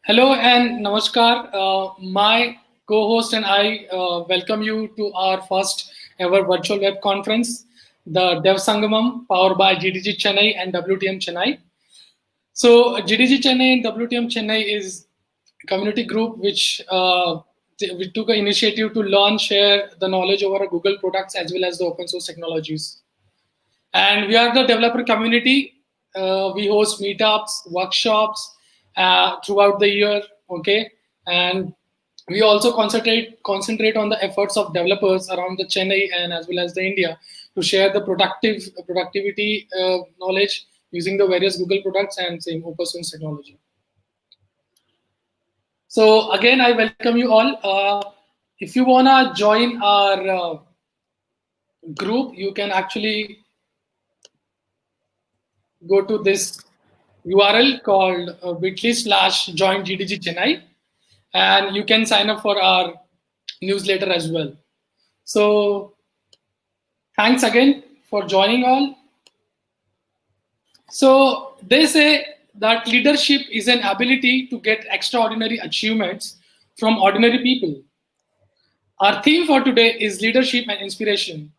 Hello and namaskar. My co-host and I welcome you to our first ever virtual web conference, the DevSangamam, powered by GDG Chennai and WTM Chennai. So GDG Chennai and WTM Chennai is a community group which we took an initiative to learn, share the knowledge over our Google products as well as the open source technologies. And we are the developer community. We host meetups, workshops throughout the year. Okay, and we also concentrate on the efforts of developers around the Chennai and as well as the India to share the productivity knowledge using the various Google products and same open source technology. So again, I welcome you all. If you wanna join our group, you can actually go to this URL called bit.ly/join GDG Chennai, and you can sign up for our newsletter as well. So thanks again for joining all. So they say that leadership is an ability to get extraordinary achievements from ordinary people. Our theme for today is leadership and inspiration.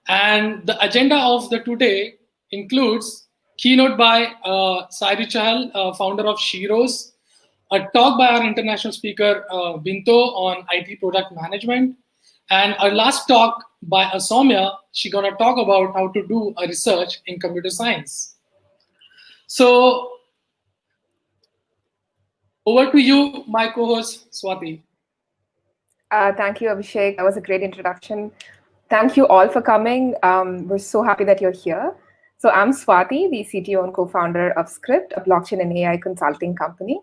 And the agenda of the today includes keynote by Sairi Chahal, founder of Shiro's, a talk by our international speaker Binto on IT product management, and our last talk by Asomya. She's gonna talk about how to do a research in computer science. So over to you, my co-host Swati. Thank you, Abhishek. That was a great introduction. Thank you all for coming. We're so happy that you're here. So I'm Swati, the CTO and co-founder of Script, a blockchain and AI consulting company.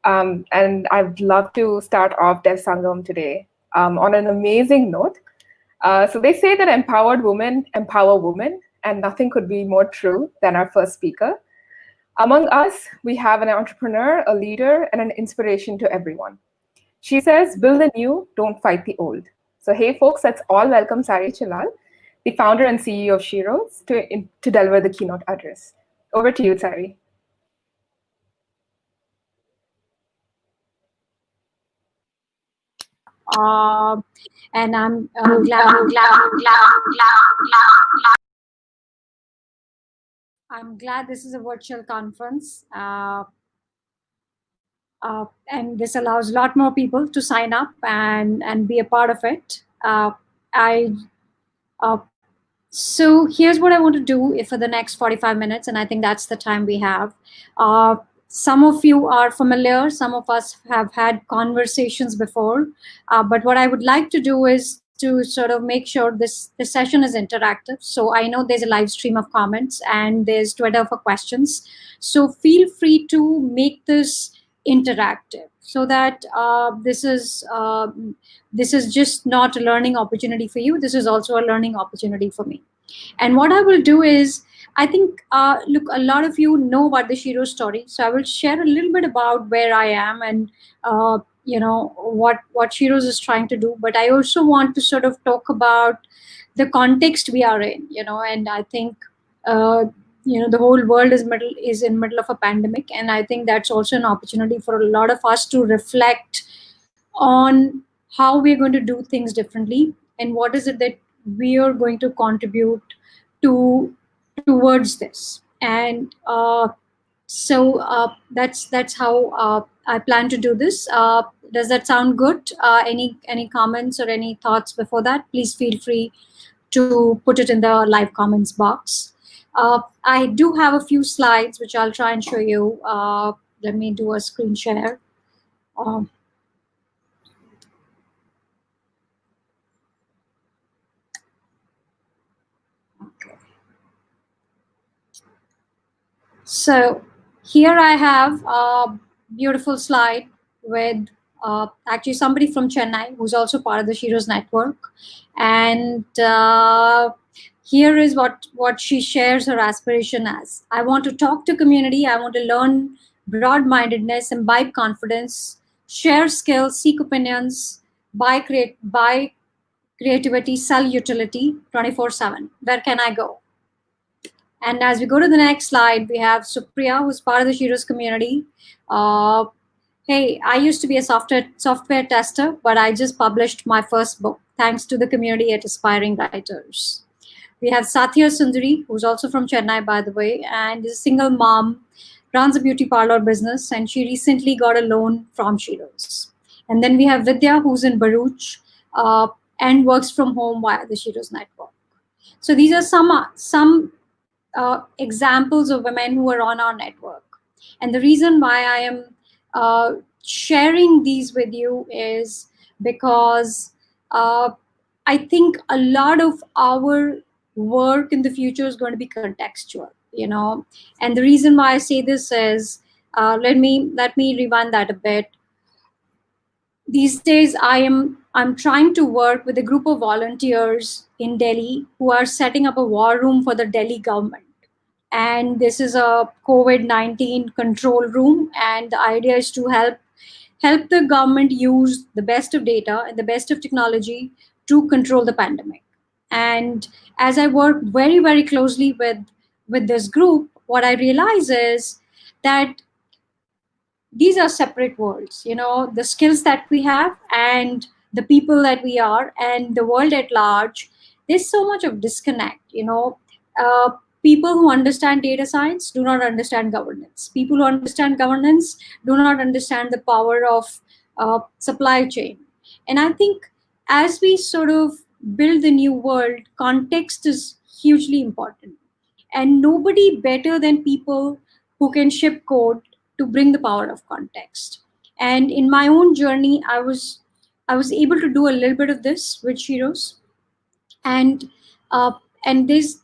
And I'd love to start off DevSangamam today on an amazing note. So they say that empowered women empower women, and nothing could be more true than our first speaker. Among us, we have an entrepreneur, a leader, and an inspiration to everyone. She says, build the new, don't fight the old. So hey, folks, let's all welcome Sairi Chahal, the founder and CEO of Shiro, to deliver the keynote address. Over to you, Sairi. And I'm glad this is a virtual conference. And this allows a lot more people to sign up and be a part of it. So here's what I want to do for the next 45 minutes, and I think that's the time we have. Some of you are familiar, some of us have had conversations before, but what I would like to do is to sort of make sure this session is interactive. So I know there's a live stream of comments and there's Twitter for questions. So feel free to make this interactive so that this is just not a learning opportunity for you. This is also a learning opportunity for me. And what I will do is, I think, look, a lot of you know about the Shiro story. So I will share a little bit about where I am and what Shiro's is trying to do. But I also want to sort of talk about the context we are in, and I think the whole world is in middle of a pandemic, and I think that's also an opportunity for a lot of us to reflect on how we're going to do things differently and what is it that we are going to contribute towards this. And so that's how I plan to do this. Does that sound good? Any comments or any thoughts before that? Please feel free to put it in the live comments box. I do have a few slides which I'll try and show you. Let me do a screen share. So here I have a beautiful slide with actually somebody from Chennai who's also part of the Shiro's network. And here is what she shares her aspiration as. I want to talk to community. I want to learn broad-mindedness, imbibe confidence, share skills, seek opinions, buy creativity, sell utility 24/7. Where can I go? And as we go to the next slide, we have Supriya, who's part of the Shiro's community. Hey, I used to be a software tester, but I just published my first book thanks to the community at Aspiring Writers. We have Satya Sundari, who's also from Chennai, by the way, and is a single mom, runs a beauty parlor business, and she recently got a loan from Shiro's. And then we have Vidya, who's in Baruch and works from home via the Shiro's network. So these are some examples of women who are on our network. And the reason why I am sharing these with you is because I think a lot of our work in the future is going to be contextual, And the reason why I say this is, let me rewind that a bit. These days, I'm trying to work with a group of volunteers in Delhi who are setting up a war room for the Delhi government. And this is a COVID-19 control room, and the idea is to help the government use the best of data and the best of technology to control the pandemic. And as I work very, very closely with this group, what I realize is that these are separate worlds. The skills that we have and the people that we are and the world at large, there's so much of disconnect. uh, People who understand data science do not understand governance. People who understand governance do not understand the power of supply chain. And I think as we sort of build the new world, context is hugely important, and nobody better than people who can ship code to bring the power of context. And in my own journey, I was able to do a little bit of this with Shiro's, and uh,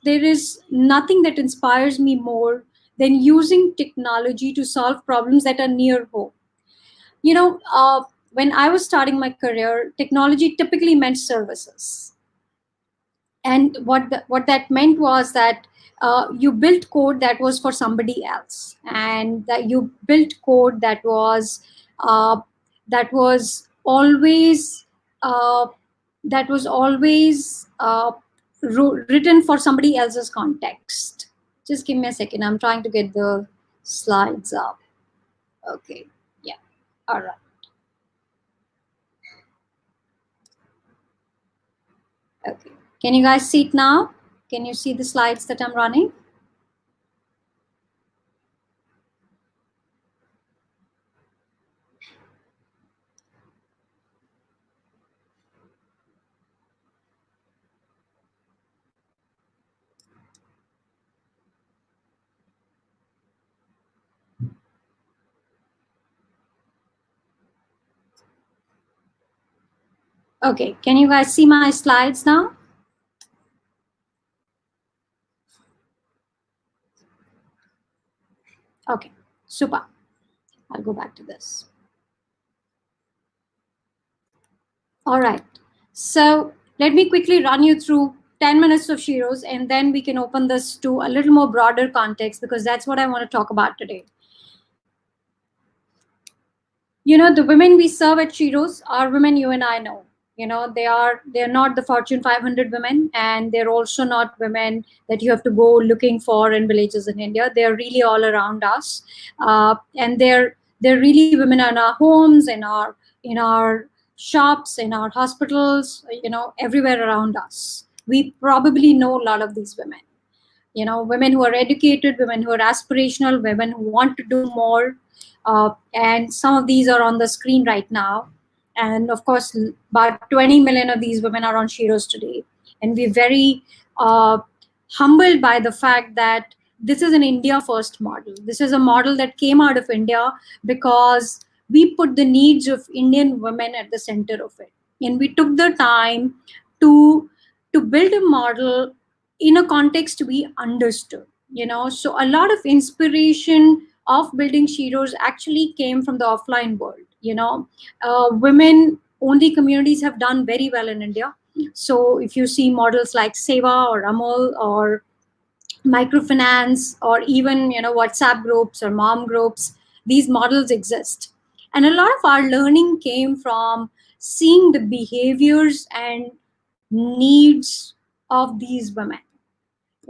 there is nothing that inspires me more than using technology to solve problems that are near home. When I was starting my career, technology typically meant services, and what that meant was that you built code that was for somebody else, and that you built code uh, that was always uh, that was always written for somebody else's context. Just give me a second, I'm trying to get the slides up. Okay, yeah, all right. Okay, can you guys see it now? Can you see the slides that I'm running? Okay, can you guys see my slides now? Okay, super. I'll go back to this. All right, so let me quickly run you through 10 minutes of Shiro's, and then we can open this to a little more broader context, because that's what I want to talk about today. The women we serve at Shiro's are women you and I know. They're not the Fortune 500 women, and they're also not women that you have to go looking for in villages in India. They're really all around us, and they're really women in our homes, in our shops, in our hospitals, everywhere around us. We probably know a lot of these women. Women who are educated, women who are aspirational, women who want to do more, and some of these are on the screen right now. And of course, about 20 million of these women are on Shiro's today. And we're very humbled by the fact that this is an India first model. This is a model that came out of India because we put the needs of Indian women at the center of it. And we took the time to build a model in a context we understood. So a lot of inspiration of building Shiro's actually came from the offline world. Women only communities have done very well in India. So if you see models like Seva or Amol or microfinance, or even WhatsApp groups or mom groups, these models exist. And a lot of our learning came from seeing the behaviors and needs of these women.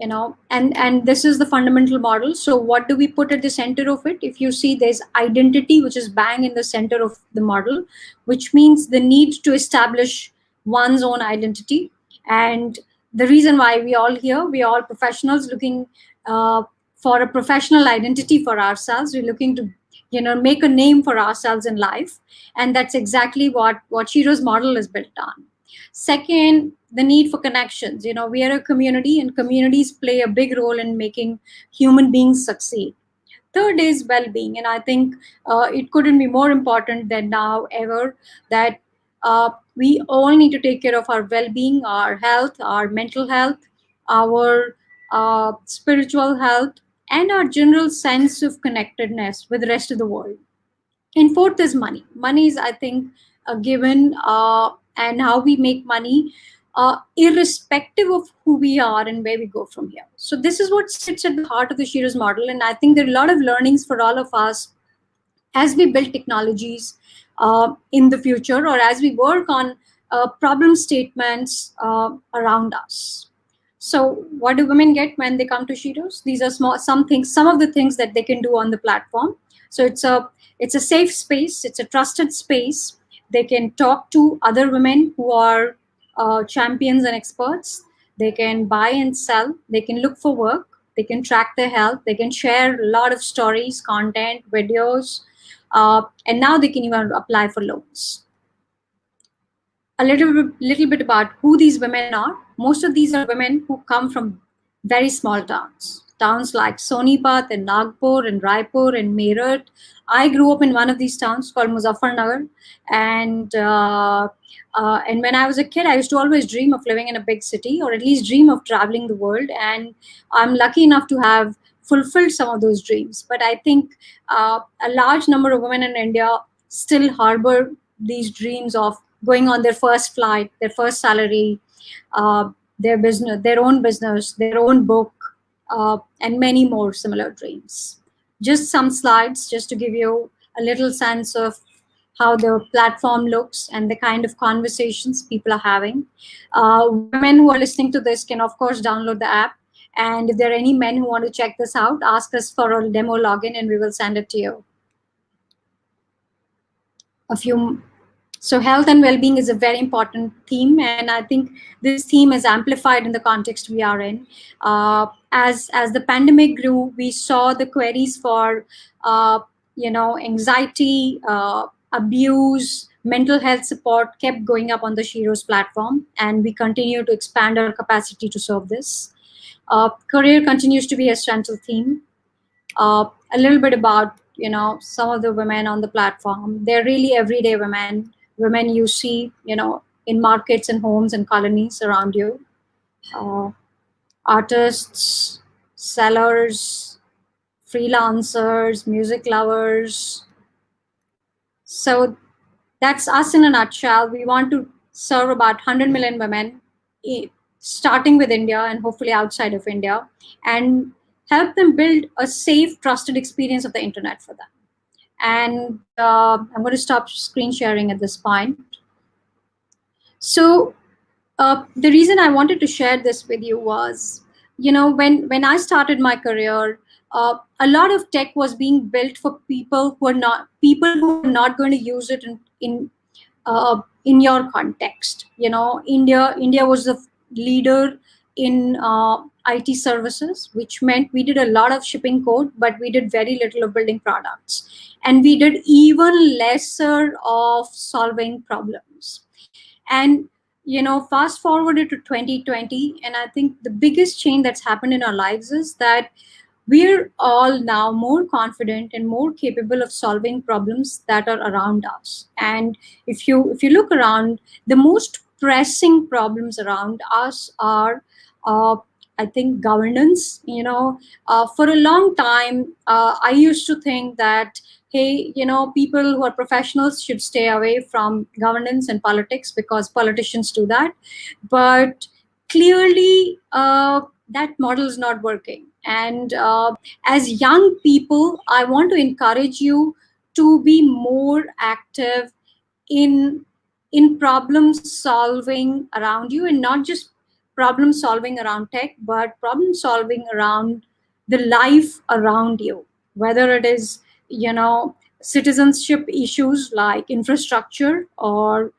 and this is the fundamental model. So what do we put at the center of it? If you see, there's identity, which is bang in the center of the model, which means the need to establish one's own identity. And the reason why we all here, we all professionals looking for a professional identity for ourselves. We're looking to make a name for ourselves in life, and that's exactly what Shiro's model is built on. Second, the need for connections. We are a community, and communities play a big role in making human beings succeed. Third is well-being, and I think it couldn't be more important than now ever that we all need to take care of our well-being, our health, our mental health, our spiritual health, and our general sense of connectedness with the rest of the world. And fourth is money. Money is, I think, a given, and how we make money, irrespective of who we are and where we go from here. So this is what sits at the heart of the Shiro's model, and I think there are a lot of learnings for all of us as we build technologies in the future, or as we work on problem statements around us. So what do women get when they come to Shiro's? These are some of the things that they can do on the platform. So it's a safe space, it's a trusted space. They can talk to other women who are champions and experts. They can buy and sell. They can look for work. They can track their health. They can share a lot of stories, content, videos, and now they can even apply for loans. A little bit about who these women are. Most of these are women who come from very small towns like Sonipat and Nagpur and Raipur and Meerut. I grew up in one of these towns called Muzaffarnagar, and when I was a kid, I used to always dream of living in a big city, or at least dream of traveling the world. And I'm lucky enough to have fulfilled some of those dreams. But I think a large number of women in India still harbor these dreams of going on their first flight, their first salary, their business, their own business, their own book, and many more similar dreams. Just some slides just to give you a little sense of how the platform looks and the kind of conversations people are having. Women who are listening to this can, of course, download the app. And if there are any men who want to check this out, ask us for a demo login and we will send it to you. So health and well-being is a very important theme, and I think this theme is amplified in the context we are in. As the pandemic grew, we saw the queries for anxiety, abuse, mental health support kept going up on the Shiro's platform, and we continue to expand our capacity to serve this. Career continues to be a central theme. A little bit about some of the women on the platform. They're really everyday women you see in markets and homes and colonies around you. Artists, sellers, freelancers, music lovers. So that's us in a nutshell. We want to serve about 100 million women, starting with India and hopefully outside of India, and help them build a safe, trusted experience of the internet for them. And I'm going to stop screen sharing at this point. So the reason I wanted to share this with you was, when I started my career, a lot of tech was being built for people who are not going to use it in your context. India was the leader in IT services, which meant we did a lot of shipping code, but we did very little of building products. And we did even lesser of solving problems. And, fast forwarded to 2020, and I think the biggest change that's happened in our lives is that we're all now more confident and more capable of solving problems that are around us. And if you look around, the most pressing problems around us are, I think, governance. For a long time, I used to think that, hey, people who are professionals should stay away from governance and politics because politicians do that. But clearly, that model is not working. And as young people, I want to encourage you to be more active in problem solving around you, and not just problem solving around tech, but problem solving around the life around you, whether it is, citizenship issues like infrastructure or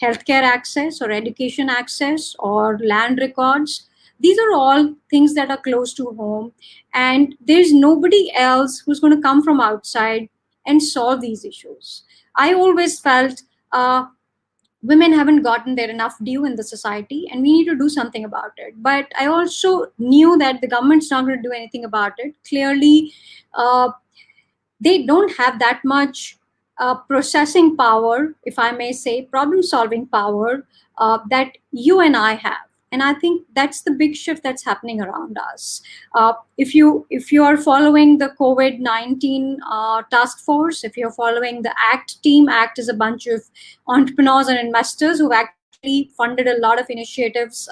healthcare access or education access or land records. These are all things that are close to home, and there's nobody else who's going to come from outside and solve these issues. I always felt women haven't gotten their enough due in the society, and we need to do something about it. But I also knew that the government's not going to do anything about it. Clearly, they don't have that much processing power, if I may say, problem solving power that you and I have. And I think that's the big shift that's happening around us. If you are following the COVID-19 task force, if you're following the ACT team, ACT is a bunch of entrepreneurs and investors who've actually funded a lot of initiatives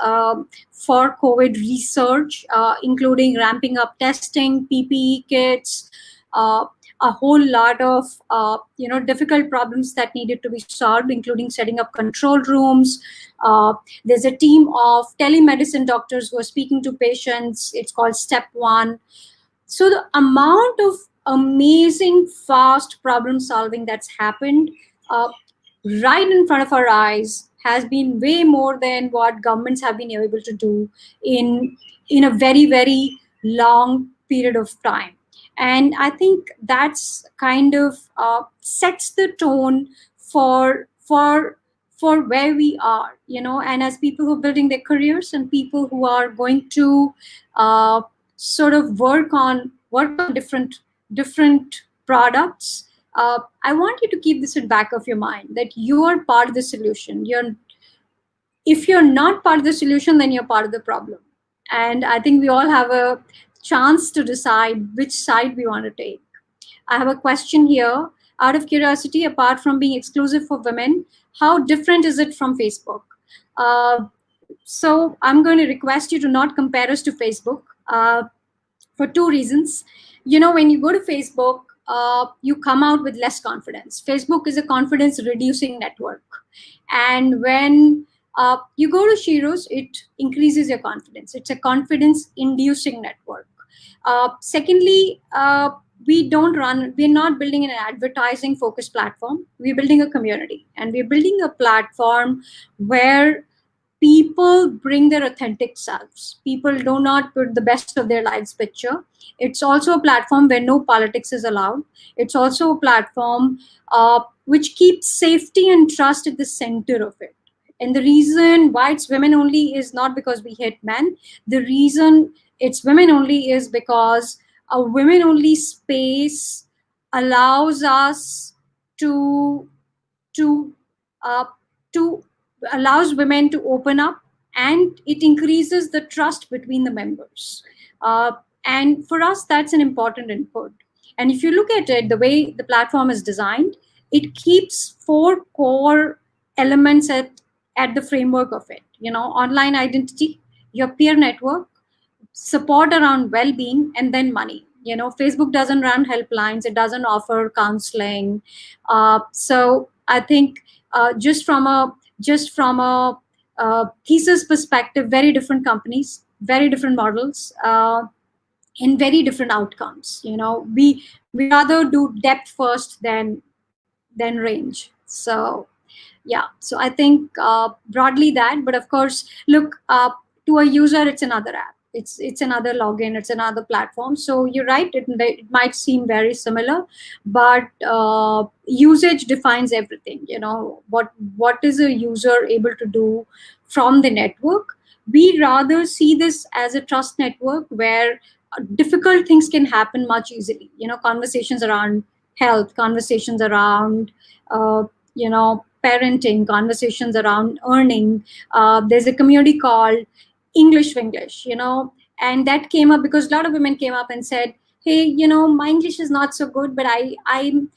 for COVID research, including ramping up testing, PPE kits, a whole lot of difficult problems that needed to be solved, including setting up control rooms. There's a team of telemedicine doctors who are speaking to patients. It's called Step One. So the amount of amazing, fast problem solving that's happened right in front of our eyes has been way more than what governments have been able to do in a very, very long period of time. And I think that's kind of sets the tone for where we are, and as people who are building their careers and people who are going to sort of work on different products. I want you to keep this in the back of your mind, that you are part of the solution. If you're not part of the solution, then you're part of the problem. And I think we all have a chance to decide which side we want to take. I have a question here. Out of curiosity, apart from being exclusive for women, how different is it from Facebook? So I'm going to request you to not compare us to Facebook for two reasons. When you go to Facebook, you come out with less confidence. Facebook is a confidence reducing network. And when you go to Shiro's, it increases your confidence. It's a confidence inducing network. Secondly, we're not building an advertising focused platform. We're building a community, and we're building a platform where people bring their authentic selves. People do not put the best of their lives picture. It's also a platform where no politics is allowed. It's also a platform which keeps safety and trust at the center of it. And the reason why it's women only is not because we hate men. The reason it's women only is because a women only space allows us to allows women to open up, and it increases the trust between the members. And for us, that's an important input. And if you look at it, the way the platform is designed, it keeps 4 core elements at the framework of it. Online identity, your peer network, support around well-being, and then money. Facebook doesn't run helplines. It doesn't offer counseling. So I think just from a thesis perspective, very different companies, very different models, and very different outcomes. We rather do depth first than range. So yeah, so I think broadly that. But of course, look, to a user, it's another app. It's another login. It's another platform. So you're right. It might seem very similar, but usage defines everything. What is a user able to do from the network? We rather see this as a trust network where difficult things can happen much easily. Conversations around health, conversations around parenting, conversations around earning. There's a community called English Winglish, and that came up because a lot of women came up and said, hey, my English is not so good, but I'm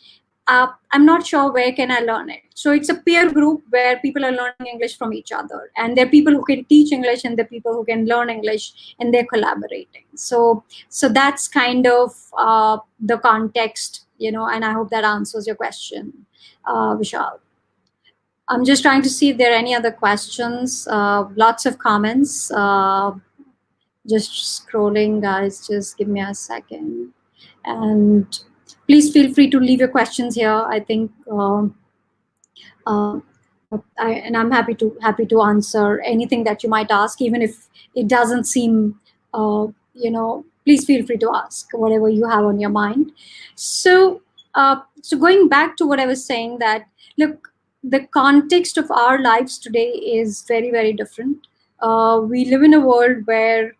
not sure where can I learn it. So it's a peer group where people are learning English from each other, and there are people who can teach English and there are people who can learn English, and they're collaborating. So that's kind of the context, and I hope that answers your question, Vishal. I'm just trying to see if there are any other questions. Lots of comments. Just scrolling, guys. Just give me a second. And please feel free to leave your questions here. I think, and I'm happy to answer anything that you might ask, even if it doesn't seem, please feel free to ask whatever you have on your mind. So going back to what I was saying, that look, the context of our lives today is very, very different. We live in a world where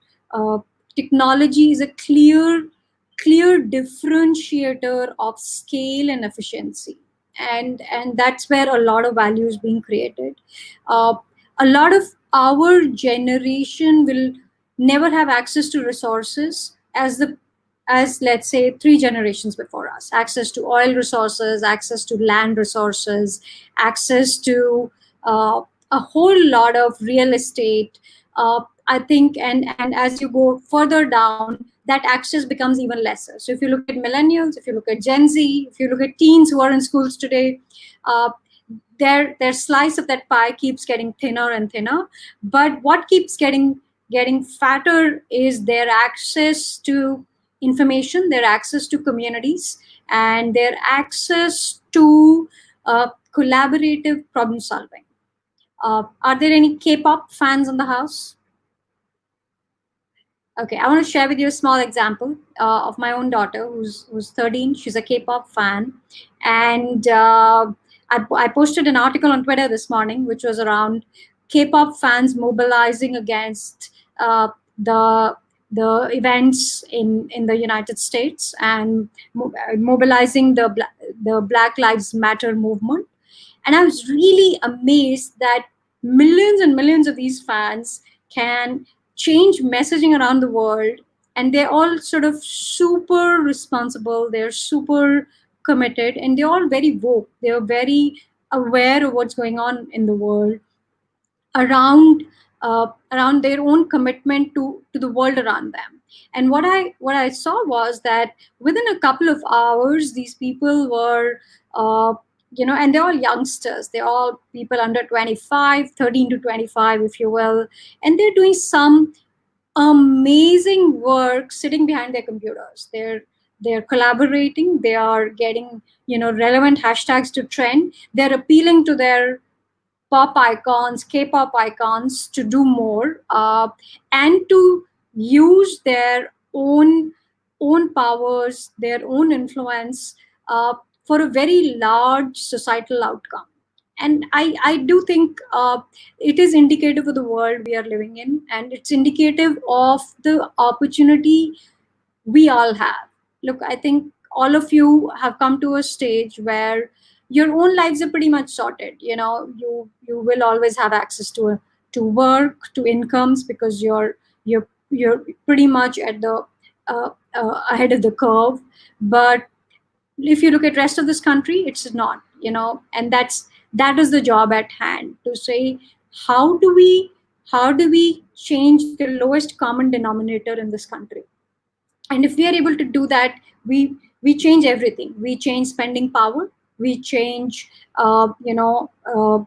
technology is a clear differentiator of scale and efficiency, and that's where a lot of value is being created. A lot of our generation will never have access to resources as let's say 3 generations before us: access to oil resources, access to land resources, access to a whole lot of real estate. I think, and as you go further down, that access becomes even lesser. So if you look at millennials, if you look at Gen Z, if you look at teens who are in schools today, their slice of that pie keeps getting thinner and thinner. But what keeps getting fatter is their access to information, their access to communities, and their access to collaborative problem solving. Are there any K-pop fans in the house? Okay, I want to share with you a small example of my own daughter, who's 13. She's a K-pop fan, and I posted an article on Twitter this morning, which was around K-pop fans mobilizing against the events in the United States, and mobilizing the Black Lives Matter movement. And I was really amazed that millions and millions of these fans can change messaging around the world, and they're all sort of super responsible, they're super committed, and they're all very woke. They're very aware of what's going on in the world around their own commitment to the world around them. And what I saw was that within a couple of hours, these people were and they're all youngsters, they're all people under 25, 13 to 25, if you will, and they're doing some amazing work sitting behind their computers. They're collaborating, they are getting relevant hashtags to trend, they're appealing to their pop icons, K-pop icons to do more, and to use their own powers, their own influence for a very large societal outcome. And I do think it is indicative of the world we are living in, and it's indicative of the opportunity we all have. Look, I think all of you have come to a stage where your own lives are pretty much sorted. You will always have access to work, to incomes, because you're pretty much at the ahead of the curve. But if you look at rest of this country, it's not, and that is the job at hand, to say how do we change the lowest common denominator in this country. And if we are able to do that, we change everything. We change spending power, we change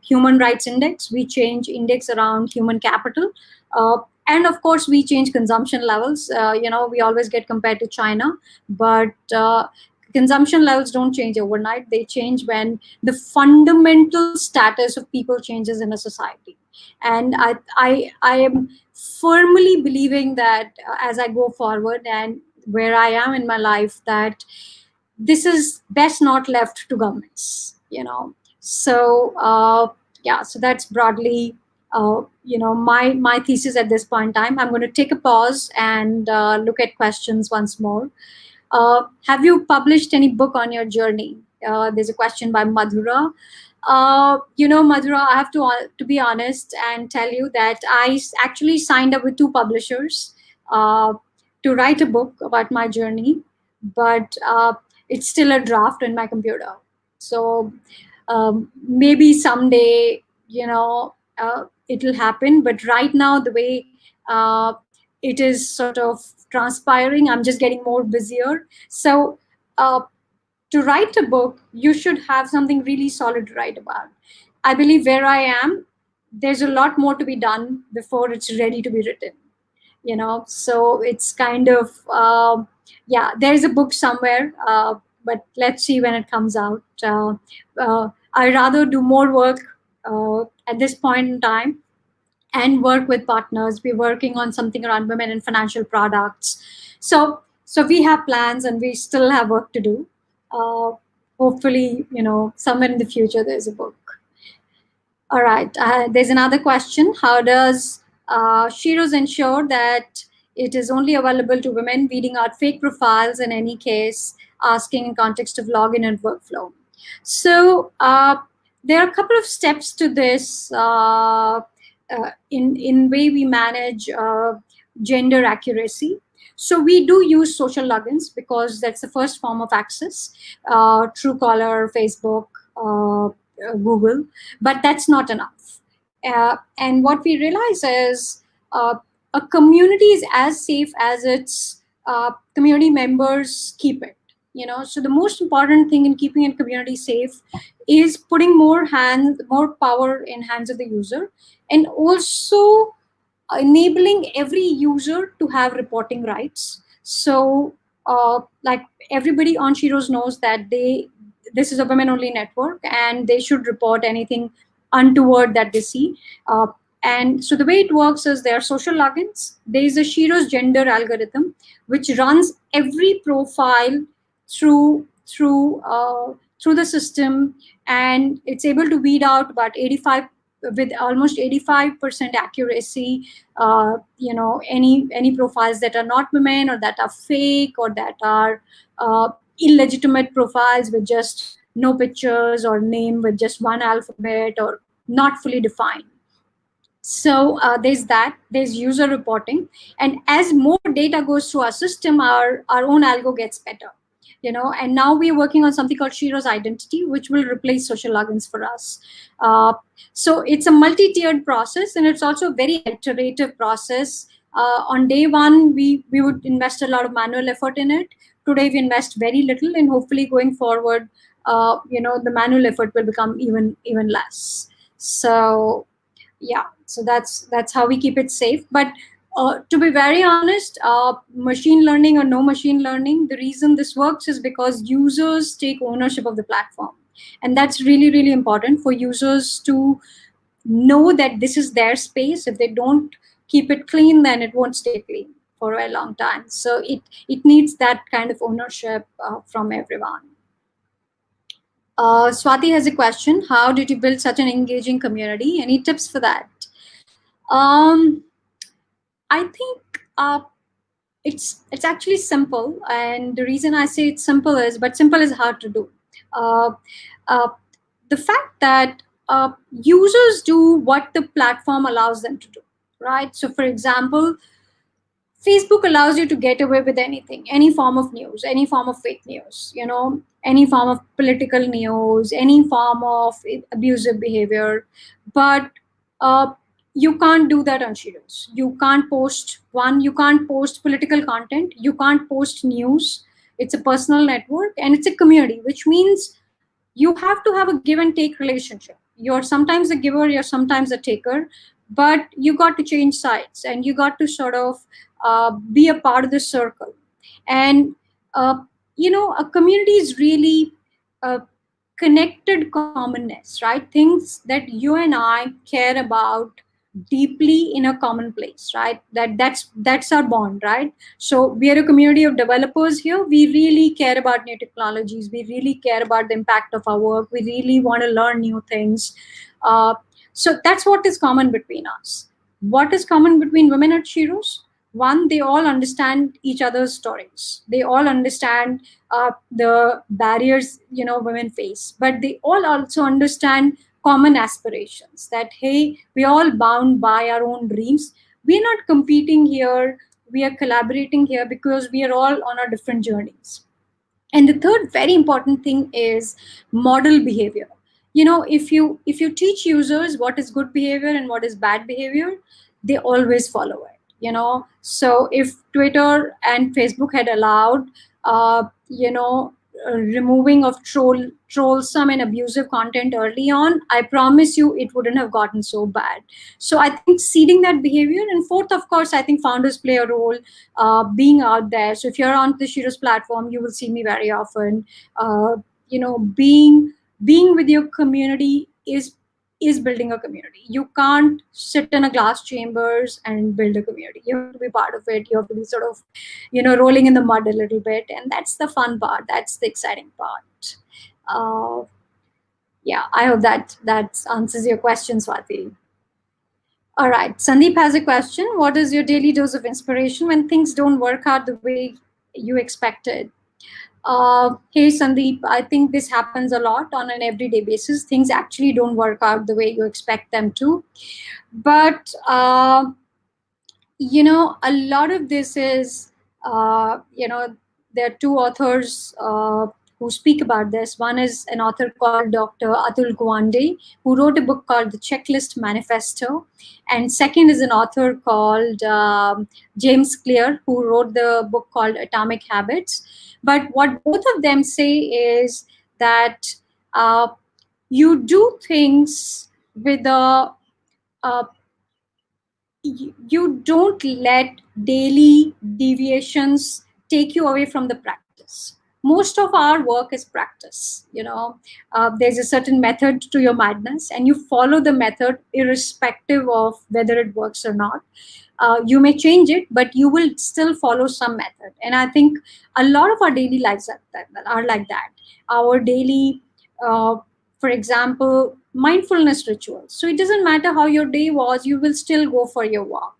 human rights index, we change index around human capital, and of course we change consumption levels. We always get compared to China, but consumption levels don't change overnight. They change when the fundamental status of people changes in a society. And I am firmly believing that as I go forward and where I am in my life, that this is best not left to governments. So so that's broadly my thesis at this point in time. I'm going to take a pause and look at questions once more. Have you published any book on your journey? There's a question by Madhura. Madhura, I have to be honest and tell you that I actually signed up with 2 publishers to write a book about my journey, but it's still a draft in my computer. So maybe someday, it'll happen. But right now, the way it is sort of transpiring, I'm just getting more busier. So to write a book, you should have something really solid to write about. I believe where I am, there's a lot more to be done before it's ready to be written. So it's kind of, there's a book somewhere, but let's see when it comes out. I rather do more work at this point in time and work with partners. We're working on something around women in financial products. So we have plans and we still have work to do. Hopefully, somewhere in the future, there's a book. All right. There's another question. How does Shiro's ensure that it is only available to women, weeding out fake profiles in any case, asking in context of login and workflow? So there are a couple of steps to this in way we manage gender accuracy. So we do use social logins because that's the first form of access, Truecaller, Facebook, Google, but that's not enough. And what we realize is a community is as safe as its community members keep it. So the most important thing in keeping a community safe is putting more power in hands of the user, and also enabling every user to have reporting rights. So like everybody on Shiro's knows that this is a women-only network and they should report anything untoward that they see. And so the way it works is there are social logins. There is a Shiro's gender algorithm, which runs every profile through the system, and it's able to weed out about with almost 85% accuracy, any profiles that are not women or that are fake or that are illegitimate profiles with just no pictures or name with just one alphabet or not fully defined. So there's user reporting, and as more data goes through our system, our own algo gets better. And now we're working on something called Shiro's Identity, which will replace social logins for us. So it's a multi-tiered process, and it's also a very iterative process. On day one, we would invest a lot of manual effort in it. Today, we invest very little, and hopefully going forward, the manual effort will become even less. So yeah, so that's how we keep it safe. But to be very honest, machine learning or no machine learning, the reason this works is because users take ownership of the platform. And that's really, really important for users to know that this is their space. If they don't keep it clean, then it won't stay clean for a long time. So it needs that kind of ownership from everyone. Swati has a question. How did you build such an engaging community? Any tips for that? I think it's actually simple, and the reason I say it's simple is, but simple is hard to do. The fact that users do what the platform allows them to do, right? So, for example, Facebook allows you to get away with anything, any form of news, any form of fake news, any form of political news, any form of abusive behavior, but you can't do that on Shiro's. You can't post political content. You can't post news. It's a personal network and it's a community, which means you have to have a give and take relationship. You're sometimes a giver, you're sometimes a taker, but you got to change sides and you got to sort of be a part of the circle. And, a community is really connected commonness, right? Things that you and I care about deeply in a common place, right? That's our bond, right? So we are a community of developers here. We really care about new technologies. We really care about the impact of our work. We really want to learn new things. So that's what is common between us. What is common between women at Shiro's? One, they all understand each other's stories. They all understand the barriers women face, but they all also understand common aspirations. That hey, we're all bound by our own dreams. We're not competing here. We are collaborating here because we are all on our different journeys. And the third very important thing is model behavior. If you teach users what is good behavior and what is bad behavior, they always follow it. So if Twitter and Facebook had allowed removing of trollsome and abusive content early on, I promise you it wouldn't have gotten so bad. So I think seeding that behavior. And fourth, of course, I think founders play a role, being out there. So if you're on the Shiro's platform, you will see me very often. Being with your community is building a community. You can't sit in a glass chambers and build a community. You have to be part of it. You have to be sort of, rolling in the mud a little bit. And that's the fun part. That's the exciting part. Yeah, I hope that answers your question, Swati. All right, Sandeep has a question. What is your daily dose of inspiration when things don't work out the way you expected? Hey, Sandeep, I think this happens a lot on an everyday basis. Things actually don't work out the way you expect them to. But, a lot of this is, there are two authors who speak about this. One is an author called Dr. Atul Gawande, who wrote a book called The Checklist Manifesto. And second is an author called James Clear, who wrote the book called Atomic Habits. But what both of them say is that you do things with you don't let daily deviations take you away from the practice. Most of our work is practice. There's a certain method to your madness, and you follow the method irrespective of whether it works or not. You may change it, but you will still follow some method. And I think a lot of our daily lives are like that. Our daily, for example, mindfulness rituals. So it doesn't matter how your day was, you will still go for your walk.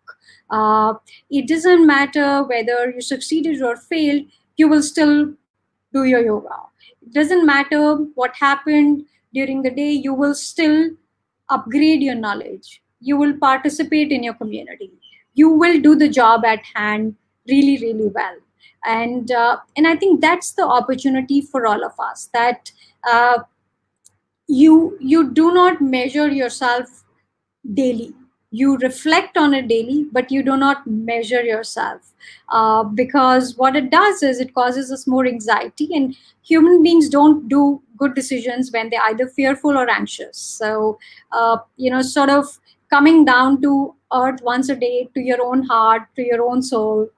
It doesn't matter whether you succeeded or failed, you will still do your yoga. It doesn't matter what happened during the day, you will still upgrade your knowledge. You will participate in your community. You will do the job at hand really, really well. And I think that's the opportunity for all of us, that you do not measure yourself daily. You reflect on it daily, but you do not measure yourself, because what it does is it causes us more anxiety, and human beings don't do good decisions when they're either fearful or anxious. So, sort of coming down to earth once a day, to your own heart, to your own soul,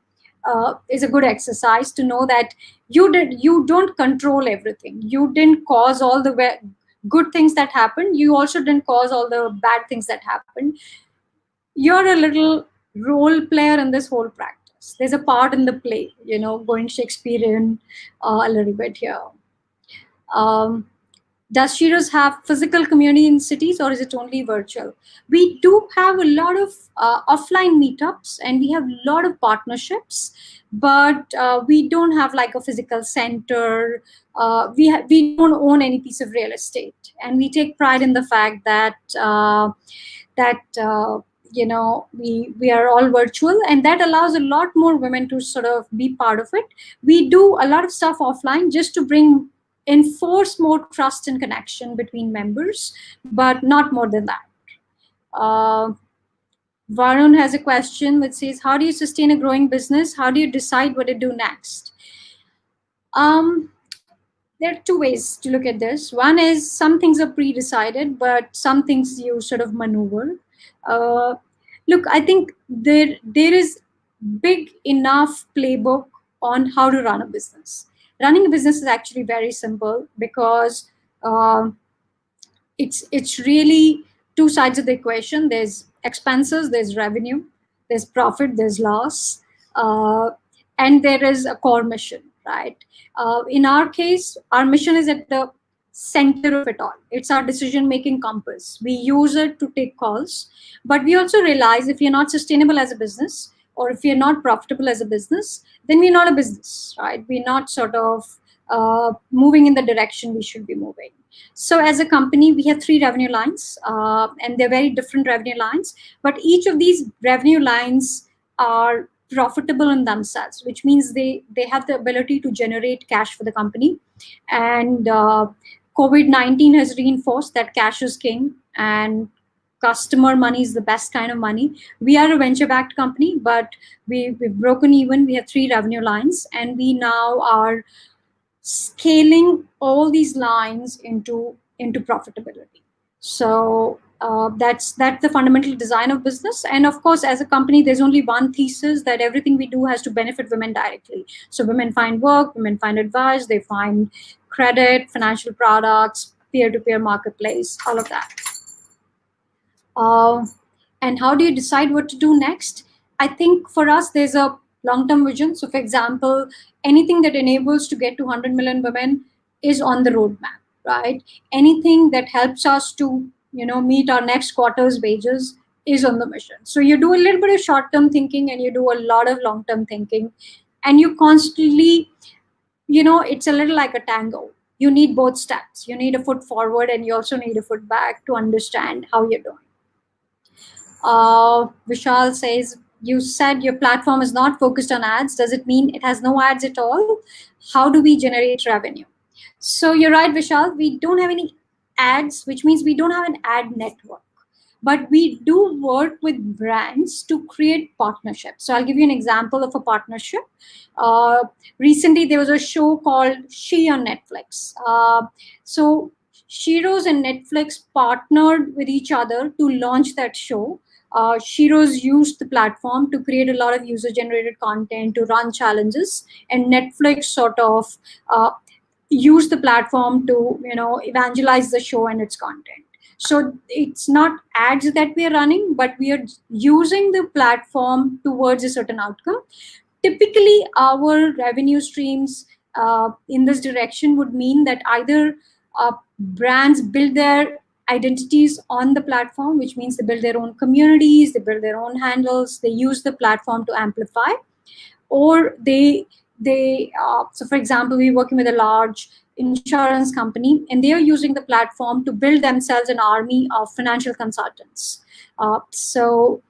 is a good exercise to know that you don't control everything. You didn't cause all the good things that happened. You also didn't cause all the bad things that happened. You're a little role player in this whole practice. There's a part in the play, going Shakespearean a little bit here. Does Shiro's have physical community in cities, or is it only virtual? We do have a lot of offline meetups, and we have a lot of partnerships, but we don't have like a physical center. We don't own any piece of real estate, and we take pride in the fact that we are all virtual, and that allows a lot more women to sort of be part of it. We do a lot of stuff offline just to enforce more trust and connection between members, but not more than that. Varun has a question which says, how do you sustain a growing business? How do you decide what to do next? There are two ways to look at this. One is some things are pre-decided, but some things you sort of maneuver. Look, I think there is big enough playbook on how to run a business. Running a business is actually very simple, because it's really two sides of the equation. There's expenses, there's revenue, there's profit, there's loss, and there is a core mission, right? In our case, our mission is at the center of it all. It's our decision-making compass. We use it to take calls, but we also realize if you're not sustainable as a business, or if you're not profitable as a business, then we're not a business, right? We're not sort of moving in the direction we should be moving. So as a company, we have 3 revenue lines, and they're very different revenue lines, but each of these revenue lines are profitable in themselves, which means they have the ability to generate cash for the company. And COVID-19 has reinforced that cash is king, and customer money is the best kind of money. We are a venture-backed company, but we've broken even. We have 3 revenue lines, and we now are scaling all these lines into profitability. So that's the fundamental design of business. And of course, as a company, there's only one thesis, that everything we do has to benefit women directly. So women find work, women find advice, they find credit, financial products, peer-to-peer marketplace, all of that. And how do you decide what to do next? I think for us, there's a long-term vision. So for example, anything that enables to get to 100 million women is on the roadmap, right? Anything that helps us to, meet our next quarter's wages is on the mission. So you do a little bit of short-term thinking and you do a lot of long-term thinking, and you constantly, it's a little like a tango. You need both steps. You need a foot forward and you also need a foot back to understand how you're doing. Vishal says, you said your platform is not focused on ads. Does it mean it has no ads at all? How do we generate revenue? So you're right, Vishal. We don't have any ads, which means we don't have an ad network. But we do work with brands to create partnerships. So I'll give you an example of a partnership. Recently, there was a show called She on Netflix. So Shiro's and Netflix partnered with each other to launch that show. Shiro's used the platform to create a lot of user-generated content, to run challenges, and Netflix sort of used the platform to, evangelize the show and its content. So it's not ads that we are running, but we are using the platform towards a certain outcome. Typically, our revenue streams in this direction would mean that either brands build their identities on the platform, which means they build their own communities, they build their own handles, they use the platform to amplify, or so for example, we're working with a large insurance company and they are using the platform to build themselves an army of financial consultants. So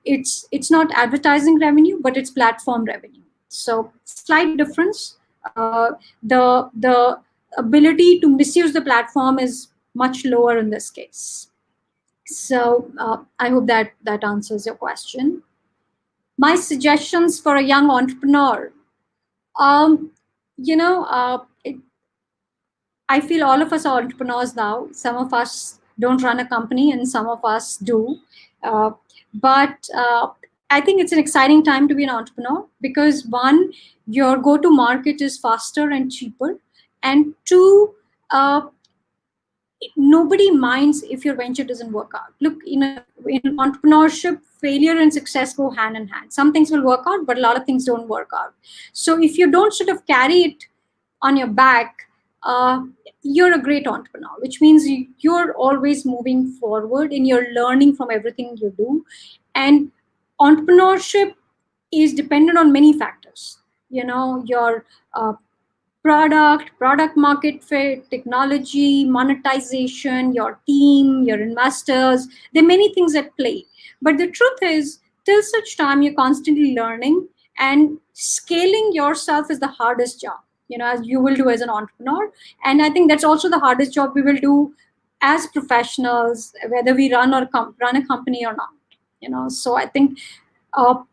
it's not advertising revenue, but it's platform revenue. So slight difference. The ability to misuse the platform is much lower in this case. So I hope that answers your question. My suggestions for a young entrepreneur. I feel all of us are entrepreneurs now. Some of us don't run a company and some of us do. But I think it's an exciting time to be an entrepreneur because one, your go-to market is faster and cheaper. And two, nobody minds if your venture doesn't work out. Look, in entrepreneurship, failure and success go hand in hand. Some things will work out, but a lot of things don't work out. So if you don't sort of carry it on your back, you're a great entrepreneur, which means you're always moving forward and you're learning from everything you do. And entrepreneurship is dependent on many factors. Your product market fit, technology, monetization, your team, your investors. There are many things at play. But the truth is, till such time you're constantly learning, and scaling yourself is the hardest job, as you will do as an entrepreneur. And I think that's also the hardest job we will do as professionals, whether we run a company or not. So I think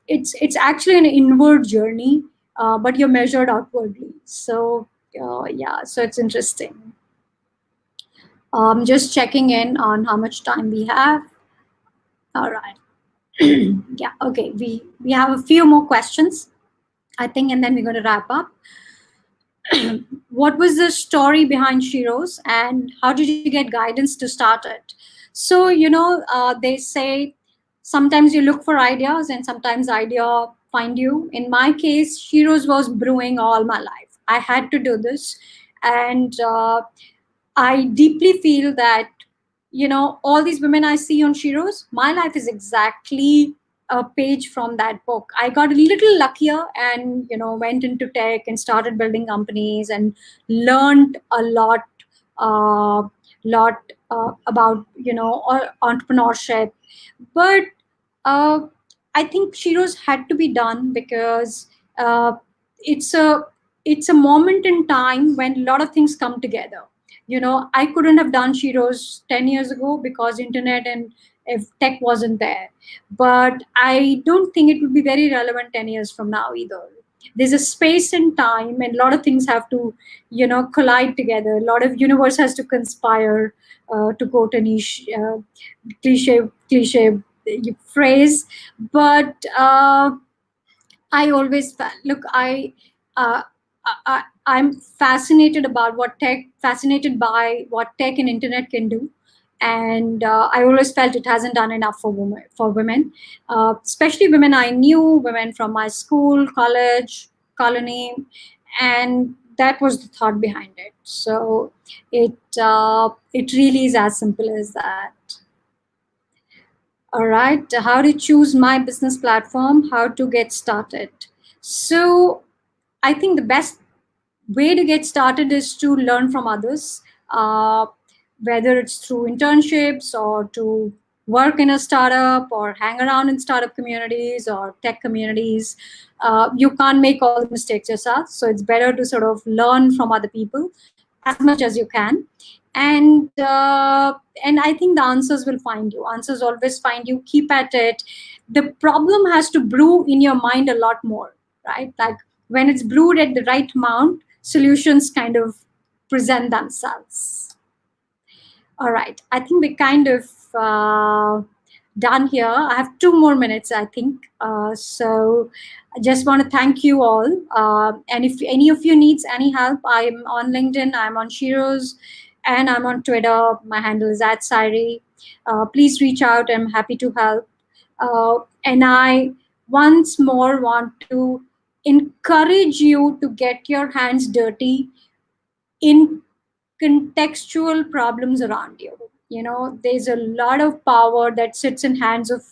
it's actually an inward journey, but you're measured outwardly. So so it's interesting. Just checking in on how much time we have. All right. Yeah, okay. We have a few more questions, I think, and then we're going to wrap up. What was the story behind Shiro's and how did you get guidance to start it? So, they say sometimes you look for ideas and sometimes idea find you. In my case, Shiro's was brewing all my life. I had to do this. And I deeply feel that, all these women I see on Shiro's, my life is exactly a page from that book. I got a little luckier and, went into tech and started building companies and learned a lot about, entrepreneurship. But I think Shiro's had to be done because it's a moment in time when a lot of things come together. I couldn't have done Shiro's 10 years ago because internet and if tech wasn't there. But I don't think it would be very relevant 10 years from now either. there's a space and time, and a lot of things have to, collide together. A lot of universe has to conspire, to quote a niche cliche phrase. But I always look. Uh, I'm fascinated by what tech and internet can do, and I always felt it hasn't done enough for women. Especially women I knew, women from my school, college, colony, and that was the thought behind it. So it really is as simple as that. All right, how to choose my business platform, how to get started. So I think the best way to get started is to learn from others, whether it's through internships or to work in a startup or hang around in startup communities or tech communities. You can't make all the mistakes yourself. So it's better to sort of learn from other people as much as you can. And I think the answers will find you. Answers always find you. Keep at it. The problem has to brew in your mind a lot more, right? Like when it's brewed at the right amount, solutions kind of present themselves. All right, I think we're kind of done here. I have 2 more minutes, I think. So I just want to thank you all. And if any of you needs any help, I'm on LinkedIn, I'm on Shiro's, and I'm on Twitter. My handle is @Sairi. Please reach out. I'm happy to help. And I once more want to encourage you to get your hands dirty in contextual problems around you. There's a lot of power that sits in hands of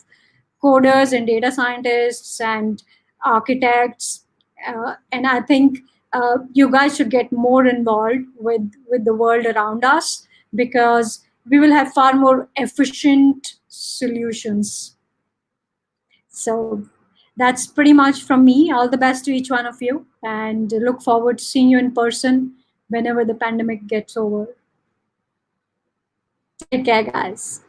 coders and data scientists and architects. And I think you guys should get more involved with the world around us, because we will have far more efficient solutions. So that's pretty much from me. All the best to each one of you, and look forward to seeing you in person whenever the pandemic gets over. Take care, guys.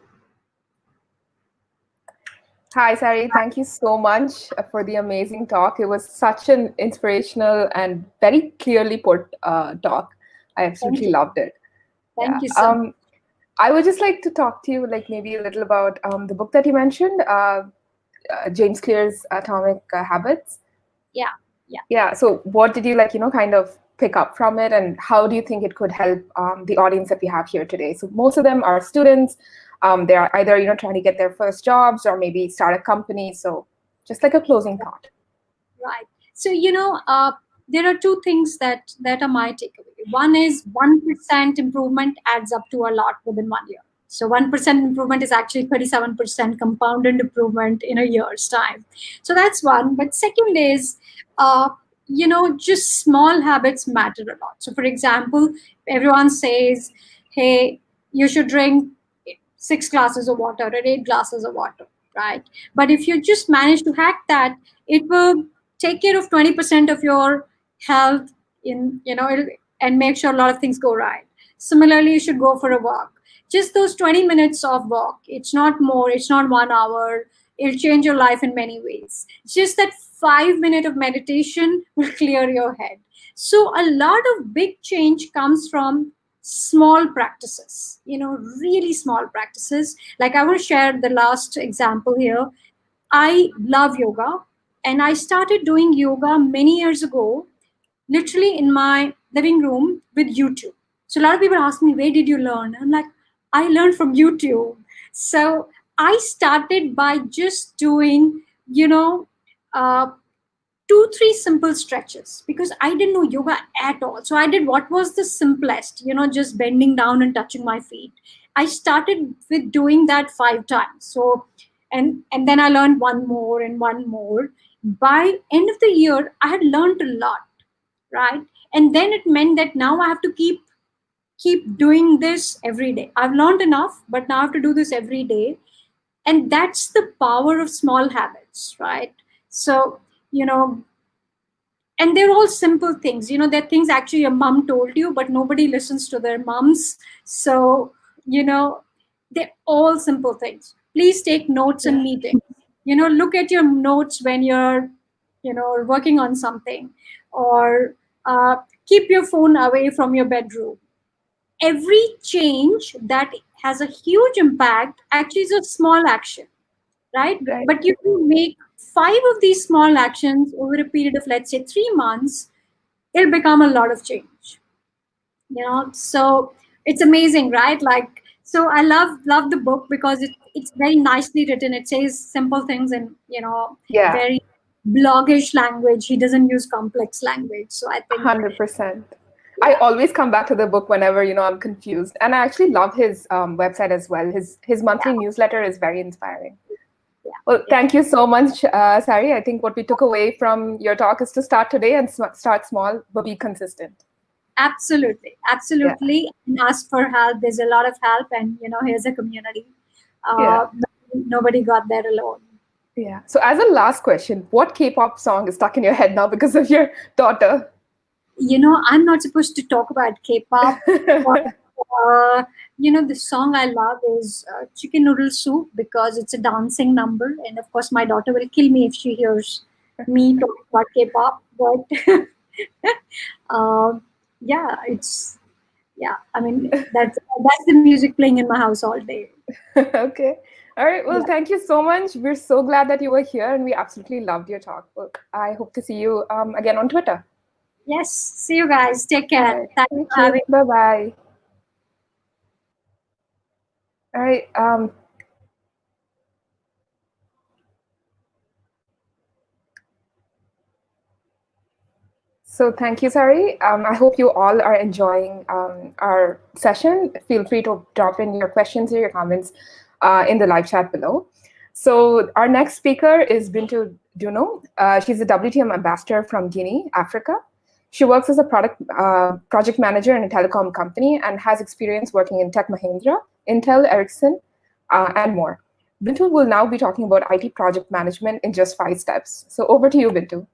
Hi, Sari. Thank you so much for the amazing talk. It was such an inspirational and very clearly put talk. I absolutely loved it. Thank you so much. I would just like to talk to you, like maybe a little about the book that you mentioned, James Clear's Atomic Habits. Yeah. So what did you kind of pick up from it, and how do you think it could help the audience that we have here today? So most of them are students. They are either trying to get their first jobs or maybe start a company. So just like a closing thought. Right. So there are 2 things that are my takeaway. One is 1% improvement adds up to a lot within 1 year. So 1% improvement is actually 37% compounded improvement in a year's time. So that's one. But second is, just small habits matter a lot. So for example, everyone says, hey, you should drink 6 glasses of water or 8 glasses of water, right? But if you just manage to hack that, it will take care of 20% of your health and make sure a lot of things go right. Similarly, you should go for a walk. Just those 20 minutes of walk. It's not more, it's not 1 hour. It'll change your life in many ways. Just that 5 minutes of meditation will clear your head. So a lot of big change comes from small practices, really small practices. Like I want to share the last example here. I love yoga, and I started doing yoga many years ago, literally in my living room with YouTube. So a lot of people ask me, where did you learn? I'm like, I learned from YouTube. So I started by just doing, 2-3 simple stretches, because I didn't know yoga at all. So I did what was the simplest, just bending down and touching my feet. I started with doing that 5 times. So, and then I learned one more and one more. By end of the year, I had learned a lot, right? And then it meant that now I have to keep doing this every day. I've learned enough, but now I have to do this every day. And that's the power of small habits, right? So, and they're all simple things. They're things actually your mom told you, but nobody listens to their moms. So, they're all simple things. Please take notes in meetings. Look at your notes when you're or working on something, or keep your phone away from your bedroom. Every change that has a huge impact actually is a small action, right? But you can make 5 of these small actions over a period of, let's say, 3 months, it'll become a lot of change. So it's amazing, right? Like, so I love the book because it's very nicely written. It says simple things in very bloggish language. He doesn't use complex language. So I think 100%. I always come back to the book whenever I'm confused, and I actually love his website as well. His monthly newsletter is very inspiring. Well, thank you so much, Sari. I think what we took away from your talk is to start today and start small, but be consistent. Absolutely. And ask for help. There's a lot of help, and here's a community. Nobody got there alone. Yeah. So as a last question, what K-pop song is stuck in your head now because of your daughter? I'm not supposed to talk about K-pop. But, the song I love is Chicken Noodle Soup, because it's a dancing number. And of course, my daughter will kill me if she hears me talk about K-pop. But I mean, that's the music playing in my house all day. Okay. All right. Well, thank you so much. We're so glad that you were here, and we absolutely loved your talk. Well, I hope to see you again on Twitter. Yes. See you guys. Take care. Right. Thank you. Bye-bye. All right. So thank you, Sari. I hope you all are enjoying our session. Feel free to drop in your questions or your comments in the live chat below. So our next speaker is Bintu Duno. She's a WTM ambassador from Guinea, Africa. She works as a project manager in a telecom company and has experience working in Tech Mahindra, Intel, Ericsson, and more. Bintu will now be talking about IT project management in just 5 steps. So over to you, Bintu.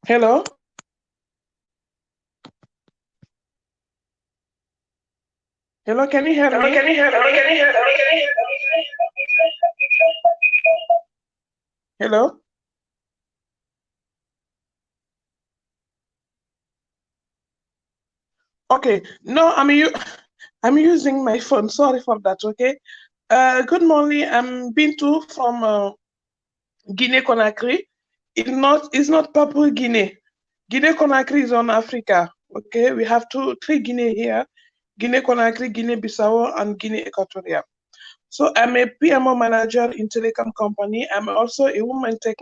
Hello. Hello, can you hear me? Hello. Okay. No, I'm using my phone. Sorry for that. Okay. Good morning. I'm Bintu from Guinea Conakry. It's not Papua Guinea. Guinea-Conakry is on Africa. Okay, we have three Guinea here: Guinea-Conakry, Guinea-Bissau, and Guinea-Equatorial. So I'm a PMO manager in telecom company. I'm also a woman tech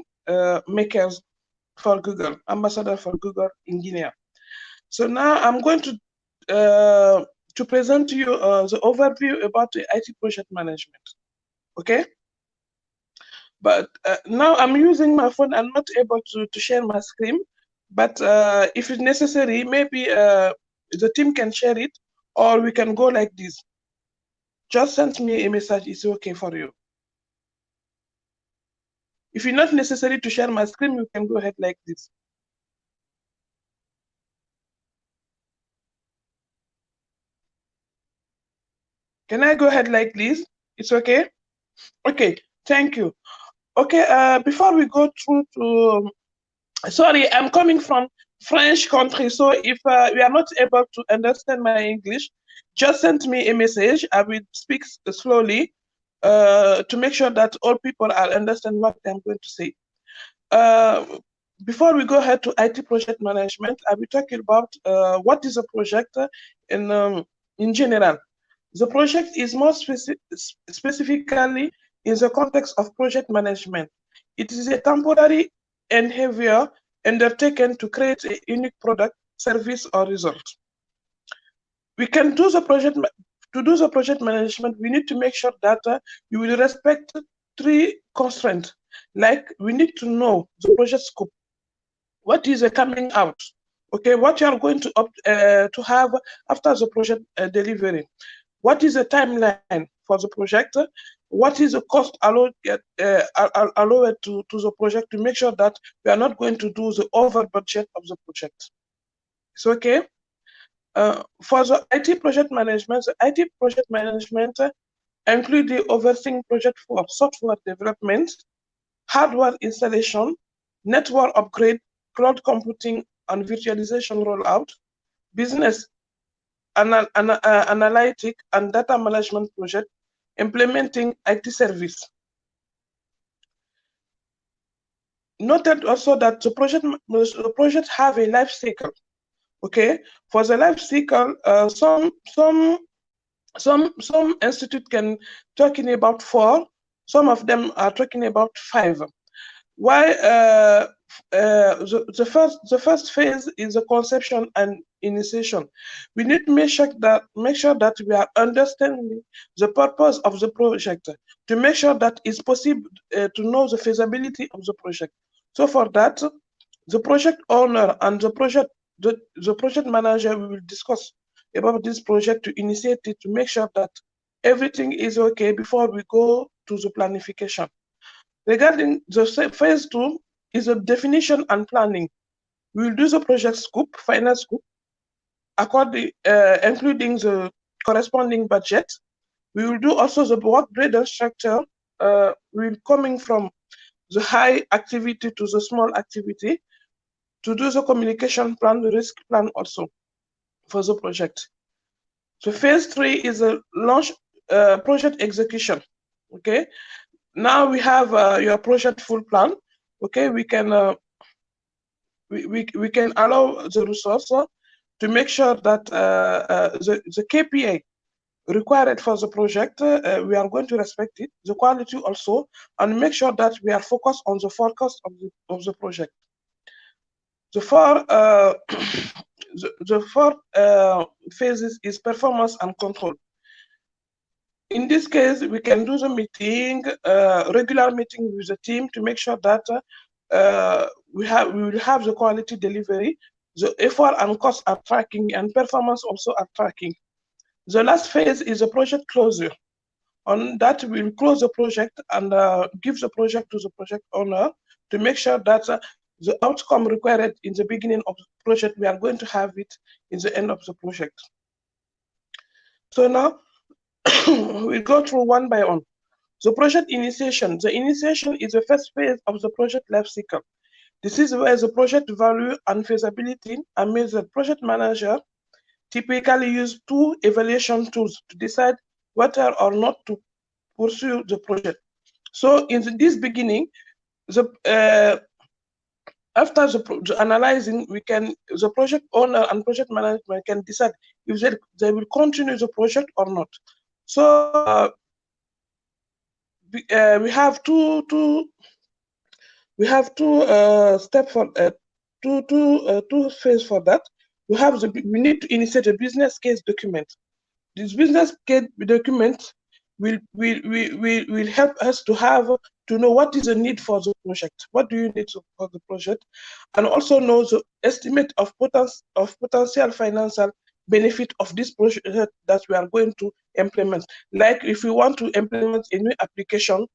makers for Google, ambassador for Google in Guinea. So now I'm going to present to you the overview about the IT project management. Okay. But now I'm using my phone. I'm not able to share my screen. But if it's necessary, maybe the team can share it, or we can go like this. Just send me a message. It's okay for you. If it's not necessary to share my screen, you can go ahead like this. Can I go ahead like this? It's okay? Okay, thank you. Okay, before we go through to, sorry, I'm coming from French country, so if we are not able to understand my English, just send me a message. I will speak slowly to make sure that all people are understand what I'm going to say. Before we go ahead to IT project management, I will talk about what is a project in general. The project is more specifically in the context of project management. It is a temporary endeavor undertaken to create a unique product, service, or result. We can do the project. To do the project management, we need to make sure that you will respect three constraints. Like we need to know the project scope. What is coming out? Okay, what you are going to have after the project delivery. What is the timeline for the project? What is the cost allowed to the project to make sure that we are not going to do the over budget of the project? It's okay. For the IT project management, the IT project management include the overseeing project for software development, hardware installation, network upgrade, cloud computing and virtualization rollout, business analytic and data management project, implementing IT service. Noted also that the project have a life cycle. Okay, for the life cycle, some institute can talking about 4. Some of them are talking about 5. Why the first phase is the conception and initiation. We need to make sure that we are understanding the purpose of the project to make sure that it's possible to know the feasibility of the project. So for that, the project owner and the project manager will discuss about this project to initiate it to make sure that everything is okay before we go to the planification. Regarding the phase 2 is a definition and planning. We will do the project scope, final scope, including the corresponding budget. We will do also the work gradient structure, will coming from the high activity to the small activity, to do the communication plan, the risk plan also for the project. So phase 3 is a launch project execution. Okay, now we have your project full plan. Okay, we can we can allow the resource to make sure that the KPI required for the project, we are going to respect it, the quality also, and make sure that we are focused on the forecast of the project. The four phases is performance and control. In this case, we can do the meeting, regular meeting with the team to make sure that we will have the quality delivery, the effort and cost are tracking, and performance also are tracking. The last phase is the project closure. On that, we will close the project and give the project to the project owner to make sure that the outcome required in the beginning of the project, we are going to have it in the end of the project. So now, we'll go through one by one. The project initiation. The initiation is the first phase of the project life cycle. This is where the project value and feasibility are measured. Project manager typically use 2 evaluation tools to decide whether or not to pursue the project. So in this beginning, After the analyzing, the project owner and project management can decide if they will continue the project or not. So we have two steps for two phases for that. We need to initiate a business case document. This business case document will help us to know what is the need for the project. What do you need for the project, and also know the estimate of potential financial benefit of this project that we are going to implement. Like if we want to implement a new application,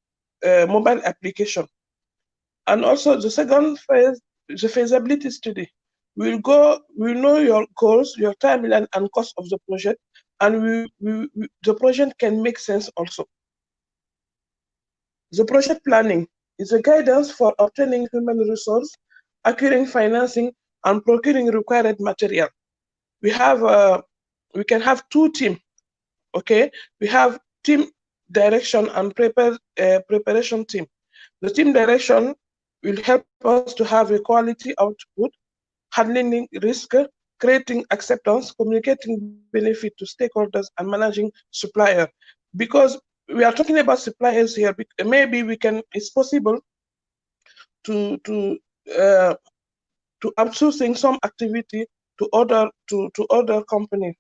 mobile application. And also the second phase, the feasibility study. We'll know your goals, your timeline, and cost of the project, and the project can make sense also. The project planning is a guidance for obtaining human resource, acquiring financing, and procuring required material. We can have two teams. Okay, we have team direction and preparation team. The team direction will help us to have a quality output, handling risk, creating acceptance, communicating benefit to stakeholders, and managing supplier. Because we are talking about suppliers here, maybe it's possible to outsourcing some activity to other companies.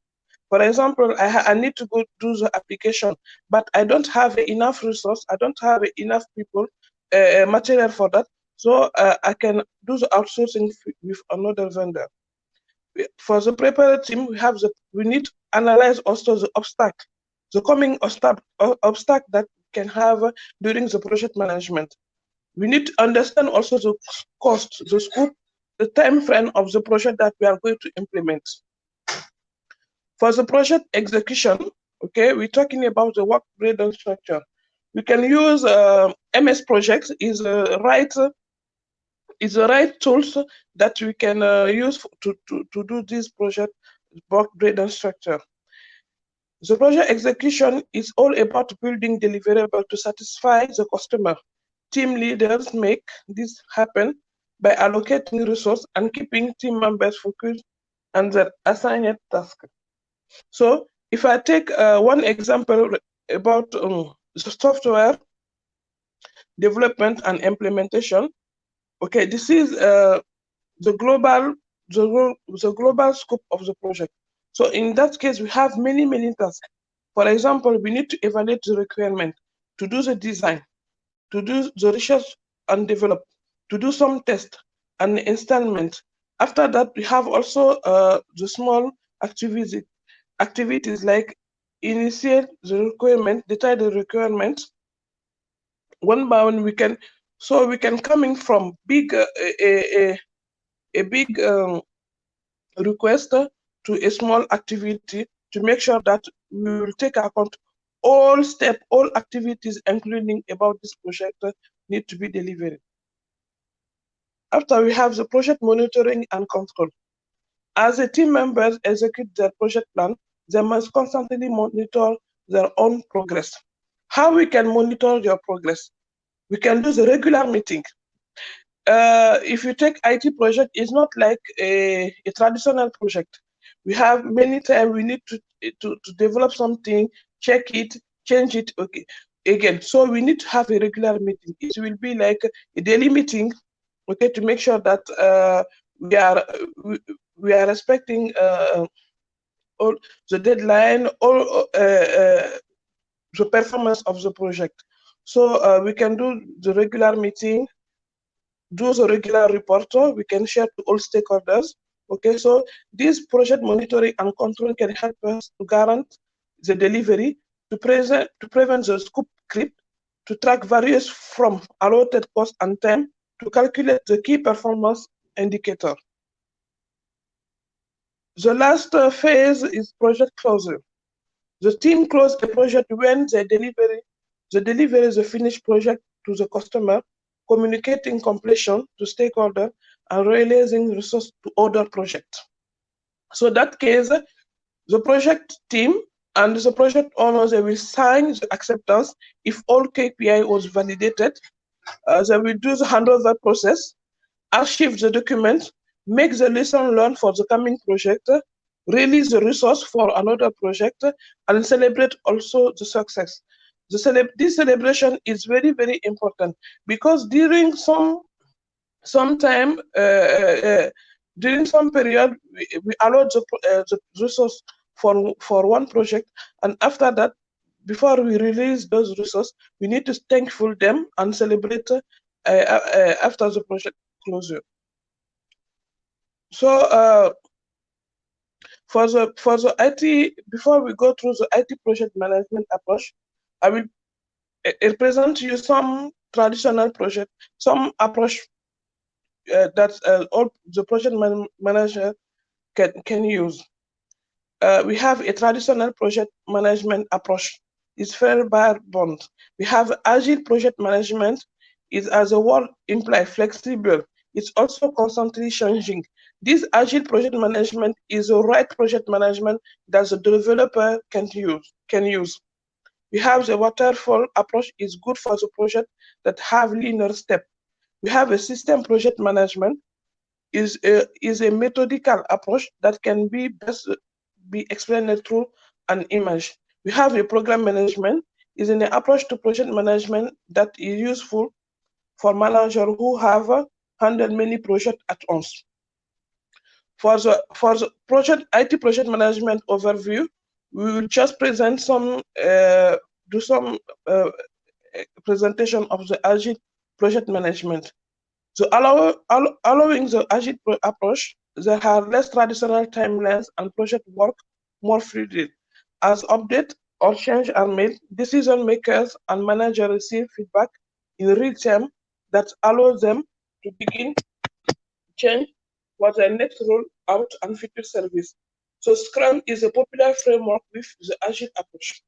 For example, I need to go do the application, but I don't have enough resource. I don't have enough people, material for that. So I can do the outsourcing with another vendor. For the prepared team, we need to analyze also the obstacle, the coming obstacle that we can have during the project management. We need to understand also the cost, the scope, the time frame of the project that we are going to implement. For the project execution, okay, we're talking about the work breakdown structure. We can use MS Project is the right tools that we can use to do this project work breakdown structure. The project execution is all about building deliverable to satisfy the customer. Team leaders make this happen by allocating resources and keeping team members focused on their assigned task. So if I take one example about the software development and implementation, okay, this is the global scope of the project. So in that case, we have many tasks. For example, we need to evaluate the requirement, to do the design, to do the research and develop, to do some test and installment. After that, we have also the small activities like initiate the requirement, detail the requirement. One by one, we can coming from big a big request to a small activity to make sure that we will take account all activities, including about this project, need to be delivered. After we have the project monitoring and control. As a team members execute their project plan, they must constantly monitor their own progress. How we can monitor your progress? We can do the regular meeting. If you take IT project, it's not like a traditional project. We have many times we need to develop something, check it, change it, okay, again. So we need to have a regular meeting. It will be like a daily meeting, okay, to make sure that we are respecting all the deadline, all the performance of the project. So we can do the regular meeting, do the regular report, we can share to all stakeholders. Okay, so this project monitoring and control can help us to guarantee the delivery, to prevent the scope creep, to track various from allotted cost and time, to calculate the key performance indicator. The last phase is project closure. The team close the project when they deliver the finished project to the customer, communicating completion to stakeholder, and releasing resource to other project. So that case, the project team and the project owners, they will sign the acceptance if all KPI was validated. They will do the handover process. archive the document, make the lesson learned for the coming project, release the resource for another project, and celebrate also the success. This celebration is very, very important, because during some time, during some period, we allot the resource for one project, and after that, before we release those resources, we need to thankful them and celebrate after the project closure. So for the IT, before we go through the IT project management approach, I will present you some traditional project, some approach that all the project manager can use. We have a traditional project management approach. It's fair bare bond. We have agile project management. Is, as a word implies, flexible. It's also constantly changing. This agile project management is the right project management that the developer can use. We have the waterfall approach. Is good for the project that have linear step. We have a system project management. Is a methodical approach that can be best be explained through an image. We have a program management. Is an approach to project management that is useful for managers who have handled many projects at once. For the project IT project management overview, we will just present some do some presentation of the Agile project management. So allowing the Agile approach, there are less traditional timelines and project work more freely. As updates or change are made, decision makers and managers receive feedback in real time that allows them to begin change for their next roll out and future service. So Scrum is a popular framework with the Agile approach.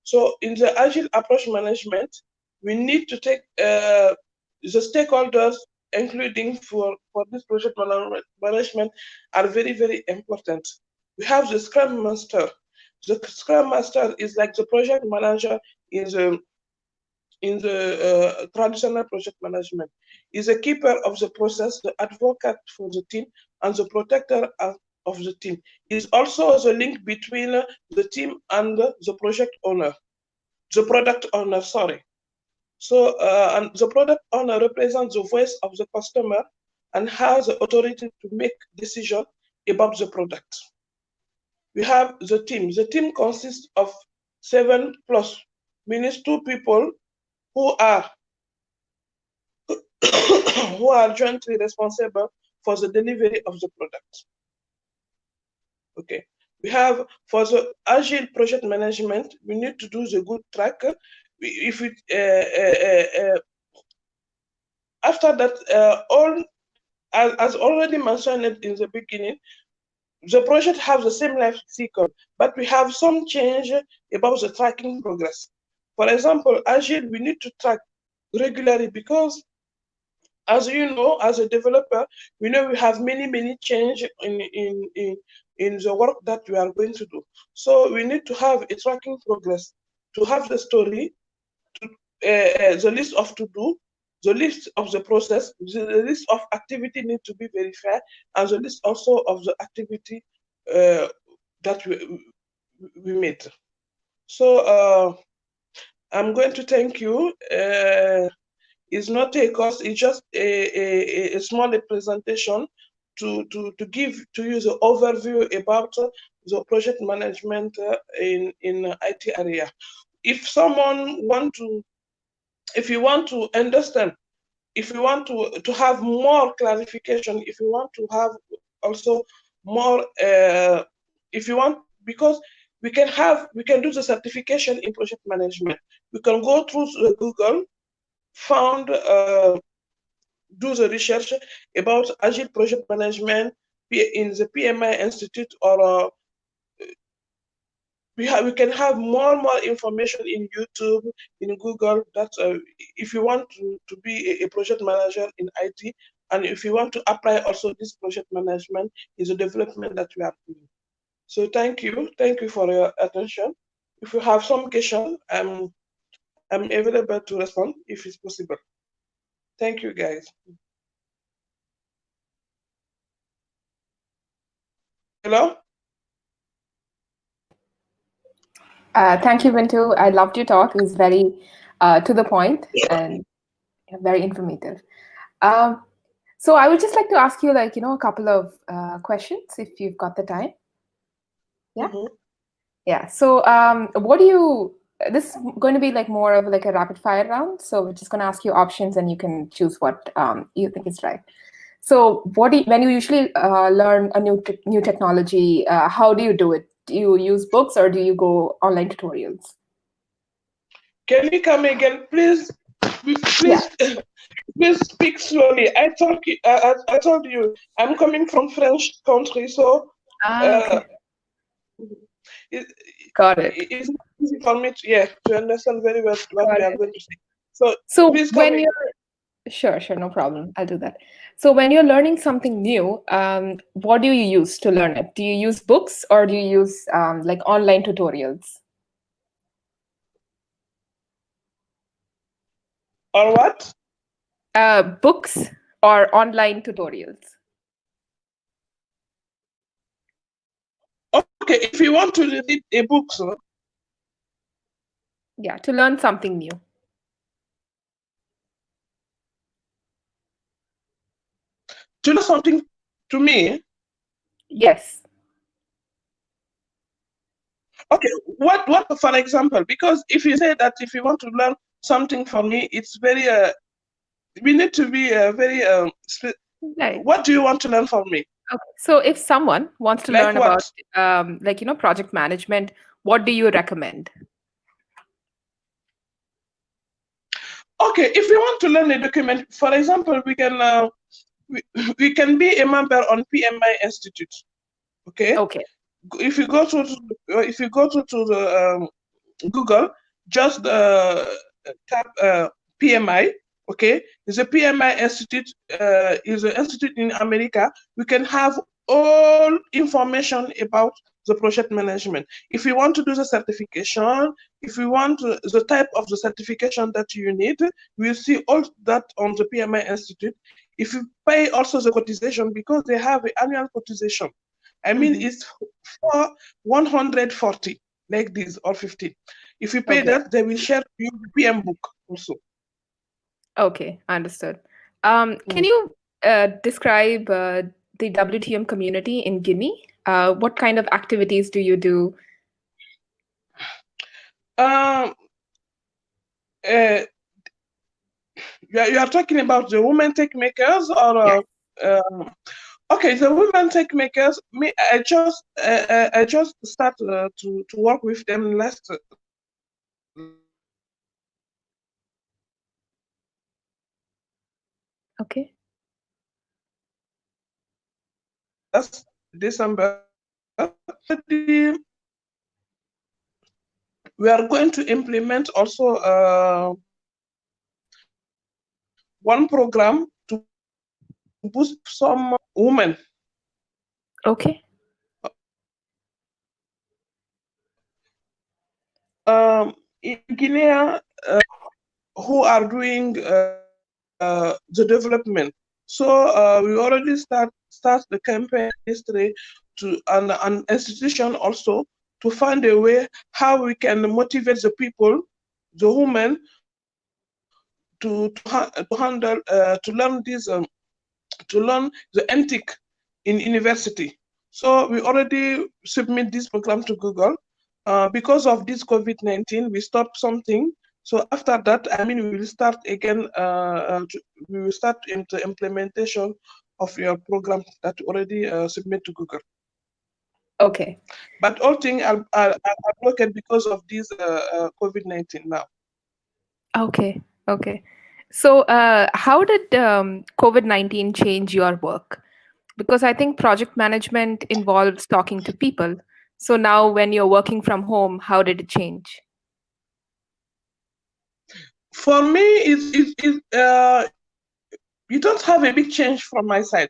So in the Agile approach management, we need to take the stakeholders, including for this project management, are very, very important. We have the Scrum Master. The Scrum Master is like the project manager in the traditional project management. Is a keeper of the process, the advocate for the team, and the protector of the team. Is also the link between the team and the project owner, the product owner, sorry. So, and the product owner represents the voice of the customer and has the authority to make decisions about the product. We have the team. The team consists of 7+, means 2 people who are who are jointly responsible for the delivery of the product. Okay. We have, for the Agile project management, we need to do the good track. If it after that, all as already mentioned in the beginning, the project have the same life cycle, but we have some change about the tracking progress. For example, Agile, we need to track regularly because, as you know, as a developer, we know we have many change in the work that we are going to do. So we need to have a tracking progress, to have the story, the list of to do, the list of the process, the list of activity need to be verified, and the list also of the activity that we made. So I'm going to thank you. It's not a cost, it's just a small presentation to give to you the overview about the project management in IT area. If someone if you want to understand, if you want to have more clarification, if you want to have also more, if you want, because we can do the certification in project management. We can go through the Google, found, do the research about Agile project management in the PMI Institute, or we can have more information in YouTube, in Google. That if you want to be a project manager in IT, and if you want to apply also this project management is a development that we are doing. So thank you for your attention. If you have some question, I'm available to respond if it's possible. Thank you, guys. Hello? Thank you, Vintu. I loved your talk. It was very to the point and very informative. So I would just like to ask you, like, a couple of questions if you've got the time. Yeah. Mm-hmm. Yeah. So this is going to be like more of like a rapid fire round. So we're just going to ask you options and you can choose what you think is right. So when you usually learn a new technology, how do you do it? Do you use books or do you go online tutorials? Can you come again, please? Please, Yeah. please speak slowly. I told you, I'm coming from French country, so Okay. Got it. It's not easy for me to understand very well what we are going to say. So please when come you're sure, no problem. I'll do that. So when you're learning something new, what do you use to learn it? Do you use books or do you use like online tutorials? Or what? Books or online tutorials? Okay, if you want to read a book, so Yeah, to learn something new. to learn something to me. Yes. Okay, what for example? Because if you say that if you want to learn something from me, it's very we need to be very Right. What do you want to learn from me? Okay. So if someone wants to Like learn what? about project management, what do you recommend? Okay, if you want to learn a document, for example, we can be a member on PMI Institute. Okay. Okay. If you go to the Google, just tap PMI. Okay, it's a PMI institute. Is an institute in America. We can have all information about the project management. If you want to do the certification, if you want the type of the certification that you need, we'll see all that on the PMI Institute. If you pay also the cotization, because they have an annual cotization, I mean, it's for 140, like this, or 50. If you pay that, they will share you the PM book also. Okay, understood. Can you describe the WTM community in Guinea? What kind of activities do you do? You are talking about the women Techmakers, or okay, the women Techmakers. Me, I just start to work with them last Okay. last December. We are going to implement also one program to boost some women. Okay. In Guinea, who are doing the development. So we already start the campaign history to an institution also to find a way how we can motivate the people, the women, to handle to learn this to learn the ethic in university. So we already submit this program to Google. Because of this COVID-19, we stopped something. So after that, I mean, we will start again. We will start the implementation of your program that already submit to Google. Okay. But all things are blocked because of this COVID-19 now. Okay. Okay. So how did COVID-19 change your work? Because I think project management involves talking to people. So now when you're working from home, how did it change? For me, you don't have a big change from my side,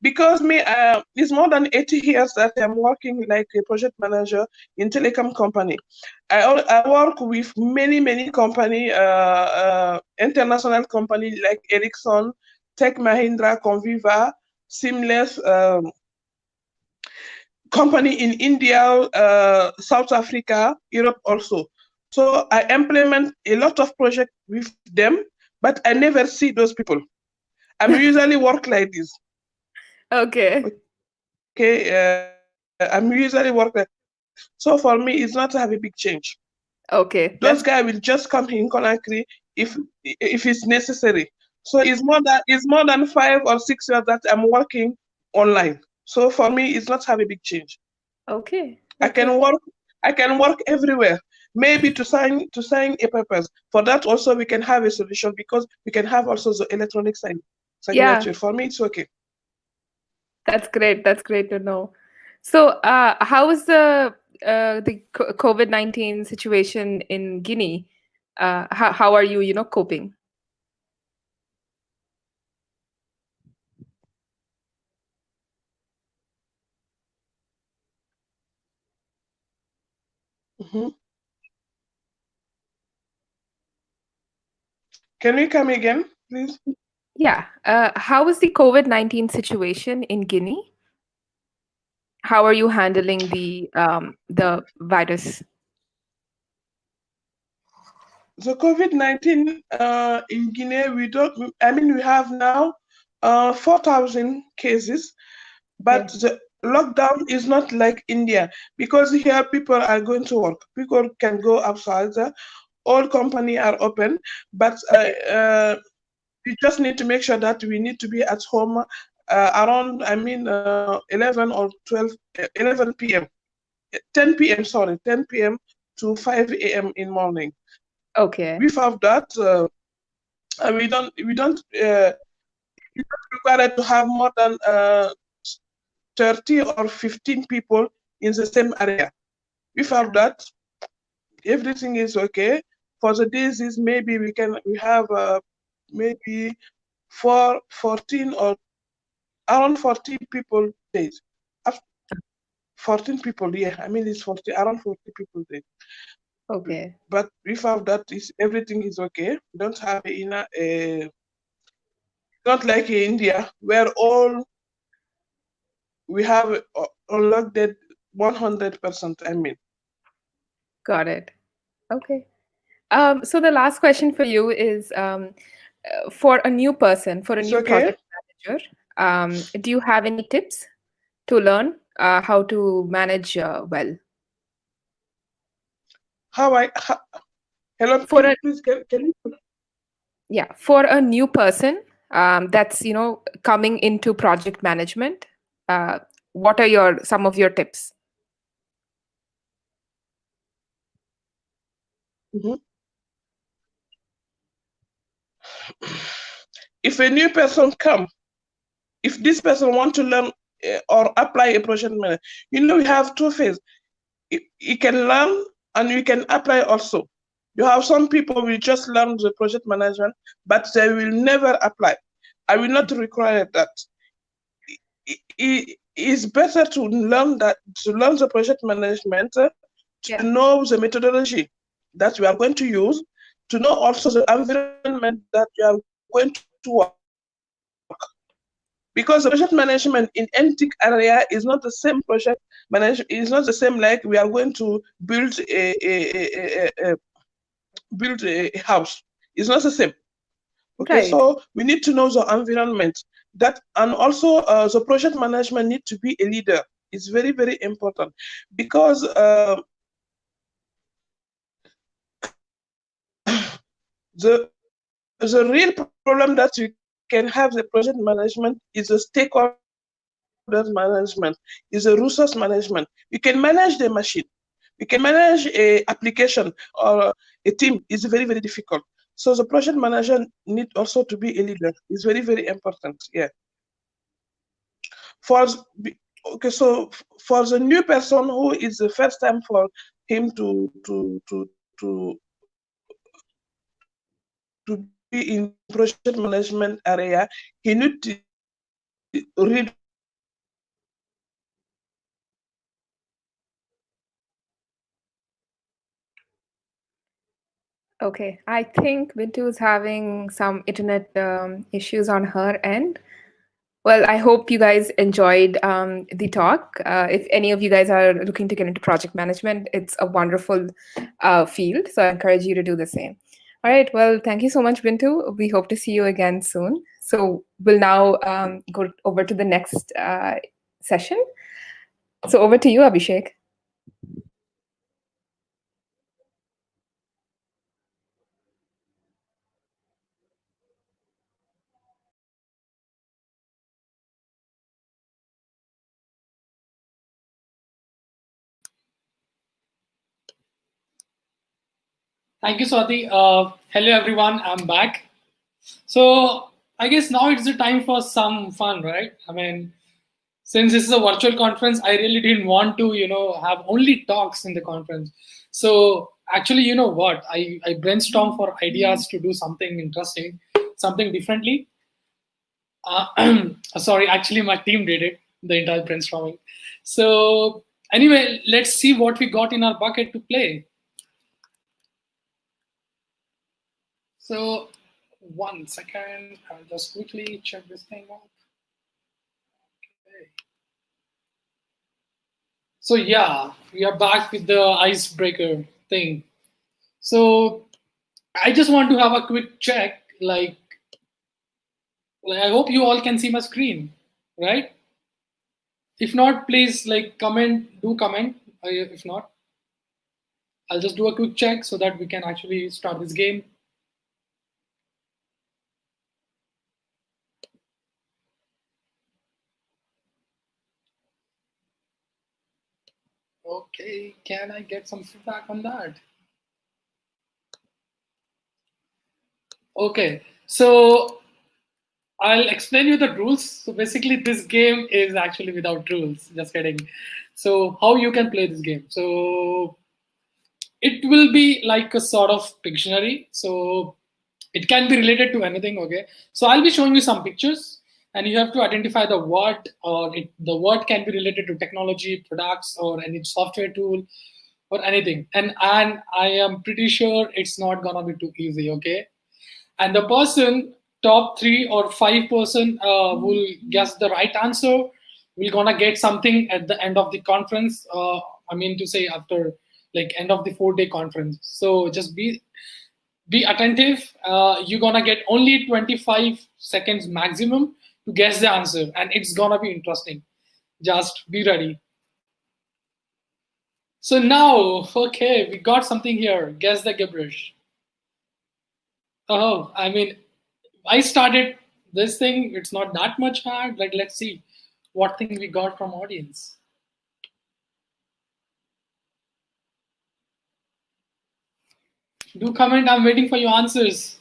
because it's more than 80 years that I'm working like a project manager in telecom company. I work with many company, international company like Ericsson, Tech Mahindra, Conviva, Seamless, company in India, South Africa, Europe also. So I implement a lot of projects with them, but I never see those people. I'm usually work like this. Okay. Okay, I'm usually work like. So for me, it's not to have a big change. Okay. Those guys will just come in Conakry if it's necessary. So it's more than 5 or 6 years that I'm working online. So for me, it's not have a big change. Okay. I can work everywhere. Maybe to sign a papers. For that also we can have a solution because we can have also the electronic signature. Yeah. For me, it's okay. That's great. That's great to know. So, how is the COVID-19 situation in Guinea? How are you, coping? Mm-hmm. Can you come again, please? Yeah. How is the COVID-19 situation in Guinea? How are you handling the virus? The COVID-19 in Guinea, we have now 4,000 cases, but the lockdown is not like India because here people are going to work. People can go outside. All companies are open, but we just need to make sure that we need to be at home around 11 or 12, 11 p.m. 10 p.m. Sorry, 10 p.m. to 5 a.m. in morning. Okay. Without that, we don't require to have more than 30 or 15 people in the same area. Without that, everything is okay. For the disease, maybe we have maybe 14 or around 40 people dead. 14 people, yeah. It's around 40 people dead. Okay. But without that, everything is okay. We don't have not like in India where we have unlocked 100%. Got it. Okay. So the last question for you is for a new person, for a new project manager, do you have any tips to learn how to manage well? Hello, please, can you? Yeah, for a new person that's coming into project management, what are some of your tips? Mm-hmm. If a new person come, if this person want to learn or apply a project manager, we have two phases. You can learn and you can apply also. You have some people will just learn the project management, but they will never apply. I will not require that. It is better to learn the project management, to know the methodology that we are going to use, to know also the environment that you are going to work. Because the project management in NTIC area is not the same project management, is not the same like we are going to build a house. It's not the same. Okay, right. So we need to know the environment and also the project management need to be a leader. It's very, very important because the real problem that you can have the project management is a stakeholder management, is a resource management. You can manage the machine, you can manage a application or a team. Is very, very difficult. So the project manager need also to be a leader. It's very, very important. Yeah. So for the new person who is the first time for him to be in project management area, he need to read Okay, I think Bintu is having some internet issues on her end. Well, I hope you guys enjoyed the talk. If any of you guys are looking to get into project management, it's a wonderful field. So I encourage you to do the same. All right. Well, thank you so much, Bintu. We hope to see you again soon. So we'll now go over to the next session. So over to you, Abhishek. Thank you, Swati. Hello, everyone. I'm back. So I guess now it's the time for some fun, right? I mean, since this is a virtual conference, I really didn't want to, have only talks in the conference. So actually, you know what? I brainstormed for ideas to do something interesting, something differently. Sorry, actually, my team did it, the entire brainstorming. So anyway, let's see what we got in our bucket to play. So 1 second, I'll just quickly check this thing out. Okay. So yeah, we are back with the icebreaker thing. So I just want to have a quick check. Like I hope you all can see my screen, right? If not, please comment. Do comment. If not, I'll just do a quick check so that we can actually start this game. Okay, can I get some feedback on that? Okay, so I'll explain you the rules. So basically, this game is actually without rules. Just kidding. So how you can play this game? So it will be like a sort of Pictionary. So it can be related to anything. Okay. So I'll be showing you some pictures, and you have to identify the word, or the word can be related to technology, products, or any software tool, or anything. And I am pretty sure it's not gonna be too easy. Okay. And the person top 3 or 5 person will guess the right answer. We're gonna get something at the end of the conference. I mean to say after end of the 4-day conference. So just be attentive. You're gonna get only 25 seconds maximum to guess the answer, and it's gonna be interesting. Just be ready. So now, okay, we got something here. Guess the gibberish. Oh, I mean, I started this thing. It's not that much hard. Let's see what thing we got from audience. Do comment. I'm waiting for your answers.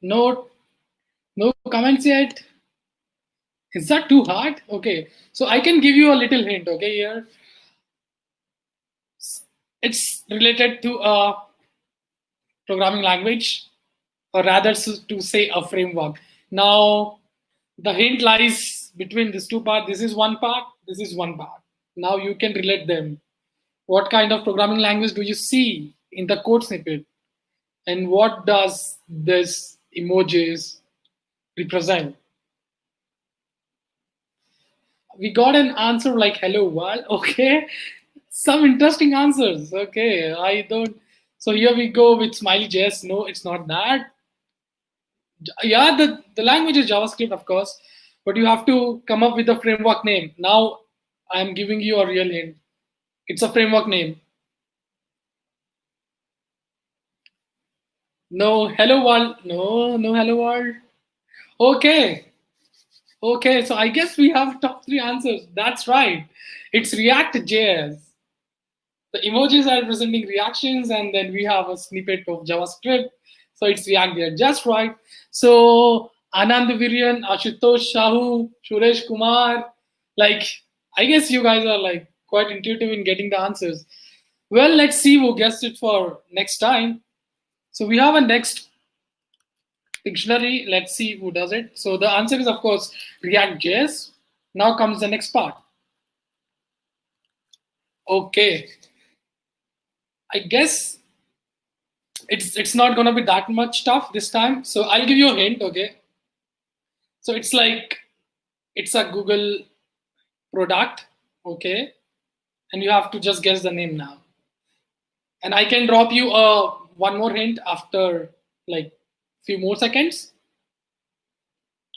No, no comments yet. Is that too hard? Okay, so I can give you a little hint. Okay, here it's related to a programming language, or rather to say a framework. Now, the hint lies between these two parts. This is one part. This is one part. Now you can relate them. What kind of programming language do you see in the code snippet? And what does this emojis represent? We got an answer like hello world. Okay, some interesting answers. Okay, I don't. So here we go with smiley js. No, it's not that. Yeah, the language is JavaScript, of course, but you have to come up with a framework name. Now I'm giving you a real hint. It's a framework name. No, hello world. No, no, hello world. Okay. Okay, so I guess we have top 3 answers. That's right. It's React.js. The emojis are representing reactions, and then we have a snippet of JavaScript. So it's React.js. Just right. So Anand Viryan, Ashutosh Shahu, Suresh Kumar. Like, I guess you guys are like quite intuitive in getting the answers. Well, let's see who gets it for next time. So we have a next dictionary. Let's see who does it. So the answer is, of course, React.js. Now comes the next part. Okay. I guess it's not gonna be that much tough this time. So I'll give you a hint, okay? So it's like it's a Google product, okay? And you have to just guess the name now. And I can drop you one more hint after like few more seconds.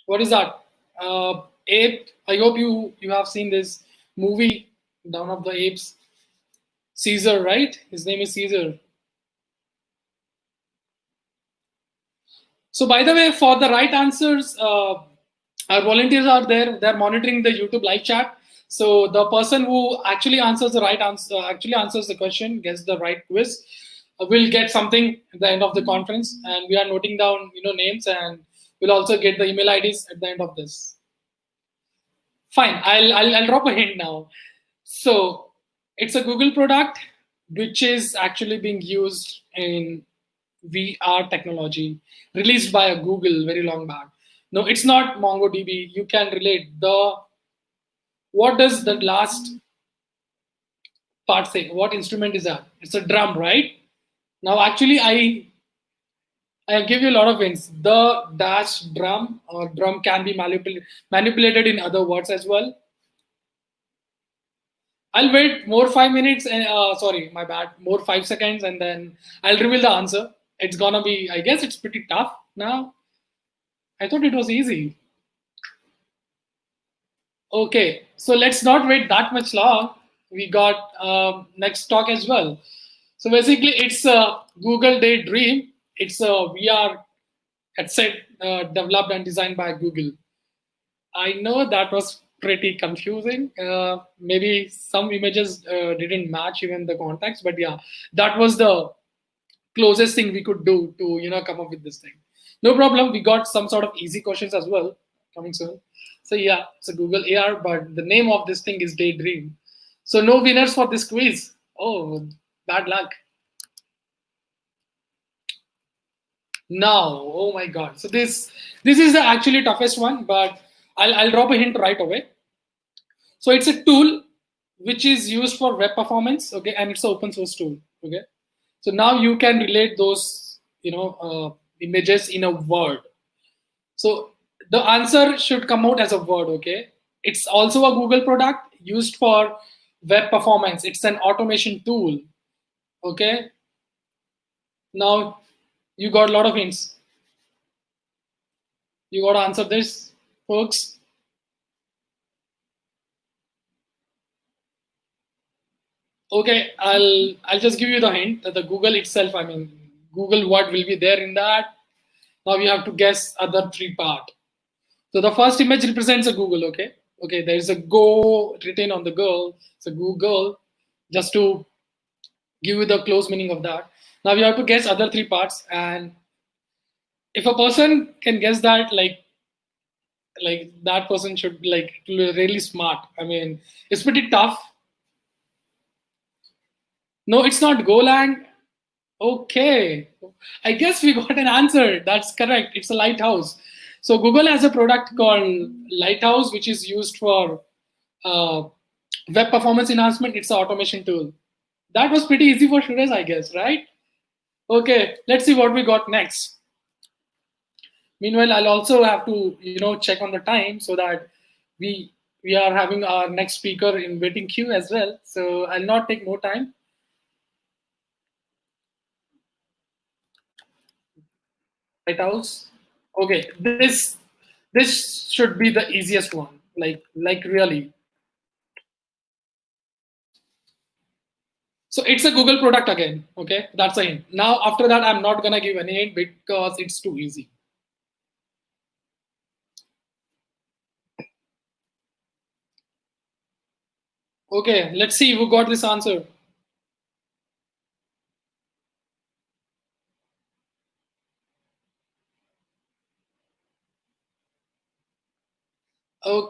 What is that? Ape. I hope you have seen this movie, Dawn of the Apes. Caesar, right? His name is Caesar. So by the way, for the right answers, our volunteers are there. They're monitoring the YouTube live chat. So the person who actually answers the right answer, actually answers the question, gets the right quiz, will get something at the end of the conference. And we are noting down, names, and we'll also get the email IDs at the end of this. Fine, I'll drop a hint now. So it's a Google product, which is actually being used in VR technology, released by a Google very long back. No, it's not MongoDB. You can relate. What does the last part say? What instrument is that? It's a drum, right? Now, actually, I'll give you a lot of hints. The dash drum or drum can be manipulated in other words as well. I'll wait more 5 minutes. Sorry, my bad. More 5 seconds, and then I'll reveal the answer. It's gonna be. I guess it's pretty tough now. I thought it was easy. Okay, so let's not wait that much long. We got next talk as well. So basically, it's a Google Daydream. It's a VR headset developed and designed by Google. I know that was pretty confusing. Maybe some images didn't match even the context, but yeah, that was the closest thing we could do to come up with this thing. No problem. We got some sort of easy questions as well coming soon. So yeah, it's a Google AR, but the name of this thing is Daydream. So no winners for this quiz. Oh, bad luck. Now, oh my God. So this is the actually toughest one, but I'll drop a hint right away. So it's a tool which is used for web performance, okay, and it's an open source tool, okay. So now you can relate those, images in a word. So the answer should come out as a word, okay. It's also a Google product used for web performance. It's an automation tool, okay. Now you got a lot of hints. You got to answer this, folks. Okay, I'll just give you the hint that the Google itself, I mean, Google what will be there in that. Now you have to guess other three part. So the first image represents a Google, okay? Okay, there is a go written on the girl. It's a Google, just to give you the close meaning of that. Now you have to guess other three parts, and if a person can guess that, like that person should like really smart. I mean, it's pretty tough. No, it's not Golang. Okay, I guess we got an answer. That's correct. It's a lighthouse. So Google has a product called Lighthouse, which is used for web performance enhancement. It's an automation tool. That was pretty easy for students, I guess, right? Okay, let's see what we got next. Meanwhile, I'll also have to check on the time so that we are having our next speaker in waiting queue as well. So I'll not take more time. Lighthouse. Okay, this should be the easiest one. Like really. So it's a Google product again. Okay, that's a hint. Now after that, I'm not gonna give any hint because it's too easy. Okay, let's see who got this answer.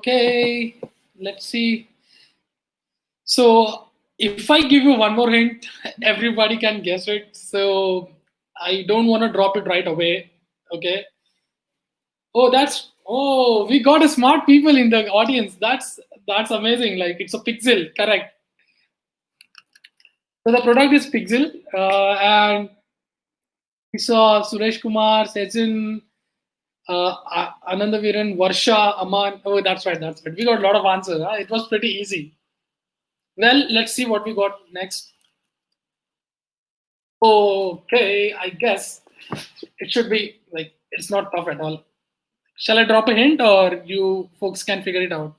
Okay, let's see. So if I give you one more hint, everybody can guess it. So I don't want to drop it right away. Okay. Oh, we got a smart people in the audience. That's amazing. Like it's a pixel, correct? So the product is pixel, and we saw Suresh Kumar, Sachin, Anandaviran, Varsha, Aman. Oh, that's right. That's right. We got a lot of answers. Huh? It was pretty easy. Well, let's see what we got next. Okay, I guess it should be like it's not tough at all. Shall I drop a hint or you folks can figure it out?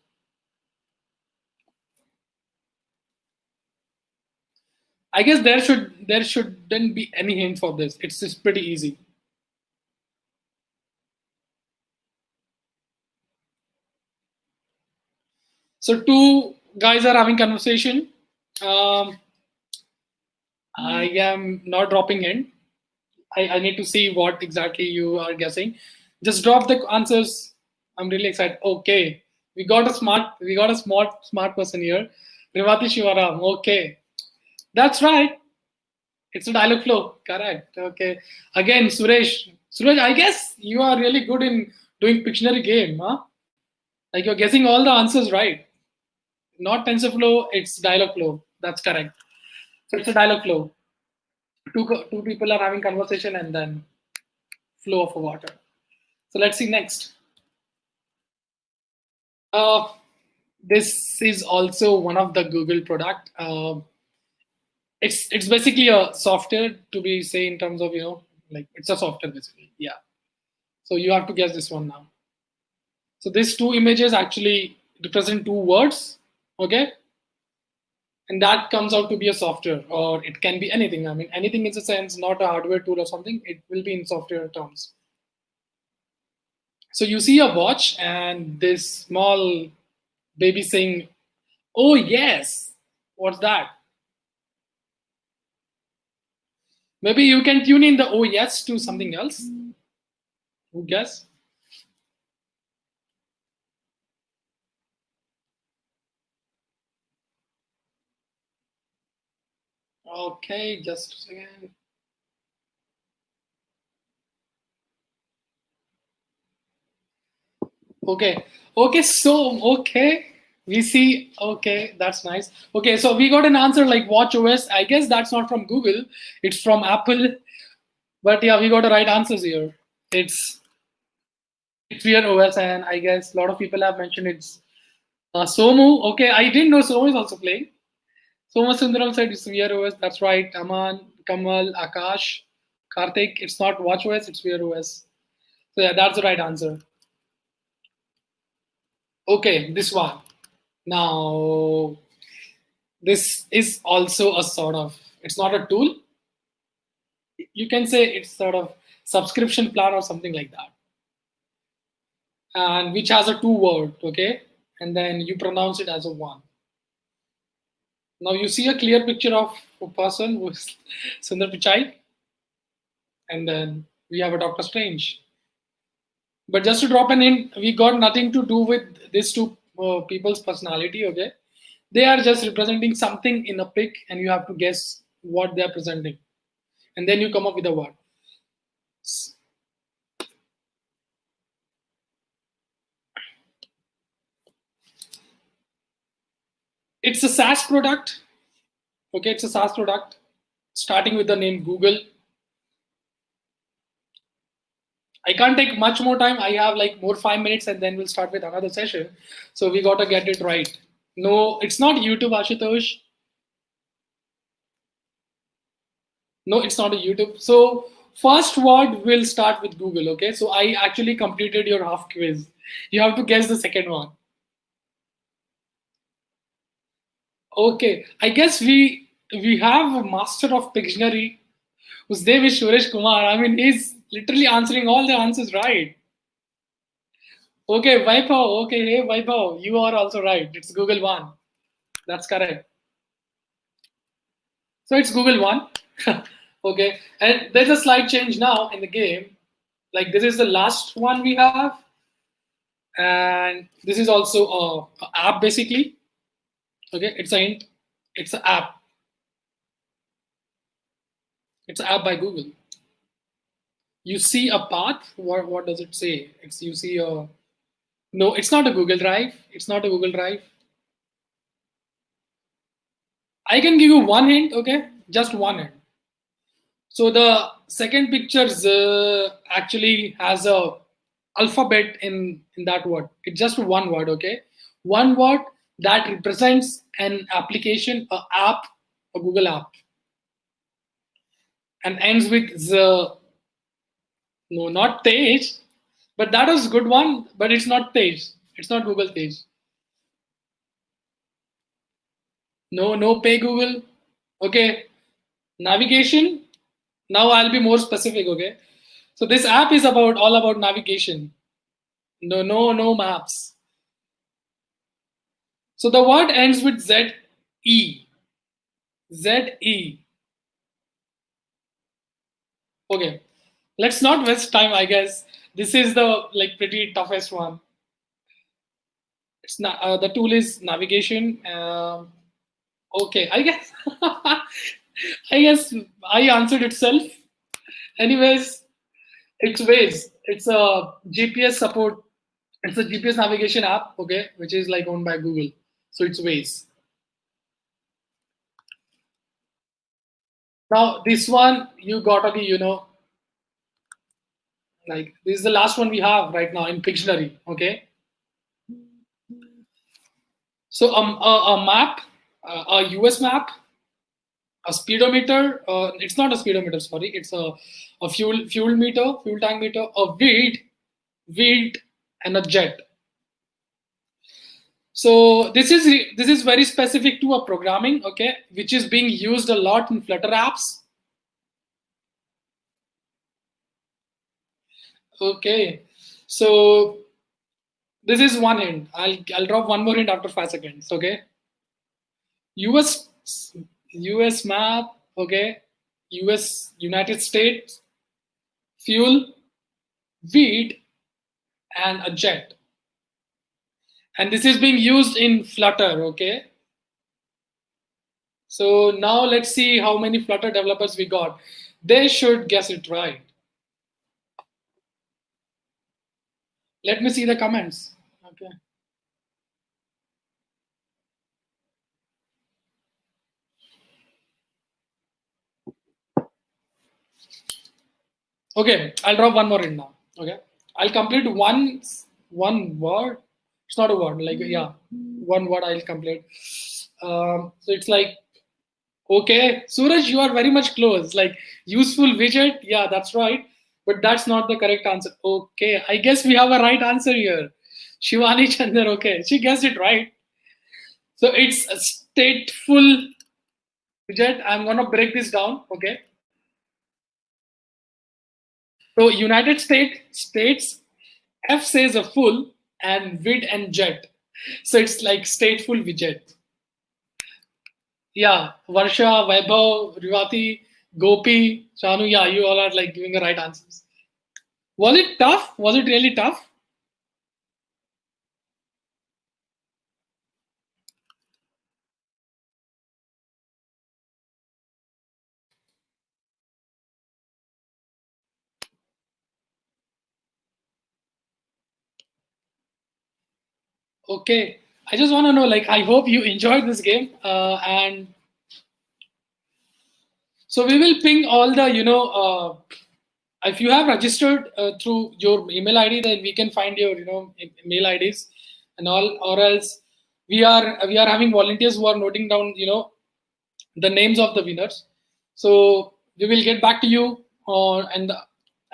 I guess there shouldn't be any hint for this. It's just pretty easy. So two guys are having conversation. I am not dropping hint. I need to see what exactly you are guessing. Just drop the answers. I'm really excited. Okay, we got a smart person here. Rivati Shivaram. Okay, that's right. It's a dialogue flow. Correct. Okay. Again, Suresh. Suresh, I guess you are really good in doing Pictionary game, huh? Like you're guessing all the answers right. Not TensorFlow, it's dialogue flow. That's correct. So it's a dialogue flow. Two people are having conversation and then flow of water. So let's see next. This is also one of the Google product. It's basically a software to be say in terms of like it's a software basically. Yeah. So you have to guess this one now. So these two images actually represent two words. Okay. And that comes out to be a software, or it can be anything. I mean, anything in a sense, not a hardware tool or something. It will be in software terms. So you see a watch and this small baby saying, "Oh yes, what's that?" Maybe you can tune in the "oh yes" to something else. Who guess? Okay, just a second. Okay, so we see. Okay, that's nice. Okay, so we got an answer like watch OS. I guess that's not from Google, it's from Apple. But yeah, we got the right answers here. It's Wear OS, and I guess a lot of people have mentioned it's Somu. Okay, I didn't know Somu is also playing. Soma Sundaram said it's Wear OS. That's right. Aman, Kamal, Akash, Karthik. It's not watch OS, it's Wear OS. So yeah, that's the right answer. Okay, this one. Now, this is also a sort of, it's not a tool. You can say it's sort of subscription plan or something like that. And which has a 2 word, okay? And then you pronounce it as a 1. Now you see a clear picture of a person who's Sundar Pichai. And then we have a Doctor Strange. But just to drop an hint, we got nothing to do with these two people's personality, okay? They are just representing something in a pic and you have to guess what they are presenting. And then you come up with a word. It's a SaaS product. Okay, it's a SaaS product starting with the name Google. I can't take much more time. I have like more 5 minutes and then we'll start with another session. So we got to get it right. No, it's not YouTube, Ashutosh. No, it's not a YouTube. So first word will start with Google, okay? So I actually completed your half quiz. You have to guess the second one. Okay, I guess we have a master of Pictionary whose name is Suresh Kumar. I mean, he's literally answering all the answers right. Okay, Vaibhav. Okay, hey Vaibhav, you are also right. It's Google One. That's correct. So it's Google One. Okay, and there's a slight change now in the game. Like this is the last one we have, And this is also a app basically. Okay, it's a hint. It's an app. It's an app by Google. You see a path. What does it say? It's you see a. No, it's not a Google Drive. It's not a Google Drive. I can give you one hint. Okay, just one hint. So the second picture actually has a alphabet in that word. It's just one word. Okay, one word that represents an application, a app, a Google app, and ends with the. No, not Tej, but that was a good one. But it's not Tej. It's not Google Tej. No pay Google. Okay, navigation. Now I'll be more specific. Okay, so this app is all about navigation. No maps. So the word ends with Z-E. Z-E. Okay, let's not waste time. I guess this is the pretty toughest one. It's not. The tool is navigation. Okay, I guess. I guess I answered itself. Anyways, it's Waze. It's a GPS support. It's a GPS navigation app, okay, which is owned by Google. So it's Waze. Now this one you gotta be, this is the last one we have right now in Pictionary, okay. So a map, a US map, a speedometer. It's not a speedometer, sorry. It's a fuel meter, fuel tank meter, a wheat, and a jet. So this is very specific to a programming, okay, which is being used a lot in Flutter apps. Okay, so this is one hint. I'll drop one more hint after 5 seconds. Okay, US map. Okay, United States, fuel, wheat, and a jet. And this is being used in Flutter. Okay. So now let's see how many Flutter developers we got. They should guess it right. Let me see the comments. Okay. Okay, I'll drop one more in now. Okay, I'll complete one word. It's not a word. One word I'll complete. So it's okay, Suraj, you are very much close. Useful widget. Yeah, that's right. But that's not the correct answer. Okay, I guess we have a right answer here. Shivani Chandar. Okay, she guessed it right. So it's a stateful widget. I'm gonna break this down. Okay. So United States, F says a full and vid and jet. So it's stateful widget. Yeah, Varsha, Vaibhav, Rivati, Gopi, Shanu, yeah, you all are giving the right answers. Was it tough? Was it really tough? Okay, I just want to know, I hope you enjoyed this game. And so we will ping all the, if you have registered through your email ID, then we can find your, mail IDs and all, or else we are having volunteers who are noting down, the names of the winners. So we will get back to you and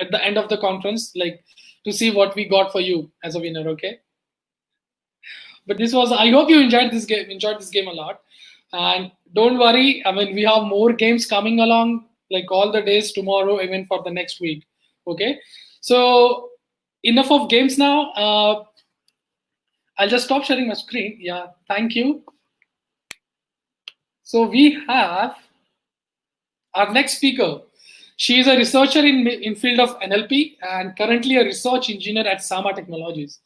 at the end of the conference, to see what we got for you as a winner. Okay. But this was, I hope you enjoyed this game a lot. And don't worry, I mean, we have more games coming along, all the days tomorrow, even for the next week. Okay. So enough of games now. I'll just stop sharing my screen. Yeah, thank you. So we have our next speaker. She is a researcher in field of NLP and currently a research engineer at Sama Technologies.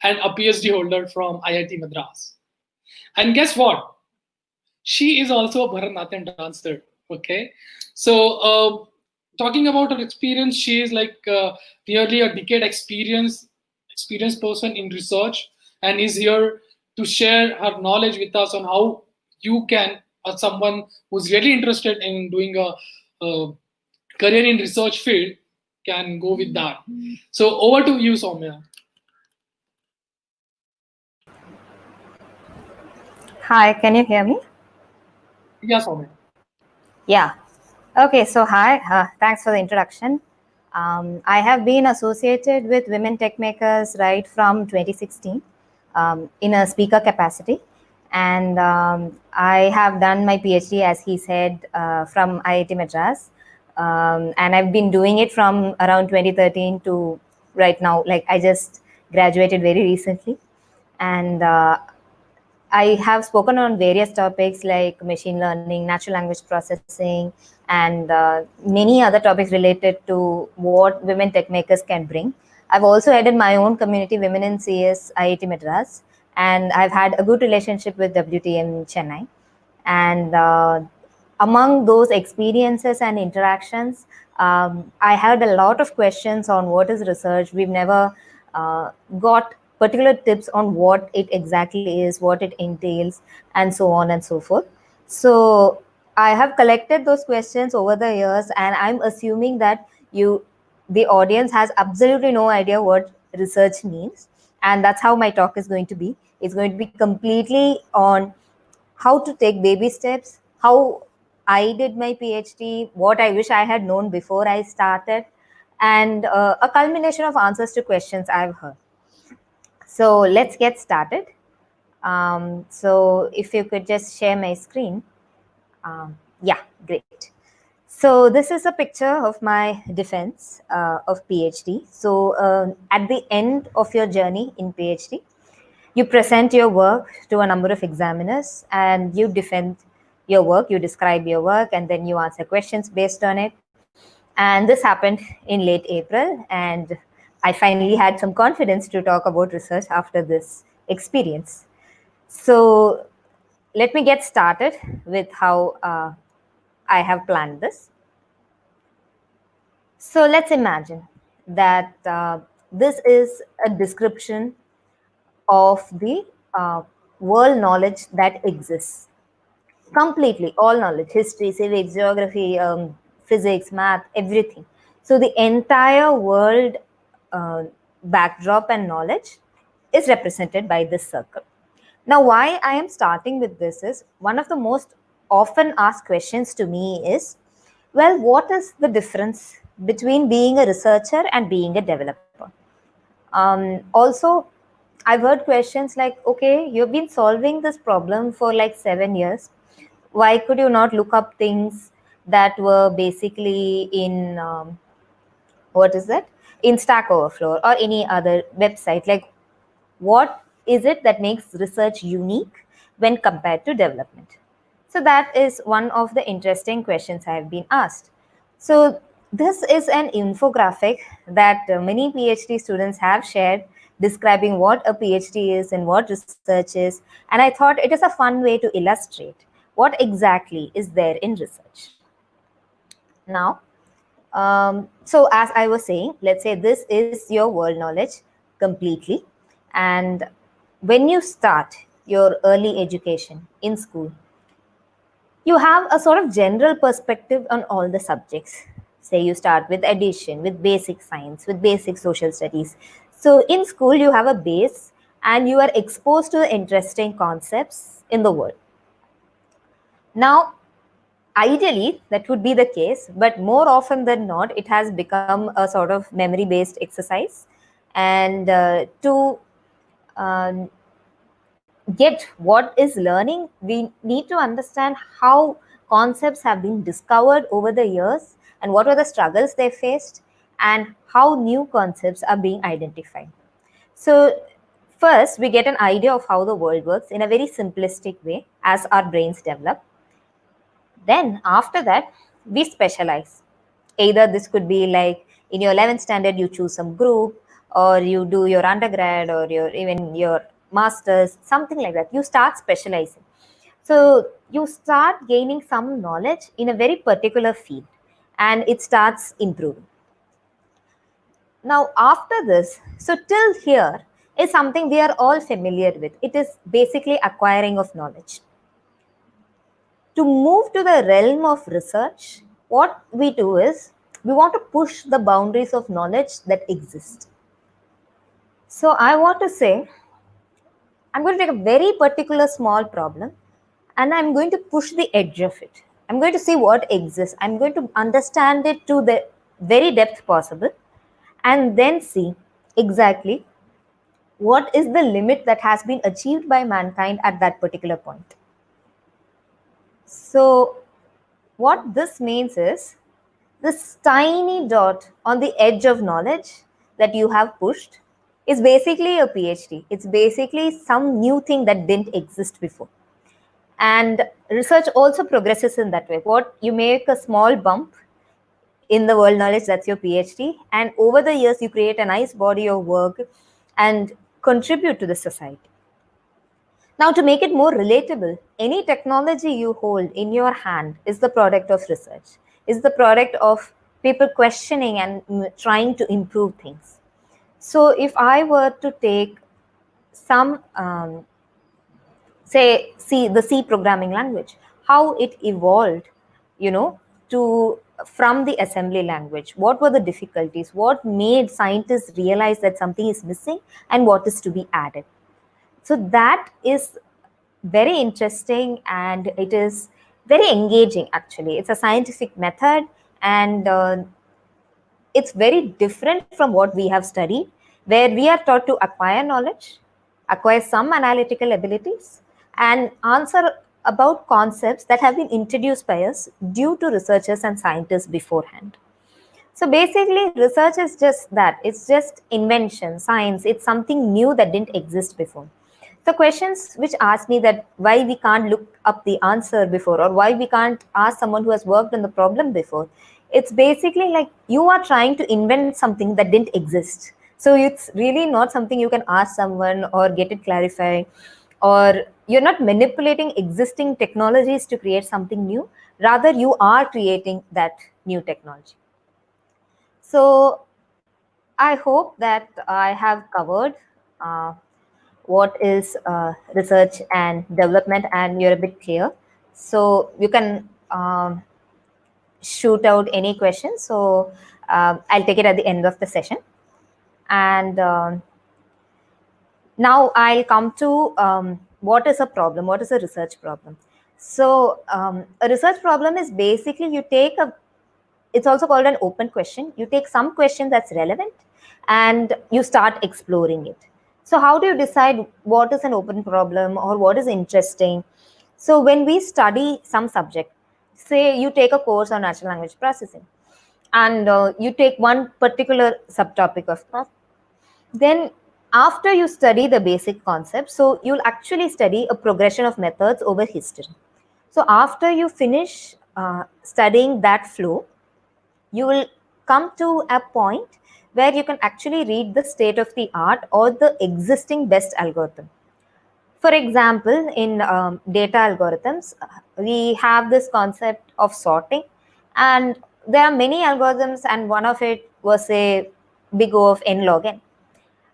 and a PhD holder from IIT Madras. And guess what? She is also a Bharatanatyam dancer. Okay, so talking about her experience, she is like nearly a decade experienced person in research, and is here to share her knowledge with us on how you can, as someone who's really interested in doing a career in research field, can go with that. So over to you, Soumya. Hi, can you hear me? Yeah, Soumya. Yeah. Okay, so hi, thanks for the introduction. I have been associated with Women Techmakers right from 2016 in a speaker capacity. And I have done my PhD, as he said, from IIT Madras. And I've been doing it from around 2013 to right now. Like, I just graduated very recently. And I have spoken on various topics like machine learning, natural language processing, and many other topics related to what women tech makers can bring. I've also headed my own community, Women in CS, IIT Madras, and I've had a good relationship with WTM Chennai. And among those experiences and interactions, I had a lot of questions on what is research. We've never got particular tips on what it exactly is, what it entails, and so on and so forth. So I have collected those questions over the years, and I'm assuming that the audience has absolutely no idea what research means. And that's how my talk is going to be. It's going to be completely on how to take baby steps, how I did my PhD, what I wish I had known before I started, and a culmination of answers to questions I've heard. So let's get started. So if you could just share my screen. Yeah, great. So this is a picture of my defense of PhD. So at the end of your journey in PhD, you present your work to a number of examiners and you defend your work, you describe your work, and then you answer questions based on it. And this happened in late April, and I finally had some confidence to talk about research after this experience. So let me get started with how I have planned this. So let's imagine that this is a description of the world knowledge that exists. Completely, all knowledge, history, civics, geography, physics, math, everything. So the entire world backdrop and knowledge is represented by this circle. Now, why I am starting with this is one of the most often asked questions to me is, well, what is the difference between being a researcher and being a developer? Also, I've heard questions like, okay, you've been solving this problem for like 7 years. Why could you not look up things that were basically in, what is that? In Stack Overflow or any other website? Like, what is it that makes research unique when compared to development? So that is one of the interesting questions I have been asked. So this is an infographic that many PhD students have shared describing what a PhD is and what research is. And I thought it is a fun way to illustrate what exactly is there in research. Now, so as I was saying, let's say this is your world knowledge completely. And when you start your early education in school, you have a sort of general perspective on all the subjects. Say you start with addition, with basic science, with basic social studies. So in school, you have a base and you are exposed to interesting concepts in the world. Now, ideally, that would be the case, but more often than not, it has become a sort of memory-based exercise. And to get what is learning, we need to understand how concepts have been discovered over the years and what were the struggles they faced and how new concepts are being identified. So first, we get an idea of how the world works in a very simplistic way as our brains develop. Then after that, we specialize. Either this could be like in your 11th standard, you choose some group, or you do your undergrad or even your master's, something like that. You start specializing. So you start gaining some knowledge in a very particular field and it starts improving. Now, after this, so till here is something we are all familiar with. It is basically acquiring of knowledge. To move to the realm of research, what we do is we want to push the boundaries of knowledge that exist. So I want to say, I'm going to take a very particular small problem and I'm going to push the edge of it. I'm going to see what exists. I'm going to understand it to the very depth possible and then see exactly what is the limit that has been achieved by mankind at that particular point. So what this means is this tiny dot on the edge of knowledge that you have pushed is basically a PhD. It's basically some new thing that didn't exist before. And research also progresses in that way. What you make a small bump in the world knowledge, that's your PhD. And over the years, you create a nice body of work and contribute to the society. Now, to make it more relatable, any technology you hold in your hand is the product of research, is the product of people questioning and trying to improve things. So if I were to take some, say, the C programming language, how it evolved, from the assembly language, what were the difficulties, what made scientists realize that something is missing and what is to be added. So that is very interesting and it is very engaging actually. It's a scientific method and it's very different from what we have studied, where we are taught to acquire knowledge, acquire some analytical abilities, and answer about concepts that have been introduced by us due to researchers and scientists beforehand. So basically, research is just that. It's just invention, science. It's something new that didn't exist before. The questions which ask me that why we can't look up the answer before or why we can't ask someone who has worked on the problem before, it's basically like you are trying to invent something that didn't exist. So it's really not something you can ask someone or get it clarified, or you're not manipulating existing technologies to create something new. Rather, you are creating that new technology. So I hope that I have covered what is research and development and you're a bit clear. So you can shoot out any questions. So I'll take it at the end of the session. And now I'll come to what is a problem, what is a research problem. So a research problem is basically you take it's also called an open question. You take some question that's relevant and you start exploring it. So how do you decide what is an open problem or what is interesting? So when we study some subject, say you take a course on natural language processing and you take one particular subtopic of that, then after you study the basic concept, so you'll actually study a progression of methods over history. So after you finish studying that flow, you will come to a point where you can actually read the state of the art or the existing best algorithm. For example, in data algorithms, we have this concept of sorting, and there are many algorithms, and one of it was a big O of n log n.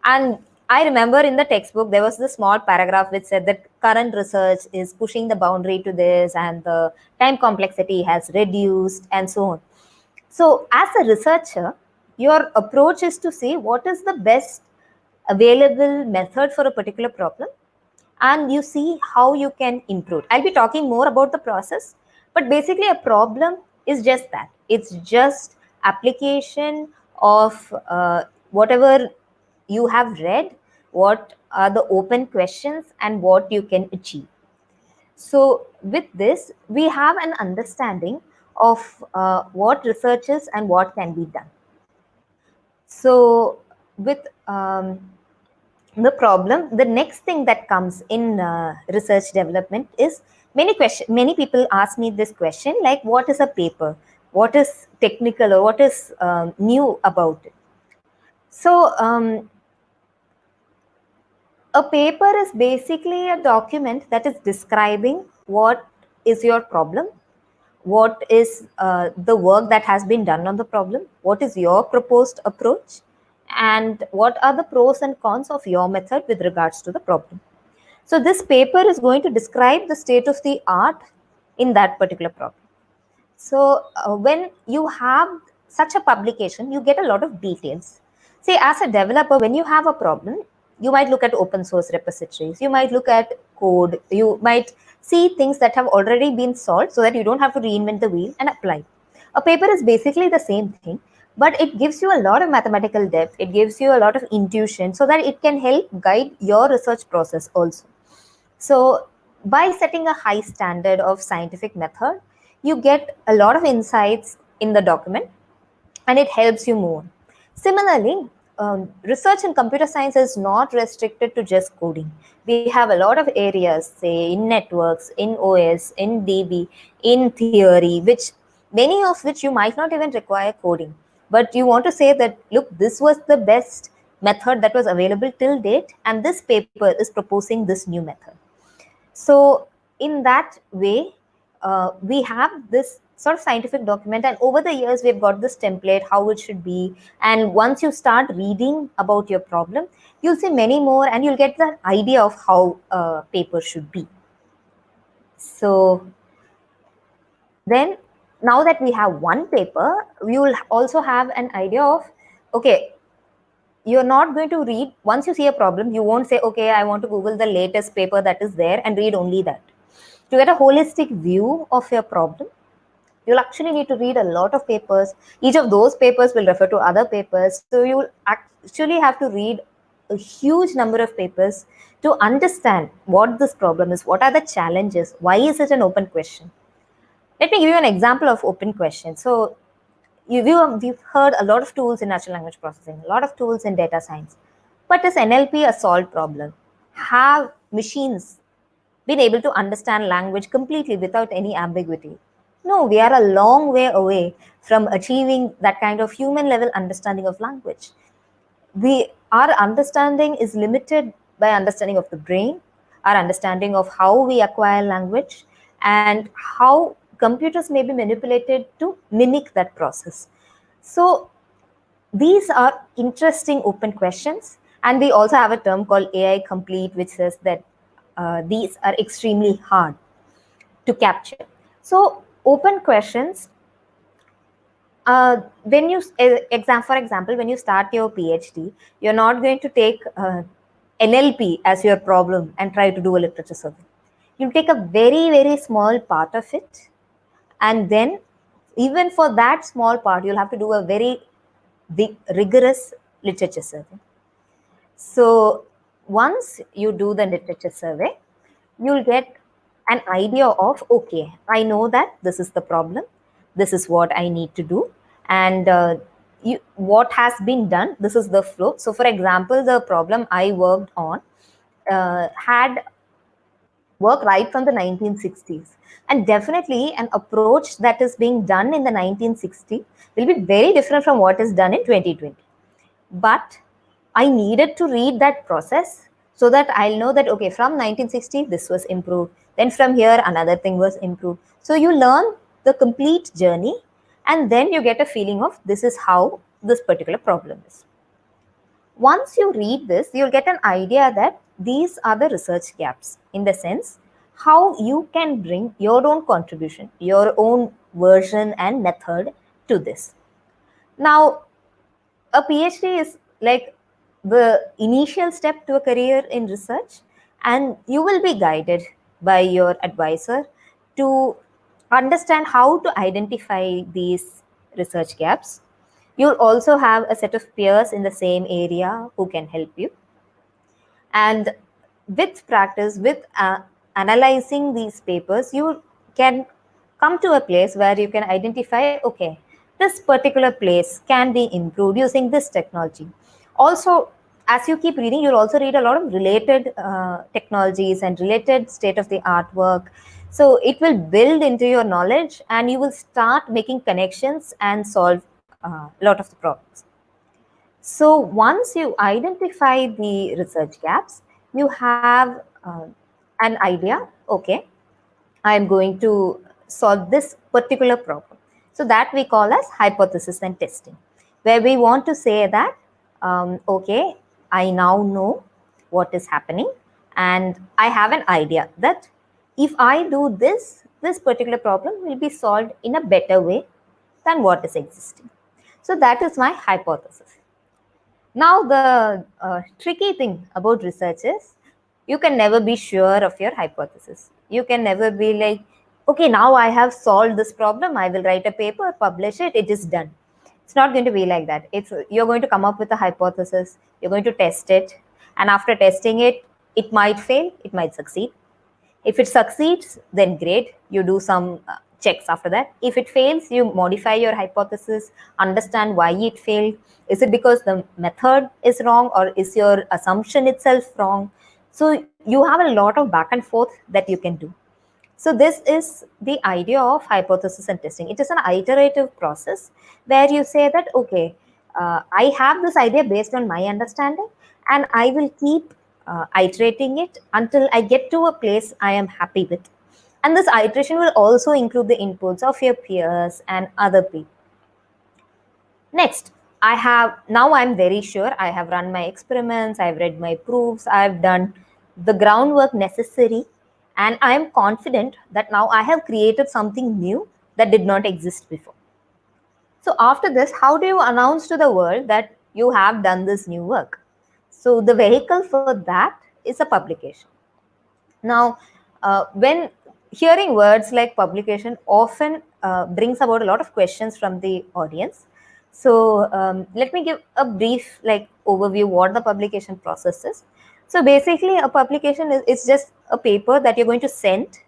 And I remember in the textbook, there was this small paragraph which said that current research is pushing the boundary to this and the time complexity has reduced and so on. So as a researcher, your approach is to see what is the best available method for a particular problem, and you see how you can improve. I'll be talking more about the process, but basically a problem is just that. It's just application of whatever you have read, what are the open questions and what you can achieve. So with this, we have an understanding of what research is and what can be done. So with the problem, the next thing that comes in research development is many people ask me this question, like what is a paper? What is technical or what is new about it? So a paper is basically a document that is describing what is your problem, what is the work that has been done on the problem, what is your proposed approach, and what are the pros and cons of your method with regards to the problem. So this paper is going to describe the state of the art in that particular problem. So when you have such a publication, you get a lot of details. See, as a developer, when you have a problem, you might look at open source repositories, you might look at code, you might see things that have already been solved so that you don't have to reinvent the wheel and apply. A paper is basically the same thing, but it gives you a lot of mathematical depth, it gives you a lot of intuition so that it can help guide your research process also. So by setting a high standard of scientific method, you get a lot of insights in the document and it helps you move on. Similarly, research in computer science is not restricted to just coding. We have a lot of areas, say in networks, in OS, in DB, in theory, which many of which you might not even require coding. But you want to say that, look, this was the best method that was available till date, and this paper is proposing this new method. So in that way, we have this sort of scientific document, and over the years we've got this template how it should be, and once you start reading about your problem, you'll see many more and you'll get the idea of how a paper should be. So then now that we have one paper, we will also have an idea of, okay, you're not going to read, once you see a problem, you won't say, okay, I want to Google the latest paper that is there and read only that. To get a holistic view of your problem, you'll actually need to read a lot of papers. Each of those papers will refer to other papers. So you'll actually have to read a huge number of papers to understand what this problem is, what are the challenges, why is it an open question. Let me give you an example of open question. So we've heard a lot of tools in natural language processing, a lot of tools in data science. But is NLP a solved problem? Have machines been able to understand language completely without any ambiguity? No, we are a long way away from achieving that kind of human level understanding of language. Our understanding is limited by understanding of the brain, our understanding of how we acquire language, and how computers may be manipulated to mimic that process. So these are interesting open questions. And we also have a term called AI complete, which says that these are extremely hard to capture. So open questions, when you, for example, when you start your PhD, you're not going to take NLP as your problem and try to do a literature survey. You'll take a very, very small part of it. And then even for that small part, you'll have to do a very big, rigorous literature survey. So once you do the literature survey, you'll get an idea of, okay, I know that this is the problem, this is what I need to do, and what has been done, this is the flow. So for example, the problem I worked on had work right from the 1960s, and definitely an approach that is being done in the 1960s will be very different from what is done in 2020. But I needed to read that process so that I'll know that, okay, from 1960, this was improved. Then from here, another thing was improved. So you learn the complete journey, and then you get a feeling of this is how this particular problem is. Once you read this, you'll get an idea that these are the research gaps, in the sense how you can bring your own contribution, your own version and method to this. Now, a PhD is like the initial step to a career in research, and you will be guided by your advisor to understand how to identify these research gaps. You'll also have a set of peers in the same area who can help you. And with practice, with analyzing these papers, you can come to a place where you can identify, okay, this particular place can be improved using this technology. Also, as you keep reading, you'll also read a lot of related technologies and related state-of-the-art work. So it will build into your knowledge, and you will start making connections and solve a lot of the problems. So once you identify the research gaps, you have an idea, okay, I am going to solve this particular problem. So that we call as hypothesis and testing, where we want to say that, okay, I now know what is happening and I have an idea that if I do this, this particular problem will be solved in a better way than what is existing. So that is my hypothesis. Now, the tricky thing about research is you can never be sure of your hypothesis. You can never be like, okay, now I have solved this problem. I will write a paper, publish it, it is done. It's not going to be like that. You're going to come up with a hypothesis, you're going to test it, and after testing it, it might fail, it might succeed. If it succeeds, then great, you do some checks after that. If it fails, you modify your hypothesis, understand why it failed. Is it because the method is wrong, or is your assumption itself wrong? So you have a lot of back and forth that you can do. So this is the idea of hypothesis and testing. It is an iterative process where you say that, okay, I have this idea based on my understanding, and I will keep iterating it until I get to a place I am happy with. And this iteration will also include the inputs of your peers and other people. Next, I'm very sure I have run my experiments, I've read my proofs, I've done the groundwork necessary, and I am confident that now I have created something new that did not exist before. So after this, how do you announce to the world that you have done this new work? So the vehicle for that is a publication. Now, when hearing words like publication often brings about a lot of questions from the audience. So let me give a brief overview what the publication process is. So basically, a publication is just a paper that you're going to send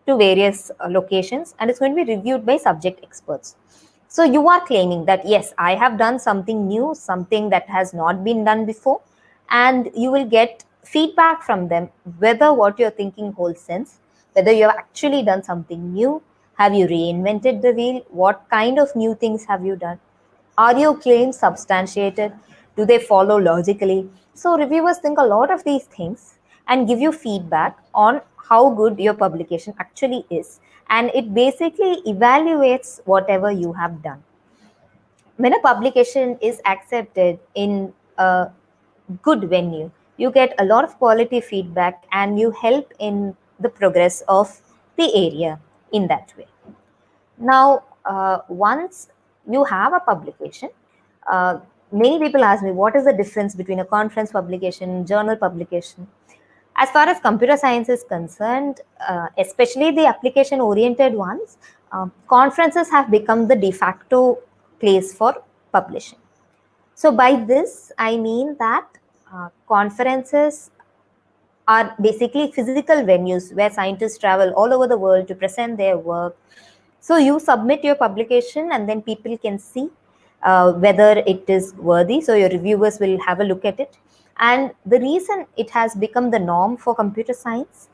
to various locations, and it's going to be reviewed by subject experts. So you are claiming that, yes, I have done something new, something that has not been done before, and you will get feedback from them whether what you're thinking holds sense, whether you have actually done something new, have you reinvented the wheel, what kind of new things have you done, are your claims substantiated, do they follow logically. So reviewers think a lot of these things and give you feedback on how good your publication actually is, and it basically evaluates whatever you have done. When a publication is accepted in a good venue, you get a lot of quality feedback and you help in the progress of the area in that way. Now, once you have a publication, many people ask me, what is the difference between a conference publication, journal publication? As far as computer science is concerned, especially the application-oriented ones, conferences have become the de facto place for publishing. So by this, I mean that conferences are basically physical venues where scientists travel all over the world to present their work. So you submit your publication and then people can see whether it is worthy. So your reviewers will have a look at it. And the reason it has become the norm for computer science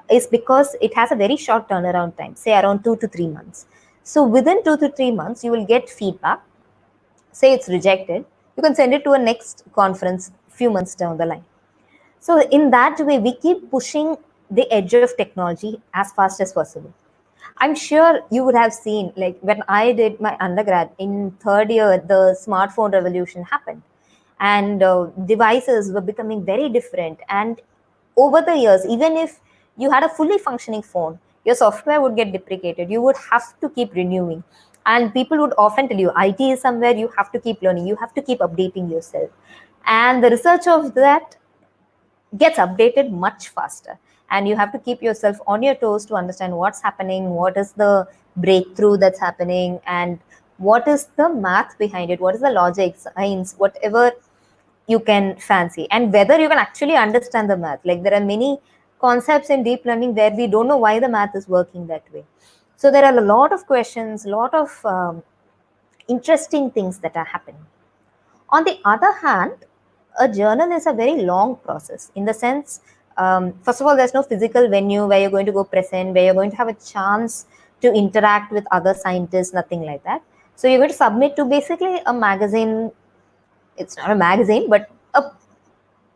is because it has a very short turnaround time, say around 2 to 3 months. So within 2 to 3 months, you will get feedback. Say it's rejected, you can send it to a next conference few months down the line. So in that way, we keep pushing the edge of technology as fast as possible. I'm sure you would have seen, like when I did my undergrad in third year, the smartphone revolution happened, and devices were becoming very different. And over the years, even if you had a fully functioning phone, your software would get deprecated. You would have to keep renewing. And people would often tell you, IT is somewhere you have to keep learning, you have to keep updating yourself. And the research of that gets updated much faster. And you have to keep yourself on your toes to understand what's happening, what is the breakthrough that's happening, and what is the math behind it, what is the logic, science, whatever you can fancy, and whether you can actually understand the math. Like there are many concepts in deep learning where we don't know why the math is working that way. So there are a lot of questions, a lot of interesting things that are happening. On the other hand, a journal is a very long process in the sense, first of all, there's no physical venue where you're going to go present, where you're going to have a chance to interact with other scientists, nothing like that. So you're going to submit to basically a magazine it's not a magazine, but a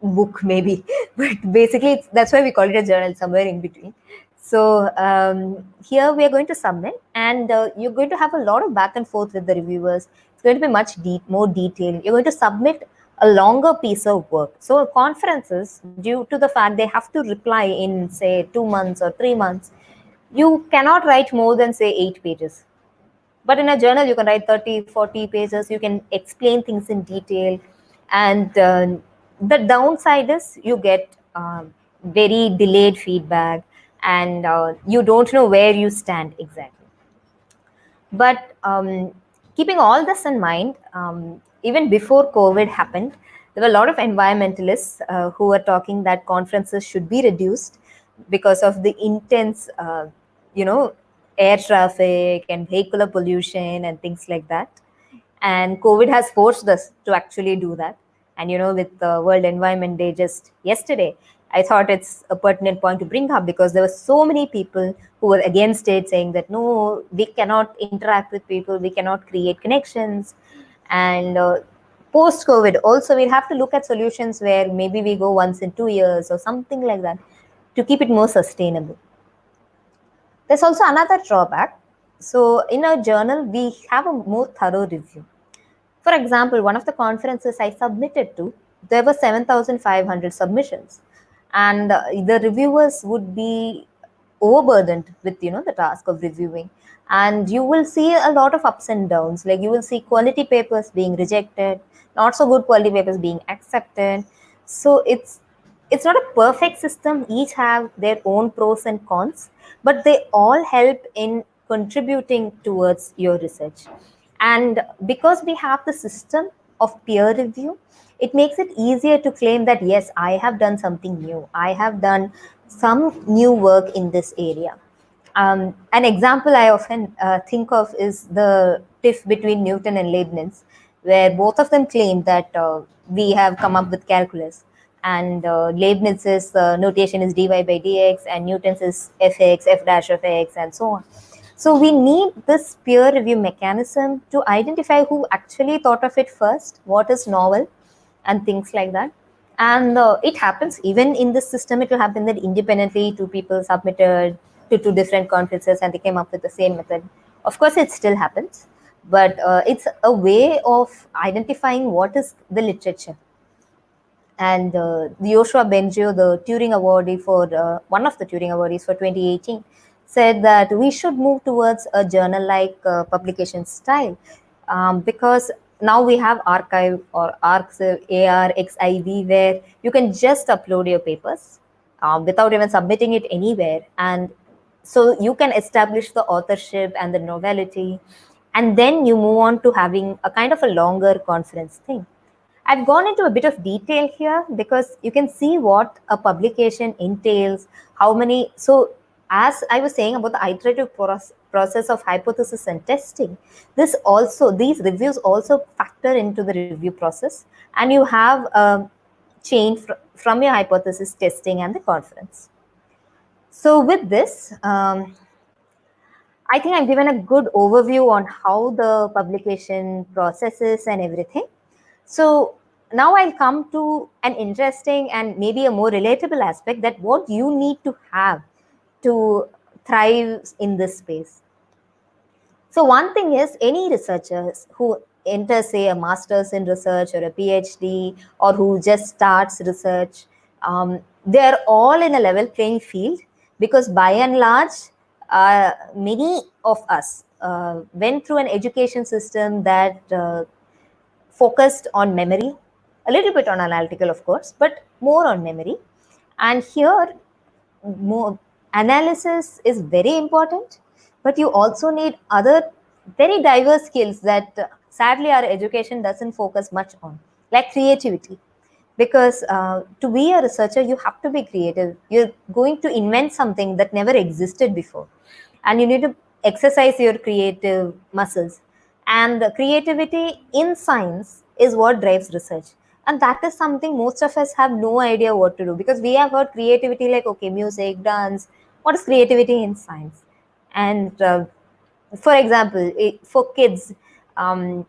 book maybe. But basically, that's why we call it a journal, somewhere in between. So here we are going to submit, and you're going to have a lot of back and forth with the reviewers. It's going to be much more detailed. You're going to submit a longer piece of work. So conferences, due to the fact they have to reply in, say, 2 months or 3 months, you cannot write more than, say, 8 pages. But in a journal, you can write 30, 40 pages. You can explain things in detail. And the downside is you get very delayed feedback, and you don't know where you stand exactly. But keeping all this in mind, even before COVID happened, there were a lot of environmentalists who were talking that conferences should be reduced because of the intense, air traffic and vehicular pollution and things like that. And COVID has forced us to actually do that. And, with the World Environment Day just yesterday, I thought it's a pertinent point to bring up, because there were so many people who were against it, saying that, no, we cannot interact with people, we cannot create connections. And post-COVID, also, we'll have to look at solutions where maybe we go once in 2 years or something like that to keep it more sustainable. There's also another drawback. So in a journal, we have a more thorough review. For example, one of the conferences I submitted to, there were 7,500 submissions, and the reviewers would be overburdened with the task of reviewing, and you will see a lot of ups and downs. Like, you will see quality papers being rejected, not so good quality papers being accepted. So it's not a perfect system. Each have their own pros and cons, but they all help in contributing towards your research. And because we have the system of peer review, it makes it easier to claim that, yes, I have done something new. I have done some new work in this area. An example I often think of is the tiff between Newton and Leibniz, where both of them claim that we have come up with calculus. And Leibniz's notation is dy by dx, and Newton's is fx, f dash of x, and so on. So we need this peer review mechanism to identify who actually thought of it first, what is novel, and things like that. And it happens even in this system. It will happen that independently 2 people submitted to 2 different conferences and they came up with the same method. Of course, it still happens, but it's a way of identifying what is the literature. And Joshua Bengio, the Turing awardee for one of the Turing awardees for 2018, said that we should move towards a journal-like publication style, because now we have archive or arXiv, ARXIV, where you can just upload your papers without even submitting it anywhere. And so you can establish the authorship and the novelty, and then you move on to having a kind of a longer conference thing. I've gone into a bit of detail here because you can see what a publication entails, how many. So as I was saying about the iterative process of hypothesis and testing, these reviews also factor into the review process, and you have a chain from your hypothesis, testing, and the conference. So with this, I think I've given a good overview on how the publication process is and everything. So now I'll come to an interesting and maybe a more relatable aspect, that what you need to have to thrive in this space. So one thing is, any researchers who enter, say, a master's in research or a PhD, or who just starts research, they're all in a level playing field, because by and large, many of us went through an education system that focused on memory, a little bit on analytical, of course, but more on memory. And here, more analysis is very important, but you also need other very diverse skills that sadly our education doesn't focus much on, like creativity. Because to be a researcher, you have to be creative. You're going to invent something that never existed before, and you need to exercise your creative muscles. And the creativity in science is what drives research. And that is something most of us have no idea what to do, because we have heard creativity like, okay, music, dance. What is creativity in science? And for example, for kids,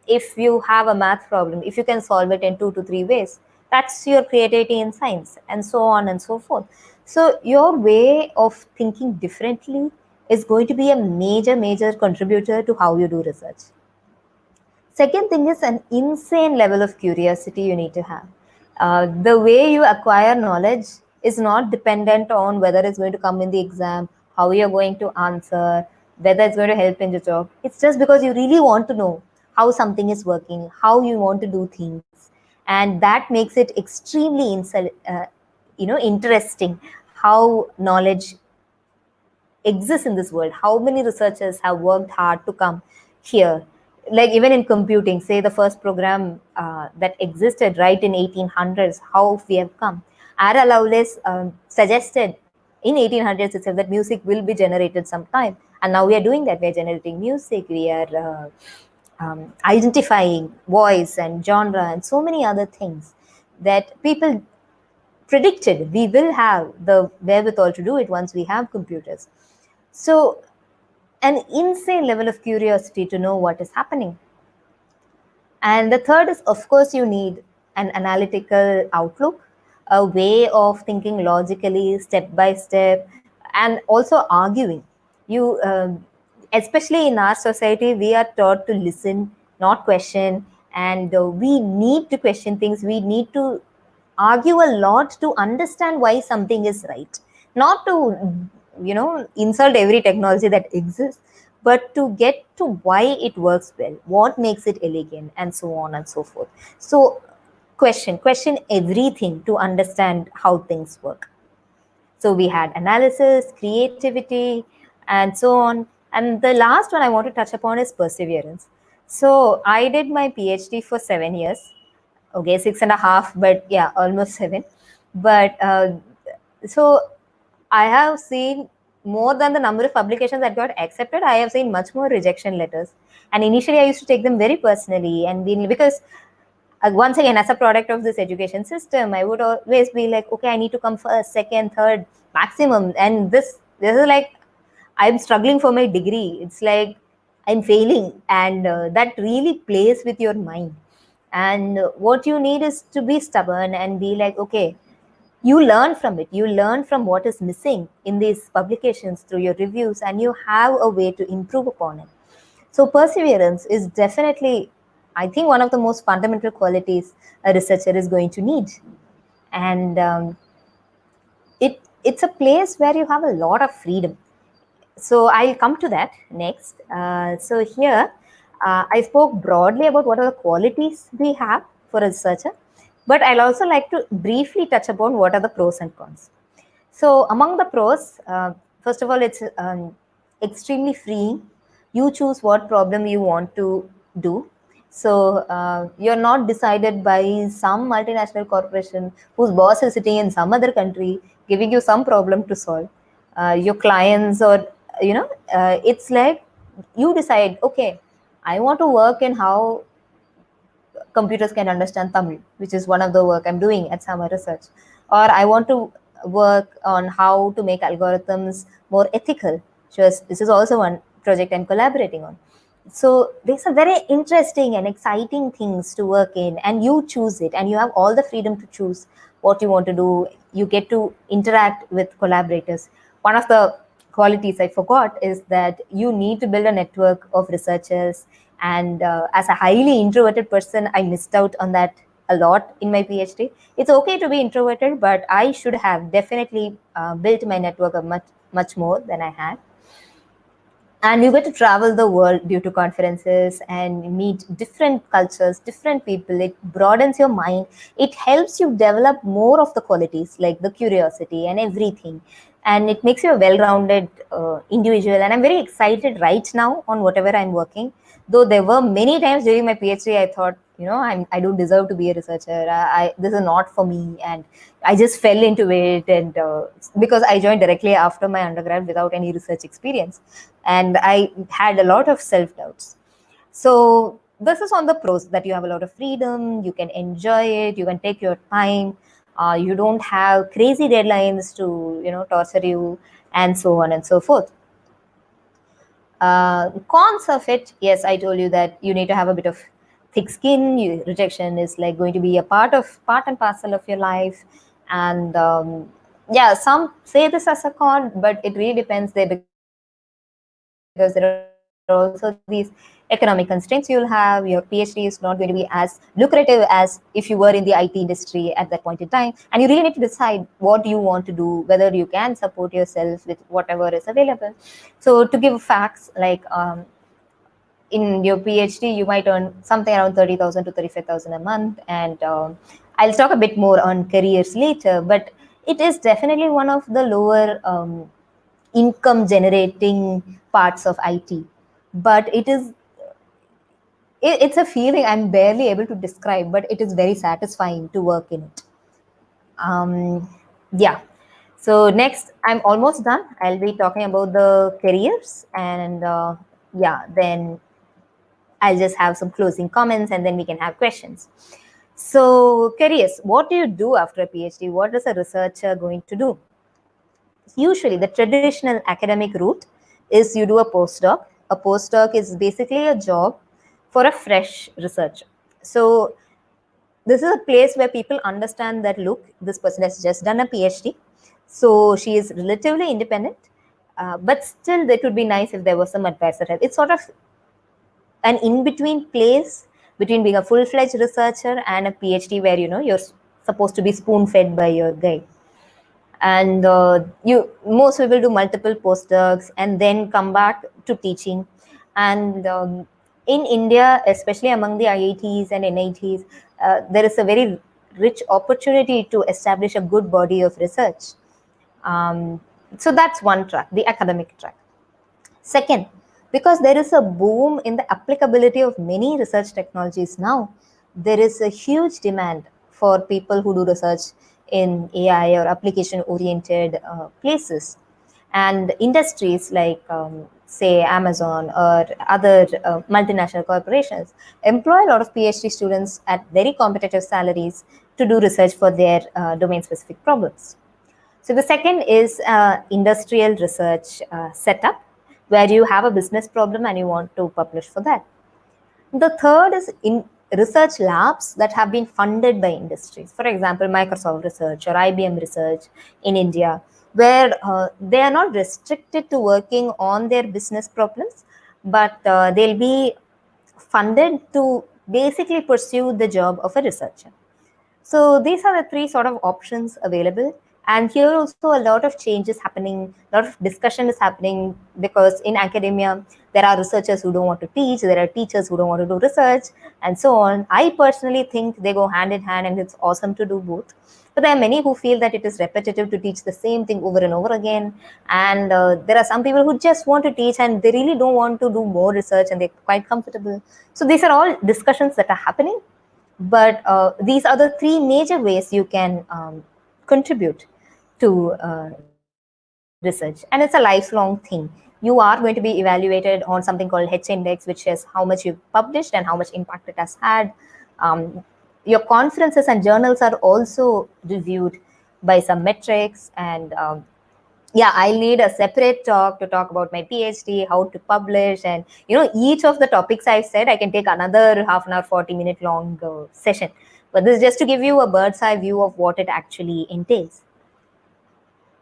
If you have a math problem, if you can solve it in 2 to 3 ways, that's your creativity in science, and so on and so forth. So your way of thinking differently is going to be a major contributor to how you do research. Second thing is an insane level of curiosity you need to have. The way you acquire knowledge is not dependent on whether it's going to come in the exam, how you're going to answer, whether it's going to help in your job. It's just because you really want to know how something is working, how you want to do things, and that makes it extremely interesting how knowledge exists in this world. How many researchers have worked hard to come here? Like even in computing, say the first program that existed right in 1800s, how we have come. Ara Lovelace suggested in 1800s itself that music will be generated sometime, and now we are doing that. We are generating music. We are identifying voice and genre and so many other things that people predicted we will have the wherewithal to do it once we have computers. So an insane level of curiosity to know what is happening. And the third is, of course, you need an analytical outlook, a way of thinking logically, step by step, and also arguing. You, especially in our society, we are taught to listen, not question, and we need to question things. We need to argue a lot to understand why something is right, not to insult every technology that exists, but to get to why it works well, what makes it elegant, and so on and so forth. So question everything to understand how things work. So we had analysis, creativity, and so on. And the last one I want to touch upon is perseverance. So I did my PhD for 7 years. Okay, 6.5, but yeah, almost 7. But so I have seen more than the number of publications that got accepted. I have seen much more rejection letters, and initially I used to take them very personally, and because once again, as a product of this education system, I would always be like, okay, I need to come first, second, third, maximum, and this is like I'm struggling for my degree. It's like I'm failing, and that really plays with your mind. And what you need is to be stubborn and be like, okay, you learn from it. You learn from what is missing in these publications through your reviews, and you have a way to improve upon it. So perseverance is definitely, I think, one of the most fundamental qualities a researcher is going to need. And it's a place where you have a lot of freedom. So I'll come to that next. So here, I spoke broadly about what are the qualities we have for a researcher, but I'll also like to briefly touch upon what are the pros and cons. So among the pros, first of all, it's extremely freeing. You choose what problem you want to do. So you're not decided by some multinational corporation whose boss is sitting in some other country giving you some problem to solve. Your clients, or it's like you decide, okay, I want to work in how computers can understand Tamil, which is one of the work I'm doing at Sama Research. Or I want to work on how to make algorithms more ethical. This is also one project I'm collaborating on. So these are very interesting and exciting things to work in, and you choose it, and you have all the freedom to choose what you want to do. You get to interact with collaborators. One of the qualities I forgot is that you need to build a network of researchers. And as a highly introverted person, I missed out on that a lot in my PhD. It's okay to be introverted, but I should have definitely built my network much more than I had. And you get to travel the world due to conferences and meet different cultures, different people. It broadens your mind. It helps you develop more of the qualities like the curiosity and everything. And it makes you a well-rounded individual. And I'm very excited right now on whatever I'm working. Though there were many times during my PhD, I thought, I don't deserve to be a researcher. This is not for me. And I just fell into it. And because I joined directly after my undergrad without any research experience. And I had a lot of self-doubts. So this is on the pros, that you have a lot of freedom, you can enjoy it, you can take your time, you don't have crazy deadlines to torture you, and so on and so forth. Cons of it, yes, I told you that you need to have a bit of thick skin. Rejection is like going to be a part and parcel of your life. And yeah, some say this as a con, but it really depends there, because there are also these economic constraints you'll have. Your PhD is not going to be as lucrative as if you were in the IT industry at that point in time. And you really need to decide what you want to do, whether you can support yourself with whatever is available. So to give facts, like in your PhD, you might earn something around 30,000 to 35,000 a month. And I'll talk a bit more on careers later, but it is definitely one of the lower income generating parts of IT. But it's a feeling I'm barely able to describe, but it is very satisfying to work in it. Yeah. So next, I'm almost done. I'll be talking about the careers, and yeah, then I'll just have some closing comments, and then we can have questions. So careers, what do you do after a PhD? What is a researcher going to do? Usually the traditional academic route is you do a postdoc. A postdoc is basically a job for a fresh researcher. So this is a place where people understand that, look, this person has just done a PhD, so she is relatively independent, but still it would be nice if there was some advisor help. It's sort of an in-between place between being a full-fledged researcher and a PhD, where you're supposed to be spoon-fed by your guide. And most people do multiple postdocs and then come back to teaching. And in India, especially among the IITs and NITs, there is a very rich opportunity to establish a good body of research. So that's one track, the academic track. Second, because there is a boom in the applicability of many research technologies now, there is a huge demand for people who do research in AI or application-oriented places. And industries like, say, Amazon or other multinational corporations employ a lot of PhD students at very competitive salaries to do research for their domain-specific problems. So the second is industrial research setup, where you have a business problem and you want to publish for that. The third is in research labs that have been funded by industries. For example, Microsoft Research or IBM Research in India, where they are not restricted to working on their business problems, but they'll be funded to basically pursue the job of a researcher. So these are the three sort of options available. And here also a lot of change is happening, a lot of discussion is happening, because in academia, there are researchers who don't want to teach, there are teachers who don't want to do research, and so on. I personally think they go hand in hand, and it's awesome to do both. But there are many who feel that it is repetitive to teach the same thing over and over again. And there are some people who just want to teach and they really don't want to do more research, and they're quite comfortable. So these are all discussions that are happening. But these are the three major ways you can contribute to research. And it's a lifelong thing. You are going to be evaluated on something called H index, which is how much you've published and how much impact it has had. Your conferences and journals are also reviewed by some metrics. And yeah, I'll need a separate talk to talk about my PhD, how to publish, and each of the topics I've said, I can take another half an hour, 40-minute long session. But this is just to give you a bird's eye view of what it actually entails.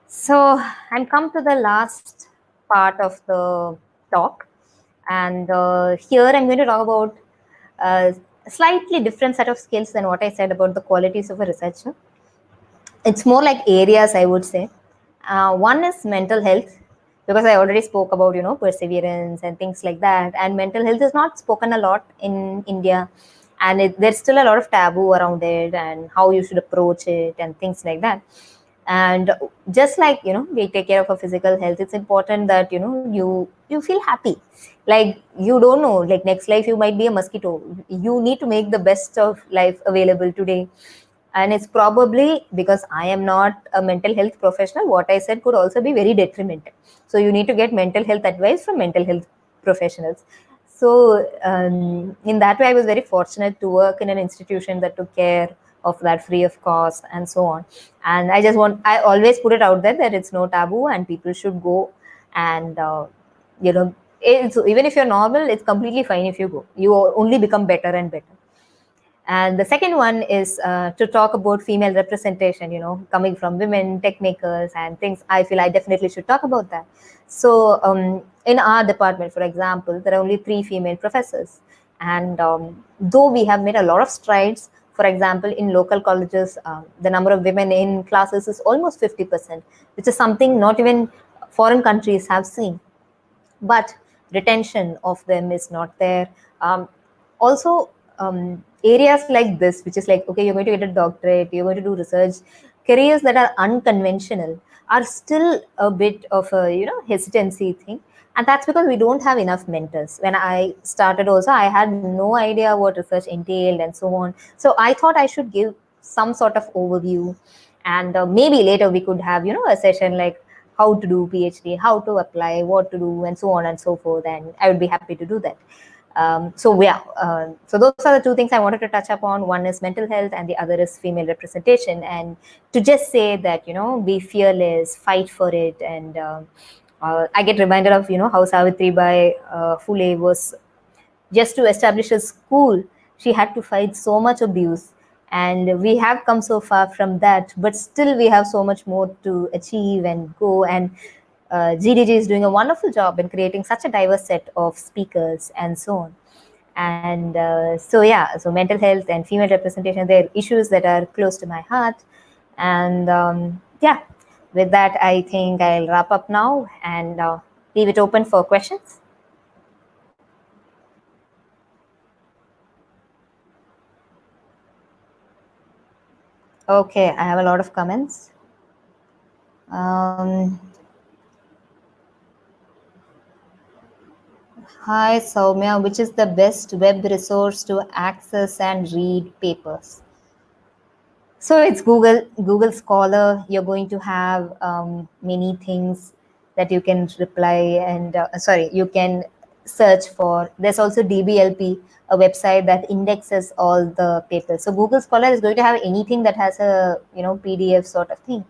So I'm come to the last part of the talk, and here I'm going to talk about a slightly different set of skills than what I said about the qualities of a researcher. It's more like areas, I would say. One is mental health, because I already spoke about perseverance and things like that. And mental health is not spoken a lot in India, and there's still a lot of taboo around it and how you should approach it and things like that. And just like we take care of our physical health, it's important that you feel happy. Like, you don't know, like next life you might be a mosquito. You need to make the best of life available today. And it's probably because I am not a mental health professional, what I said could also be very detrimental. So you need to get mental health advice from mental health professionals. So in that way, I was very fortunate to work in an institution that took care of that free of cost and so on. And I always put it out there that it's no taboo and people should go and even if you're normal, it's completely fine if you go. You only become better and better. And the second one is to talk about female representation, coming from women, tech makers and things. I feel I definitely should talk about that. So in our department, for example, there are only 3 female professors. And though we have made a lot of strides, for example, in local colleges, the number of women in classes is almost 50%, which is something not even foreign countries have seen. But retention of them is not there. Also, areas like this, which is like, okay, you're going to get a doctorate, you're going to do research, careers that are unconventional are still a bit of a hesitancy thing. And that's because we don't have enough mentors. When I started also, I had no idea what research entailed and so on. So I thought I should give some sort of overview, and maybe later we could have a session like how to do PhD, how to apply, what to do, and so on and so forth. And I would be happy to do that. So those are the 2 things I wanted to touch upon. One is mental health and the other is female representation. And to just say that, be fearless, fight for it. And I get reminded of, how Savitribai Phule was, just to establish a school, she had to fight so much abuse. And we have come so far from that, but still we have so much more to achieve and go. And GDG is doing a wonderful job in creating such a diverse set of speakers and so on. And so mental health and female representation, they're issues that are close to my heart. And with that, I think I'll wrap up now and leave it open for questions. Okay, I have a lot of comments. Hi, Soumya, which is the best web resource to access and read papers? So it's Google Scholar. You're going to have many things that you can reply and you can search for. There's also DBLP, a website that indexes all the papers. So Google Scholar is going to have anything that has a PDF sort of thing,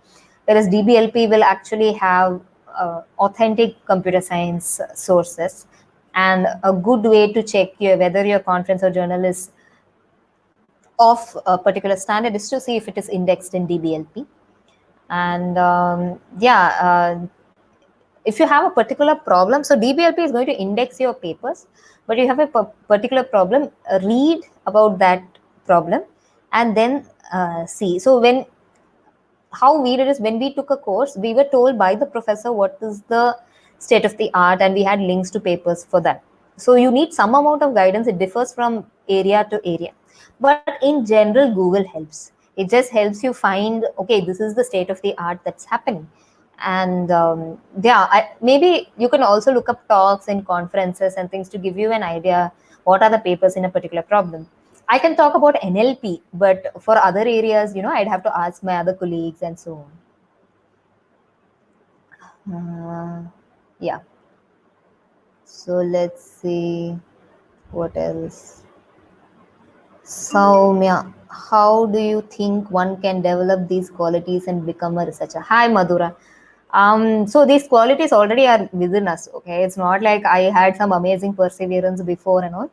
whereas DBLP will actually have authentic computer science sources. And a good way to check whether your conference or journal is of a particular standard is to see if it is indexed in DBLP. And if you have a particular problem, so DBLP is going to index your papers, but you have a particular problem, read about that problem and then see. So how we did is, when we took a course, we were told by the professor what is the state of the art, and we had links to papers for that. So you need some amount of guidance. It differs from area to area, but in general, Google helps. It just helps you find, okay, this is the state of the art that's happening. And maybe you can also look up talks and conferences and things to give you an idea what are the papers in a particular problem. I can talk about NLP, but for other areas, I'd have to ask my other colleagues and so on. So let's see what else. Soumya, how do you think one can develop these qualities and become a researcher? Hi, Madhura. So these qualities already are within us. Okay, it's not like I had some amazing perseverance before and all.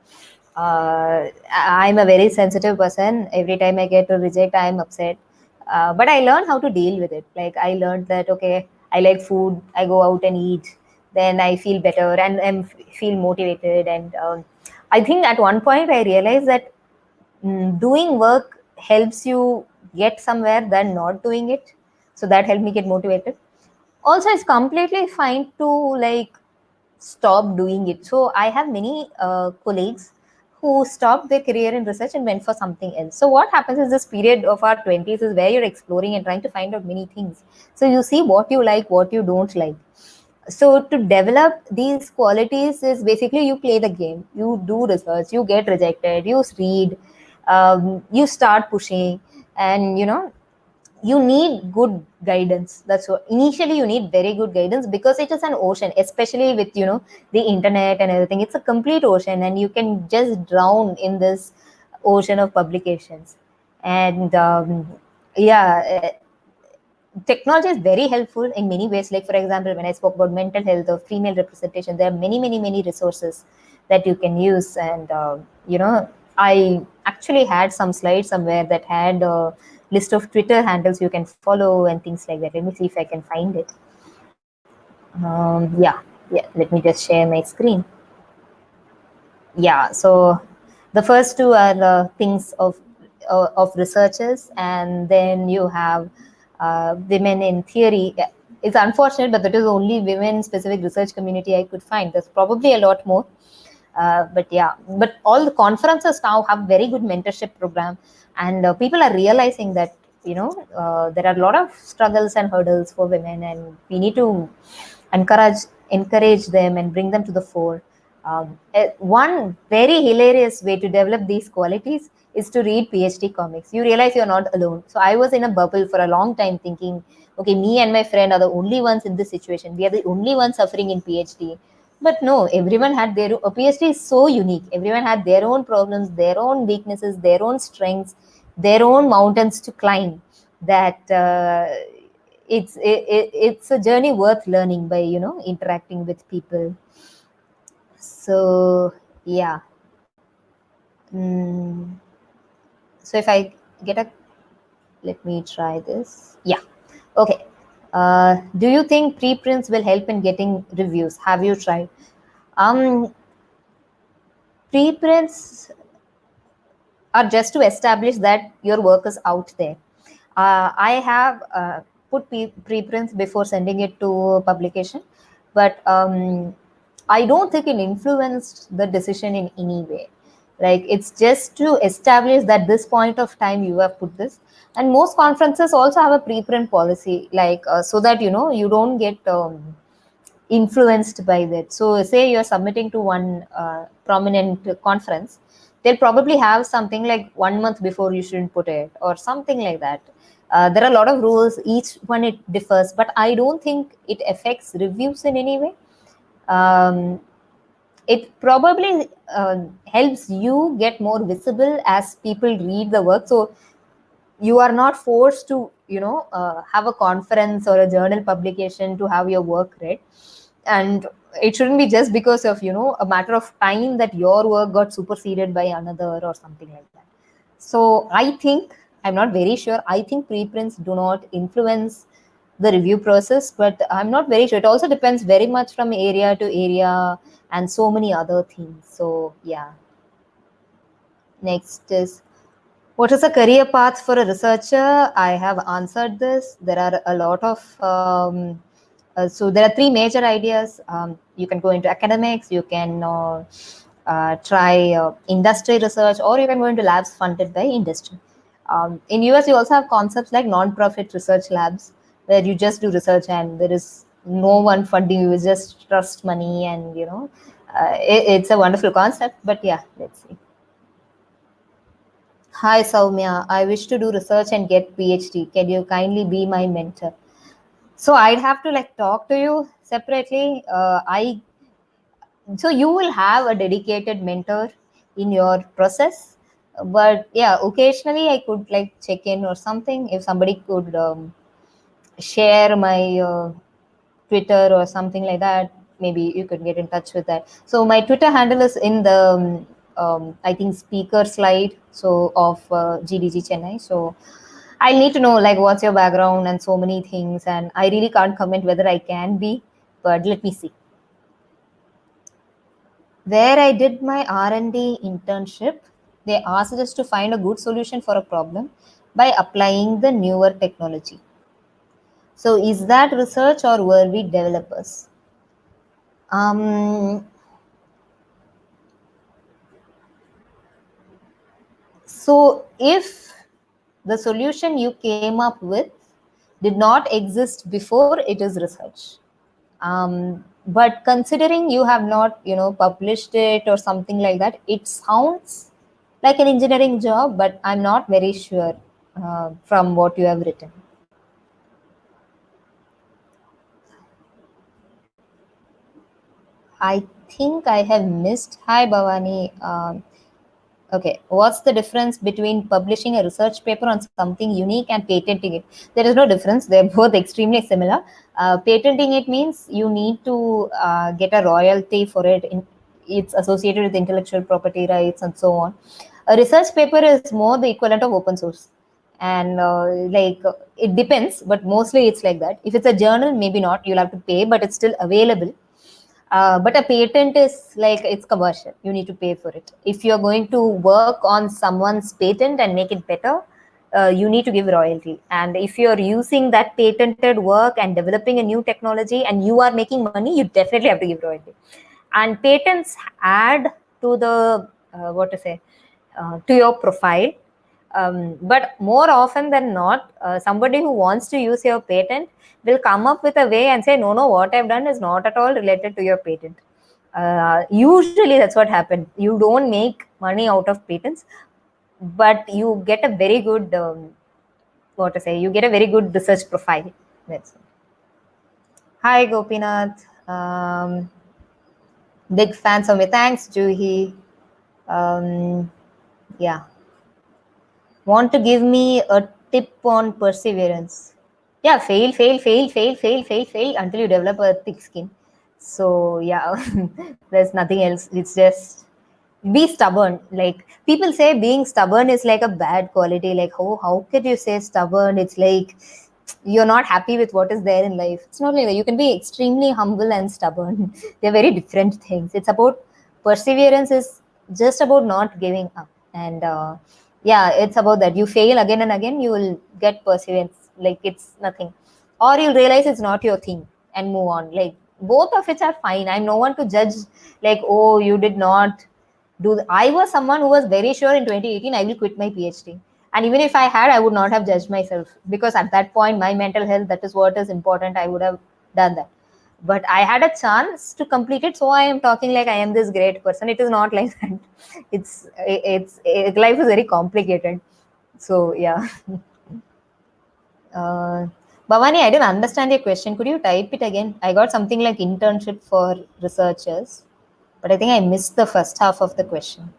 I'm a very sensitive person. Every time I get a reject, I'm upset. But I learned how to deal with it. Like, I learned that, okay, I like food, I go out and eat, then I feel better and feel motivated. And I think at one point I realized that doing work helps you get somewhere than not doing it. So that helped me get motivated. Also, it's completely fine to stop doing it. So I have many colleagues who stopped their career in research and went for something else. So what happens is, this period of our 20s is where you're exploring and trying to find out many things. So you see what you like, what you don't like. So to develop these qualities is basically you play the game, you do research, you get rejected, you read, you start pushing, and you need good guidance. That's what initially you need, very good guidance, because it is an ocean, especially with the internet and everything. It's a complete ocean, and you can just drown in this ocean of publications. And technology is very helpful in many ways. Like, for example, when I spoke about mental health or female representation, there are many resources that you can use. And, I actually had some slides somewhere that had a list of Twitter handles you can follow and things like that. Let me see if I can find it. Let me just share my screen. Yeah, so the first two are the things of researchers, and then you have women in theory. It's unfortunate, but that is only women specific research community I could find. There's probably a lot more. But all the conferences now have very good mentorship program, and people are realizing that there are a lot of struggles and hurdles for women, and we need to encourage them and bring them to the fore. One very hilarious way to develop these qualities is to read PhD comics. You realize you're not alone. So I was in a bubble for a long time thinking, okay, me and my friend are the only ones in this situation. We are the only ones suffering in PhD. But no, everyone had a PhD is so unique. Everyone had their own problems, their own weaknesses, their own strengths, their own mountains to climb. That it's a journey worth learning by interacting with people. So yeah. So if I get let me try this. Yeah. Okay. Do you think preprints will help in getting reviews? Have you tried? Preprints are just to establish that your work is out there. I have put preprints before sending it to publication, but I don't think it influenced the decision in any way. Like, it's just to establish that this point of time you have put this. And most conferences also have a preprint policy, like so that you don't get influenced by that. So say you're submitting to one prominent conference, they'll probably have something like 1 month before you shouldn't put it, or something like that. There are a lot of rules, each one it differs, but I don't think it affects reviews in any way. It probably helps you get more visible as people read the work. So you are not forced to have a conference or a journal publication to have your work read. And it shouldn't be just because of a matter of time that your work got superseded by another or something like that. So I think, I'm not very sure, I think preprints do not influence the review process, but I'm not very sure. It also depends very much from area to area and so many other things. So yeah. Next is, what is a career path for a researcher? I have answered this. There are a lot of so there are three major ideas. You can go into academics, you can try industry research, or you can go into labs funded by industry. In US, you also have concepts like non-profit research labs, where you just do research and there is no one funding you, just trust money, and it's a wonderful concept. But yeah, let's see. Hi Soumya, I wish to do research and get PhD. Can you kindly be my mentor? So I'd have to talk to you separately. So you will have a dedicated mentor in your process, but yeah, occasionally I could check in or something. If somebody could share my Twitter or something like that, maybe you could get in touch with that. So my Twitter handle is in the I think speaker slide of GDG Chennai. So I need to know what's your background and so many things, and I really can't comment whether I can be, but let me see. Where I did my R&D internship, they asked us to find a good solution for a problem by applying the newer technology. So is that research or were we developers? So if the solution you came up with did not exist before, it is research. But considering you have not, published it or something like that, it sounds like an engineering job, but I'm not very sure from what you have written. I think I have missed. Hi, Bhavani. Okay, what's the difference between publishing a research paper on something unique and patenting it? There is no difference. They're both extremely similar. Patenting it means you need to get a royalty for it. It's associated with intellectual property rights and so on. A research paper is more the equivalent of open source. And it depends, but mostly it's like that. If it's a journal, maybe not. You'll have to pay, but it's still available. But a patent is like, it's commercial. You need to pay for it. If you're going to work on someone's patent and make it better, you need to give royalty. And if you're using that patented work and developing a new technology and you are making money, you definitely have to give royalty. And patents add to the, to your profile. But more often than not, somebody who wants to use your patent will come up with a way and say, no, what I've done is not at all related to your patent. Usually that's what happens. You don't make money out of patents, but you get a very good, you get a very good research profile. That's it. Hi, Gopinath. Big fans of me. Thanks, Juhi. Yeah. Want to give me a tip on perseverance? Yeah, fail until you develop a thick skin. So yeah, there's nothing else. It's just be stubborn. Like, people say being stubborn is like a bad quality. Like, how could you say stubborn? It's like you're not happy with what is there in life. It's not like that. You can be extremely humble and stubborn. They're very different things. It's about perseverance is just about not giving up. And yeah, it's about that. You fail again and again, you will get perseverance. Like, it's nothing. Or you'll realize it's not your thing and move on. Like, both of it are fine. I'm no one to judge, like, oh, you did not do. I was someone who was very sure in 2018 I will quit my PhD. And even if I had, I would not have judged myself, because at that point, my mental health, that is what is important. I would have done that. But I had a chance to complete it. So I am talking like I am this great person. It is not like that. It's life is very complicated. So yeah. Bhavani, I didn't understand your question. Could you type it again? I got something like internship for researchers, but I think I missed the first half of the question.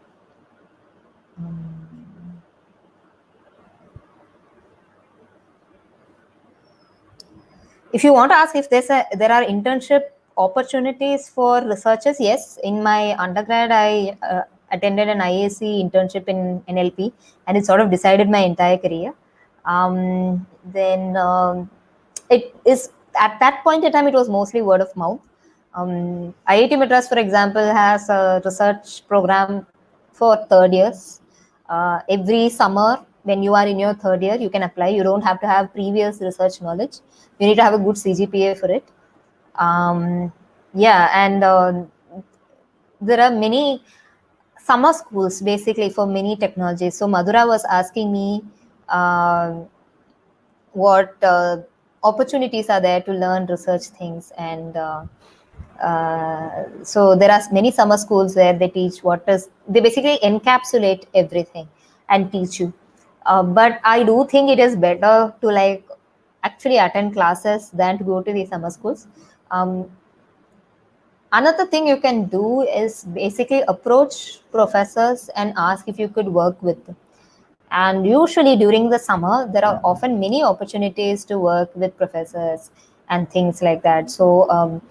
If you want to ask if there are internship opportunities for researchers, yes. In my undergrad, I attended an IAC internship in NLP, and it sort of decided my entire career. Then it is, at that point in time, it was mostly word of mouth. IIT Madras, for example, has a research program for third years. Every summer, when you are in your third year, you can apply. You don't have to have previous research knowledge. You need to have a good CGPA for it. Yeah, and there are many summer schools basically for many technologies. So Madhura was asking me what opportunities are there to learn research things, and so there are many summer schools where they teach they basically encapsulate everything and teach you. But I do think it is better to like actually attend classes than to go to the summer schools. Another thing you can do is basically approach professors and ask if you could work with them. And usually during the summer, there are often many opportunities to work with professors and things like that. So,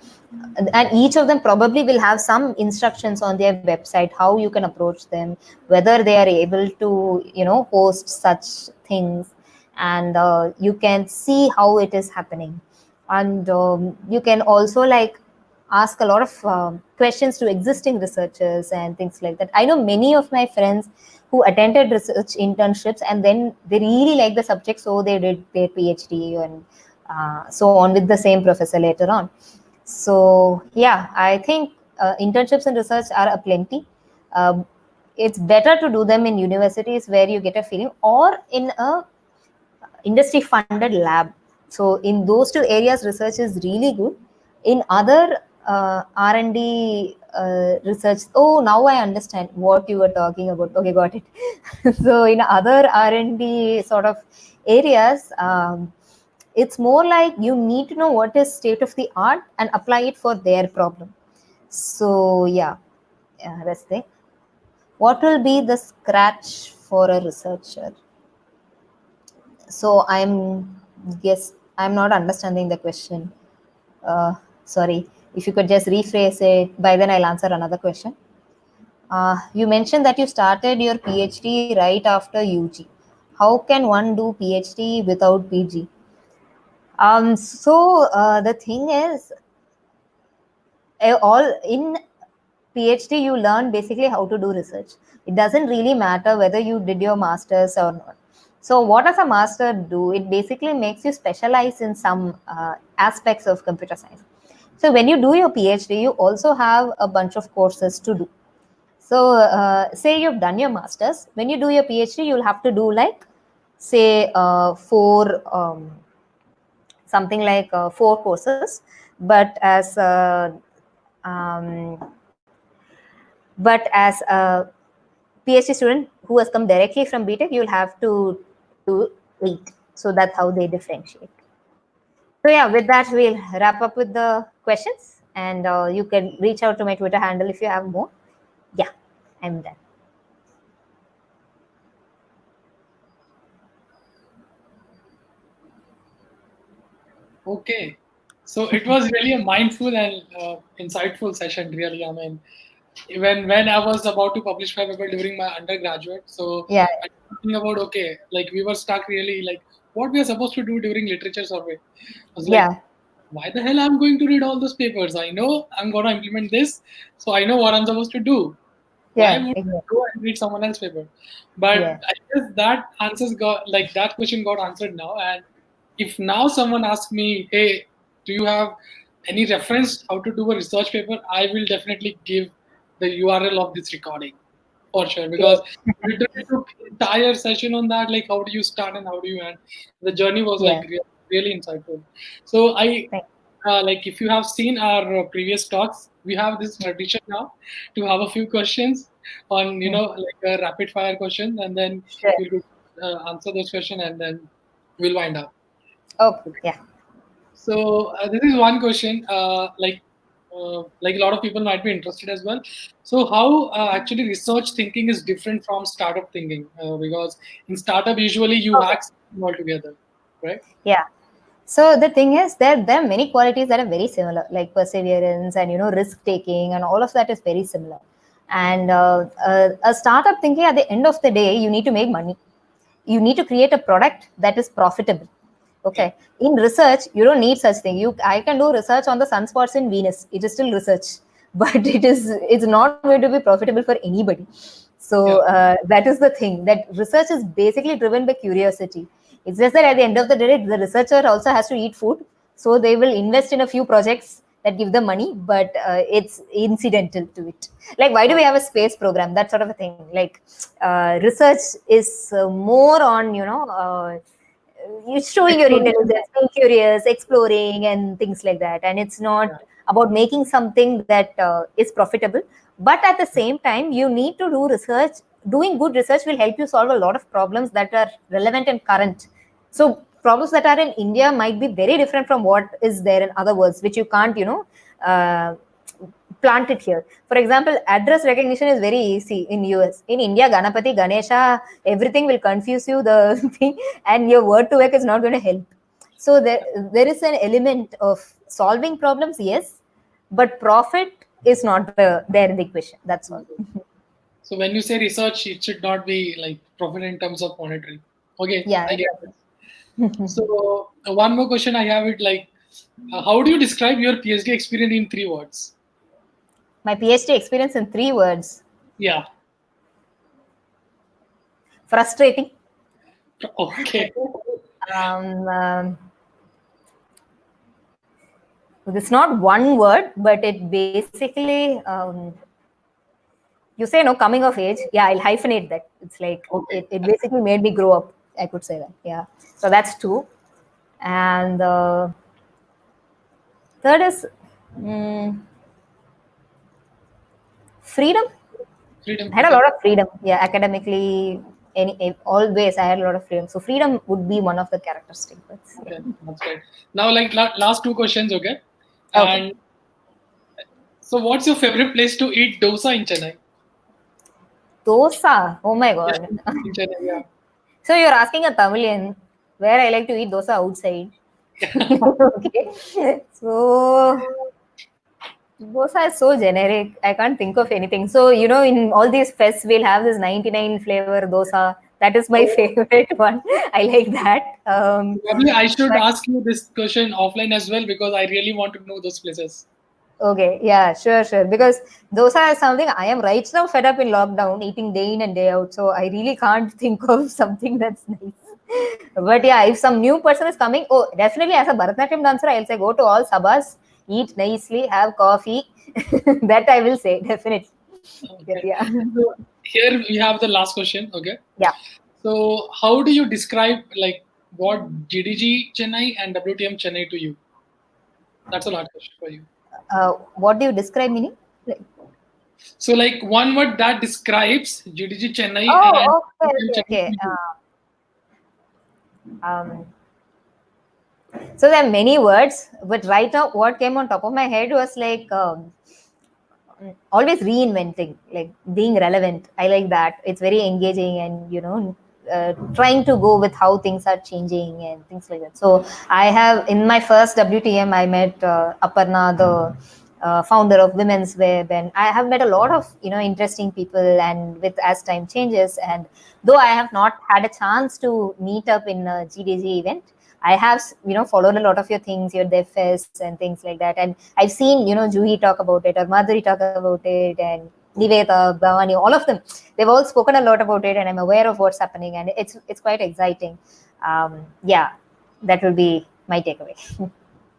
and each of them probably will have some instructions on their website, how you can approach them, whether they are able to, host such things. And you can see how it is happening. And you can also like ask a lot of questions to existing researchers and things like that. I know many of my friends who attended research internships and then they really like the subject, so they did their PhD and so on with the same professor later on. So yeah, I think internships and research are aplenty. It's better to do them in universities where you get a feeling, or in a industry funded lab. So in those two areas, research is really good. In other R&D research, oh, now I understand what you were talking about. Okay, got it. So in other R&D sort of areas, it's more like you need to know what is state of the art and apply it for their problem. So yeah, that's the thing. What will be the scratch for a researcher? So I'm not understanding the question. Sorry, if you could just rephrase it, by then I'll answer another question. You mentioned that you started your PhD right after UG. How can one do PhD without PG? The thing is, all in PhD you learn basically how to do research. It doesn't really matter whether you did your masters or not. So what does a master do? It basically makes you specialize in some aspects of computer science. So when you do your PhD, you also have a bunch of courses to do. So say you've done your masters. When you do your PhD, you'll have to do like, say, something like 4 courses. But as a PhD student who has come directly from BTech, you'll have to do 8. So that's how they differentiate. So yeah, with that, we'll wrap up with the questions, and you can reach out to my Twitter handle if you have more. Yeah, I'm done. Okay, so it was really a mindful and insightful session. Really, I mean, when I was about to publish my paper during my undergraduate, so Yeah. I was thinking about, okay, like we were stuck really like what we are supposed to do during literature survey. I was like, why the hell I'm going to read all those papers? I know I'm going to implement this, so I know what I'm supposed to do. Why would I go and read someone else's paper? But I guess that question got answered now. And if now someone asks me, hey, do you have any reference how to do a research paper? I will definitely give the URL of this recording for sure, because we took entire session on that, like how do you start and how do you end. The journey was like really insightful. So like if you have seen our previous talks, we have this tradition now to have a few questions on like a rapid fire question, and then we'll answer those questions and then we'll wind up. Okay. Yeah. So this is one question, like a lot of people might be interested as well. So how actually research thinking is different from startup thinking? Because in startup usually you hack something altogether, right? Yeah. So the thing is, there are many qualities that are very similar, like perseverance and risk taking, and all of that is very similar. And a startup thinking, at the end of the day, you need to make money. You need to create a product that is profitable. Okay. In research, you don't need such thing. I can do research on the sunspots in Venus. It is still research, but it's not going to be profitable for anybody. So that is the thing, that research is basically driven by curiosity. It's just that at the end of the day, the researcher also has to eat food. So they will invest in a few projects that give them money, but it's incidental to it. Like, why do we have a space program? That sort of a thing. Like, research is more on, you're showing your intelligence, being curious, exploring, and things like that. And it's not about making something that is profitable. But at the same time, you need to do research. Doing good research will help you solve a lot of problems that are relevant and current. So problems that are in India might be very different from what is there in other worlds, which you can't, plant it here. For example, address recognition is very easy in US. In India, Ganapati, Ganesha, everything will confuse you, the thing, and your word to work is not going to help. So there is an element of solving problems, yes, but profit is not there in the equation. That's all. So when you say research, it should not be like profit in terms of monetary. Okay. Yeah. I get it. So one more question I have it like, how do you describe your PhD experience in 3 words? My PhD experience in 3 words. Yeah. Frustrating. Okay. It's not one word, but it basically, you say coming of age. Yeah, I'll hyphenate that. It's like, it basically made me grow up. I could say that. Yeah. So that's 2. And third is freedom. I had a lot of freedom. Yeah, academically, always I had a lot of freedom. So freedom would be one of the characteristics. Okay, that's great. Now, like last 2 questions, okay? And so, what's your favorite place to eat dosa in Chennai? Dosa. Oh my god. Yeah. So you're asking a Tamilian where I like to eat dosa outside. Okay. So dosa is so generic. I can't think of anything. So, in all these fests, we'll have this 99 flavor dosa. That is my favorite one. I like that. Maybe I should but- ask you this question offline as well because I really want to know those places. Okay, yeah, sure. Because dosa is something I am right now fed up in lockdown, eating day in and day out. So I really can't think of something that's nice. But yeah, if some new person is coming, definitely as a Bharatanatyam dancer, I'll say go to all sabas, eat nicely, have coffee. That I will say, definitely. Okay. Yeah. So here we have the last question. Okay. Yeah. So how do you describe like what GDG Chennai and WTM Chennai to you? That's a last question for you. What do you describe meaning? So like one word that describes GDG Chennai and Oh, WTM Chennai okay. to you. So there are many words, but right now what came on top of my head was like always reinventing, like being relevant. I like that. It's very engaging and trying to go with how things are changing and things like that. So I have in my first WTM, I met Aparna, the founder of Women's Web, and I have met a lot of interesting people. And with as time changes, and though I have not had a chance to meet up in a GDG event, I have followed a lot of your things, your dev fests and things like that, and I've seen Juhi talk about it or Madhuri talk about it, and Niveta, Bhavani, all of them, they've all spoken a lot about it, and I'm aware of what's happening, and it's quite exciting. Yeah, that will be my takeaway.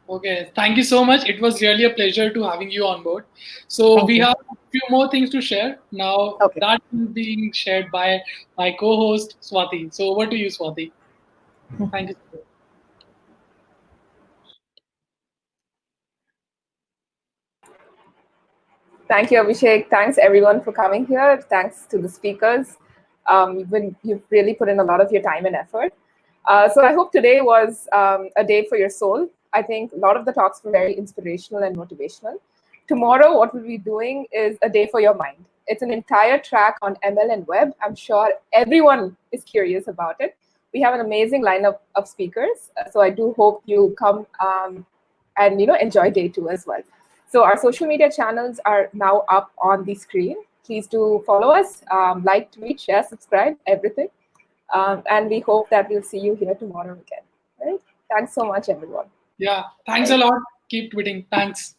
Okay, thank you so much. It was really a pleasure to having you on board. So Thank we you. have a few more things to share now. Okay. That is being shared by my co-host Swati. So over to you, Swati. Thank you. Thank you, Abhishek. Thanks, everyone, for coming here. Thanks to the speakers. You've really put in a lot of your time and effort. So I hope today was a day for your soul. I think a lot of the talks were very inspirational and motivational. Tomorrow, what we'll be doing is a day for your mind. It's an entire track on ML and web. I'm sure everyone is curious about it. We have an amazing lineup of speakers. So I do hope you come and enjoy day 2 as well. So our social media channels are now up on the screen. Please do follow us, like, tweet, share, subscribe, everything. And we hope that we'll see you here tomorrow again. Right? Thanks so much, everyone. Yeah, thanks a lot. Keep tweeting. Thanks.